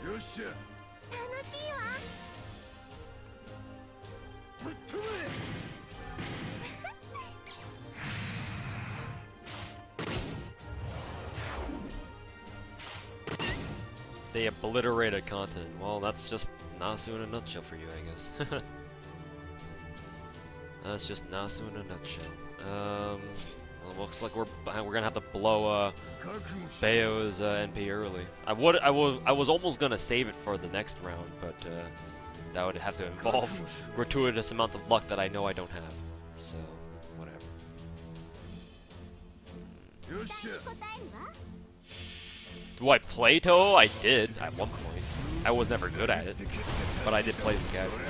They obliterated a continent. Well, that's just Nasu in a nutshell for you, I guess. That's just Nasu in a nutshell. Well, looks like we're gonna have to blow Bayo's NP early. I was almost gonna save it for the next round, but that would have to involve gratuitous amount of luck that I know I don't have. So whatever. Do I play Toho? I did at one point. I was never good at it, but I did play the casual.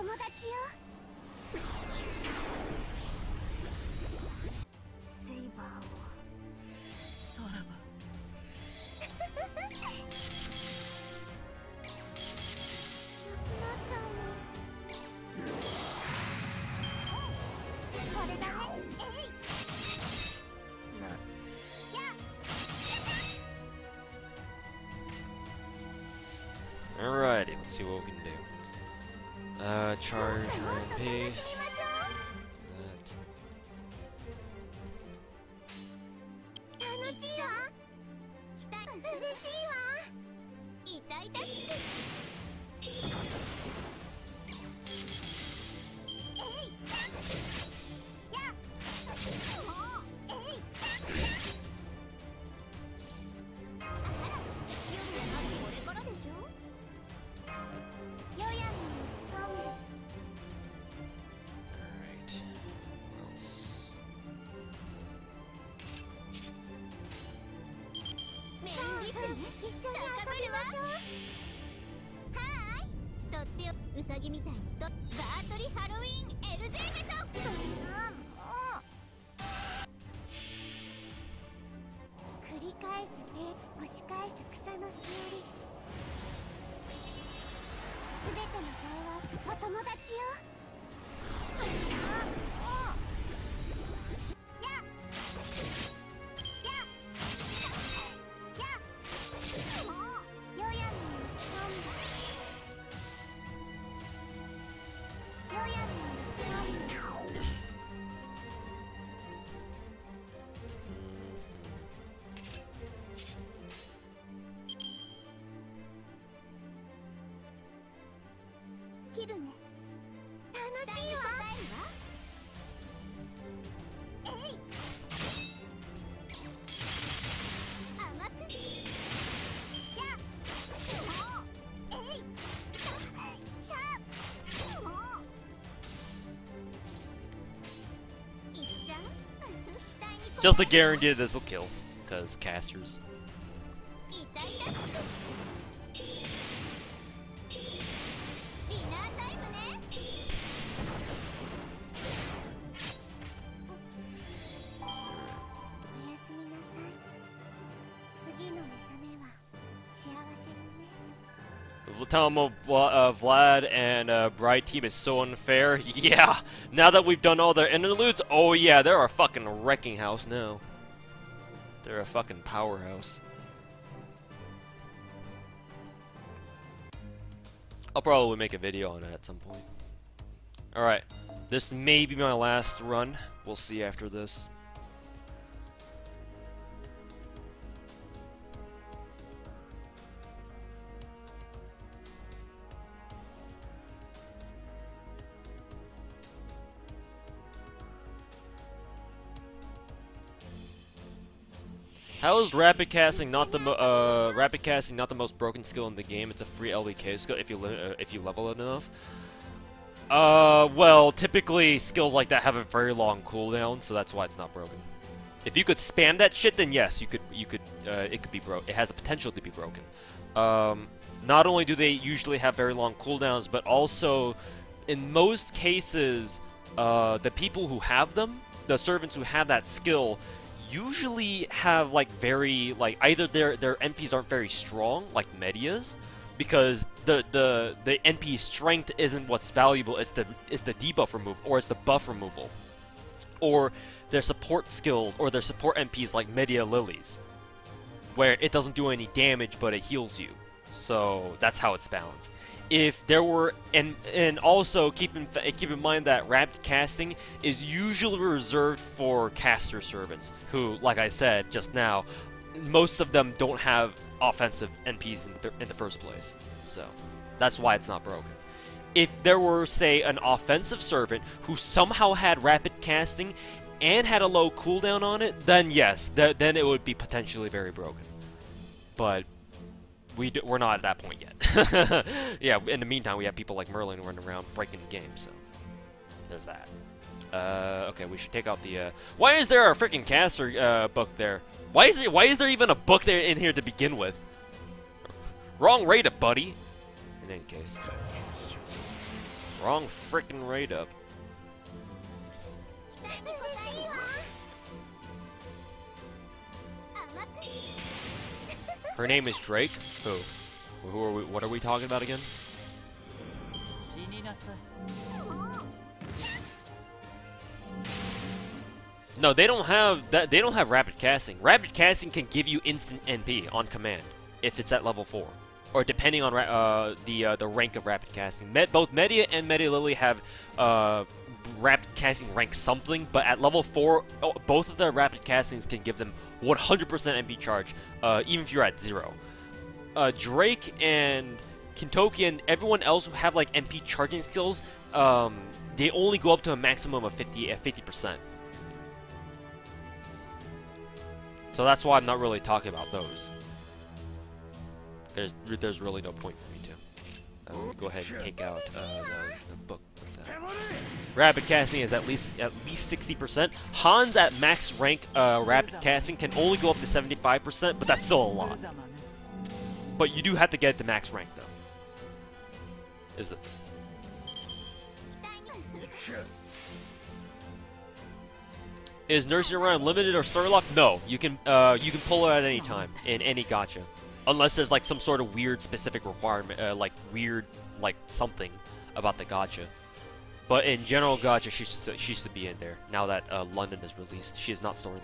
友達よ。セイバーを空はなくなっちゃうの。これだね。えい。Alrighty, let's see what we can do. Charge MP. That. 楽しいわ。嬉しいわ。痛々しく。えい。や。えい。あら、夜はまだこれからでしょ。よやみさん。Alright. What else? メインディッシュね。一緒に遊びましょう。はーい。とっておうさぎみたいにとバートリハロウィン LJ メト。そんなもう。繰り返す手、押し返す草のしおり。すべての情はお友達よ。切るね。楽しいわ。えい。甘く。や。もう。えい。シャー。もう。いっちゃう。期待に。 Just a guarantee this will kill, because casters. 痛々しく。ディナータイムね。おやすみなさい。次の目覚めは幸せにね。Vlad and Bright Team is so unfair. Yeah, now that we've done all their interludes, oh yeah, they're a fucking wrecking house now. They're a fucking powerhouse. I'll probably make a video on it at some point. Alright, this may be my last run. We'll see after this. How is rapid casting not the most broken skill in the game? It's a free LBK skill if you level it enough. Well, typically skills like that have a very long cooldown, so that's why it's not broken. If you could spam that shit, then yes, it could be broken. It has the potential to be broken. Not only do they usually have very long cooldowns, but also, in most cases, the people who have them, the servants who have that skill, usually have like either their NPs aren't very strong, like Media's, because the NP strength isn't what's valuable, it's the debuff removal, or it's the buff removal. Or their support skills, or their support NPs like Media Lily's, where it doesn't do any damage but it heals you. So that's how it's balanced. If there were, and also keep in mind that rapid casting is usually reserved for caster servants, who, like I said just now, most of them don't have offensive NPs in the first place. So that's why it's not broken. If there were, say, an offensive servant who somehow had rapid casting and had a low cooldown on it, then yes, then it would be potentially very broken. But we're not at that point yet. Yeah, in the meantime, we have people like Merlin running around breaking the game, so there's that. Okay, we should take out the, why is there a freaking caster, book there? Why is there even a book there in here to begin with? Wrong rateup, buddy! In any case. Wrong frickin' rate up. 期待に応えるわ甘く Her name is Drake? Who? Who are we, what are we talking about again? No, they don't have that. They don't have rapid casting. Rapid casting can give you instant NP on command if it's at level 4, or depending on the rank of rapid casting. Both Media and Media Lily have rapid casting rank something, but at level 4, both of their rapid castings can give them 100% NP charge, even if you're at 0. Drake and Kintoki and everyone else who have like NP charging skills, they only go up to a maximum of 50%. So that's why I'm not really talking about those. There's really no point for me to. Let me go ahead and take out the book. Rapid casting is at least 60%. Hans at max rank rapid casting can only go up to 75%, but that's still a lot. But you do have to get it to max rank though. Is the thing. Is Nursery Rhyme limited or story locked? No, you can pull it at any time in any gacha, unless there's like some sort of weird specific requirement, like weird like something about the gacha. But in general gacha, she should be in there now that London is released. She is not story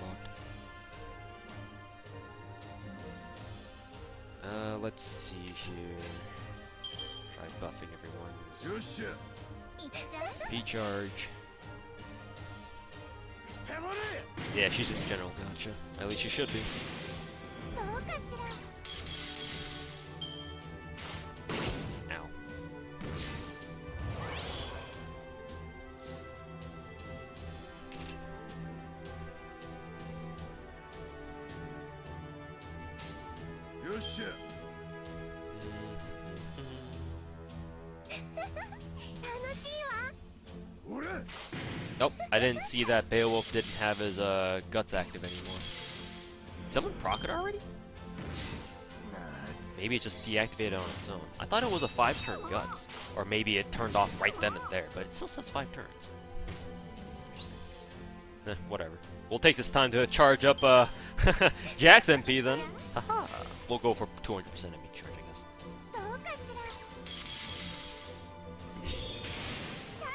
locked. Let's see here. Try buffing everyone's P charge. Yeah, she's in general gacha. At least she should be. どうかしら Ow. Yosha. 楽しいわ Ora. Nope, I didn't see that Beowulf didn't have his guts active anymore. Did someone proc it already? Maybe it just deactivated on its own. I thought it was a 5-turn guts. Or maybe it turned off right then and there, but it still says 5 turns. Interesting. Whatever. We'll take this time to charge up Jack's MP then. Haha. We'll go for 200% MP charge, I guess. どうかしらシャー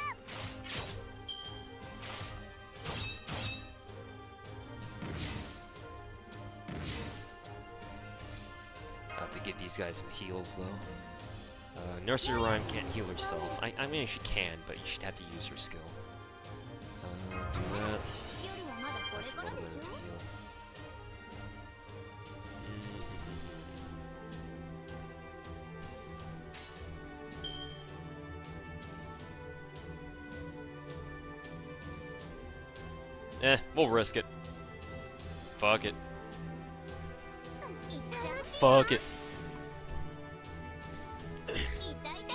I have to get these guys some heals though. Nursery Rhyme can't heal herself. I mean she can, but you should have to use her skill. Do that. 夜はまだこれ That's a から little で bit し of ょ heal. We'll risk it. Fuck it. いっちゃうし Fuck it. 痛々しく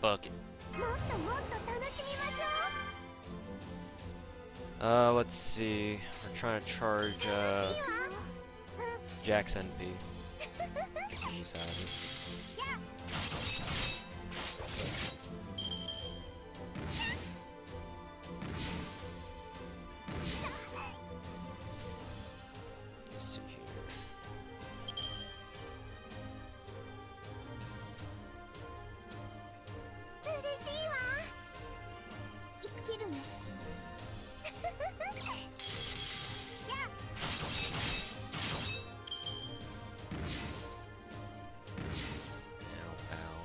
Fuck it. もっともっと楽しみましょ Let's see. We're trying to charge ういいわ Jack's NP. Get some use out of this. Let's see here. 嬉しいわ生きるのやっ Ow, ow.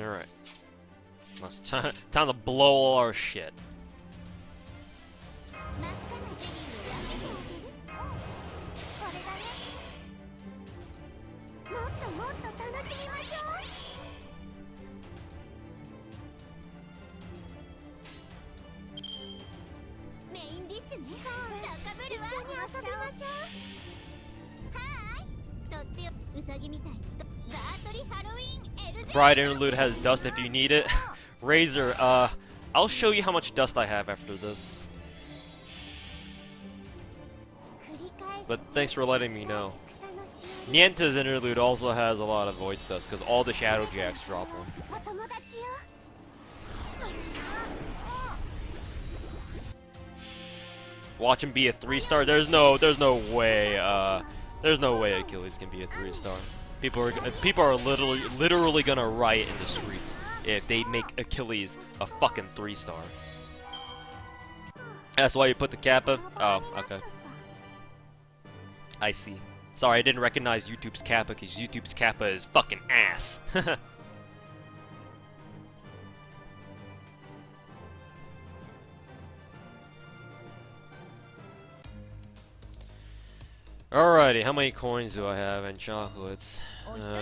Alright. It's time to blow all our shit. 真っ赤なゼリーを分けてあげる。これだね。もっともっと楽しみましょう。メインディッシュね。高ぶるわ。一緒に遊びましょう。はーい。とってよウサギみたい。ザートリハロウィン LJ。 Bride interlude has dust if you need it. Razor, I'll show you how much dust I have after this. But thanks for letting me know. Nienta's interlude also has a lot of void dust because all the Shadow Jacks drop one. Watch him be a 3-star. There's no way. There's no way Achilles can be a 3-star. People are literally gonna riot in the streets if they make Achilles a fucking 3-star. That's why you put the Kappa. Oh, okay. I see. Sorry, I didn't recognize YouTube's Kappa because YouTube's Kappa is fucking ass. Alrighty, how many coins do I have and chocolates?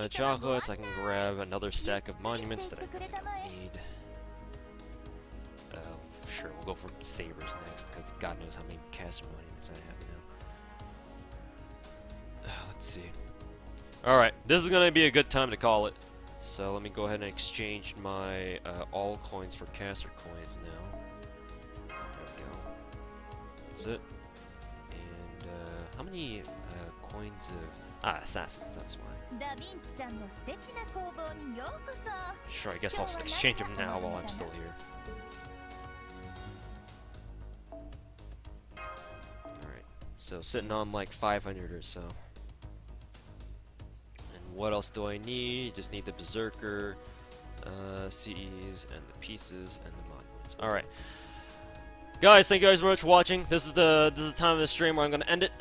Chocolates, I can grab another stack of monuments that I really don't need. Sure, we'll go for sabers next because God knows how many caster monuments I have now. Let's see. Alright, this is gonna be a good time to call it. So let me go ahead and exchange my all coins for caster coins now. There we go. That's it. And how many coins of assassins? That's why. Sure, I guess I'll exchange them now while I'm still here. Alright, so sitting on like 500 or so. What else do I need? Just need the Berserker, CEs, and the pieces, and the monuments. Alright. Guys, thank you guys very much for watching. This is the time of the stream where I'm going to end it.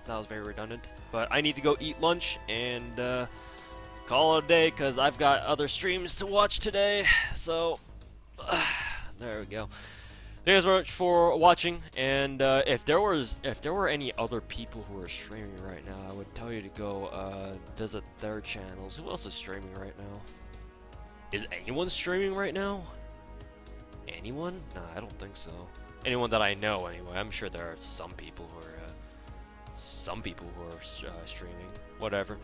That was very redundant. But I need to go eat lunch and call it a day because I've got other streams to watch today. So, there we go. Thank you guys very much for watching, and if there were any other people who are streaming right now, I would tell you to go visit their channels. Who else is streaming right now? Is anyone streaming right now? Anyone? Nah, I don't think so. Anyone that I know, anyway. I'm sure there are some people who are streaming. Whatever.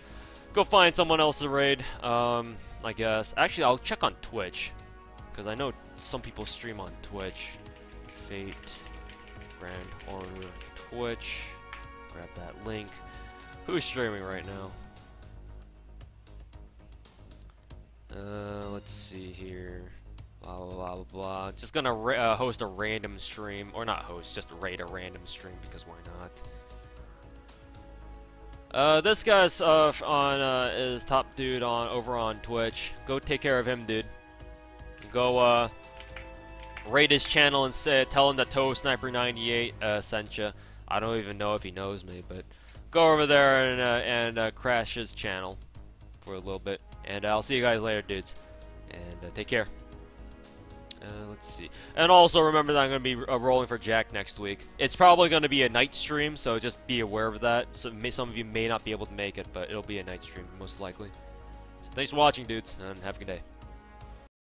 Go find someone else to raid. I guess. Actually, I'll check on Twitch because I know some people stream on Twitch. Fate, Grand Order, Twitch, grab that link. Who's streaming right now? Let's see here. Blah blah blah blah blah. Just gonna host a random stream, or not host, just raid a random stream because why not? This guy's is top dude over on Twitch. Go take care of him, dude. Go raid his channel and tell him that ToeSniper98 sent you. I don't even know if he knows me, but go over there and crash his channel for a little bit. And I'll see you guys later, dudes. And take care. Let's see. And also remember that I'm going to be rolling for Jack next week. It's probably going to be a night stream, so just be aware of that. So some of you may not be able to make it, but it'll be a night stream, most likely. So thanks for watching, dudes, and have a good day.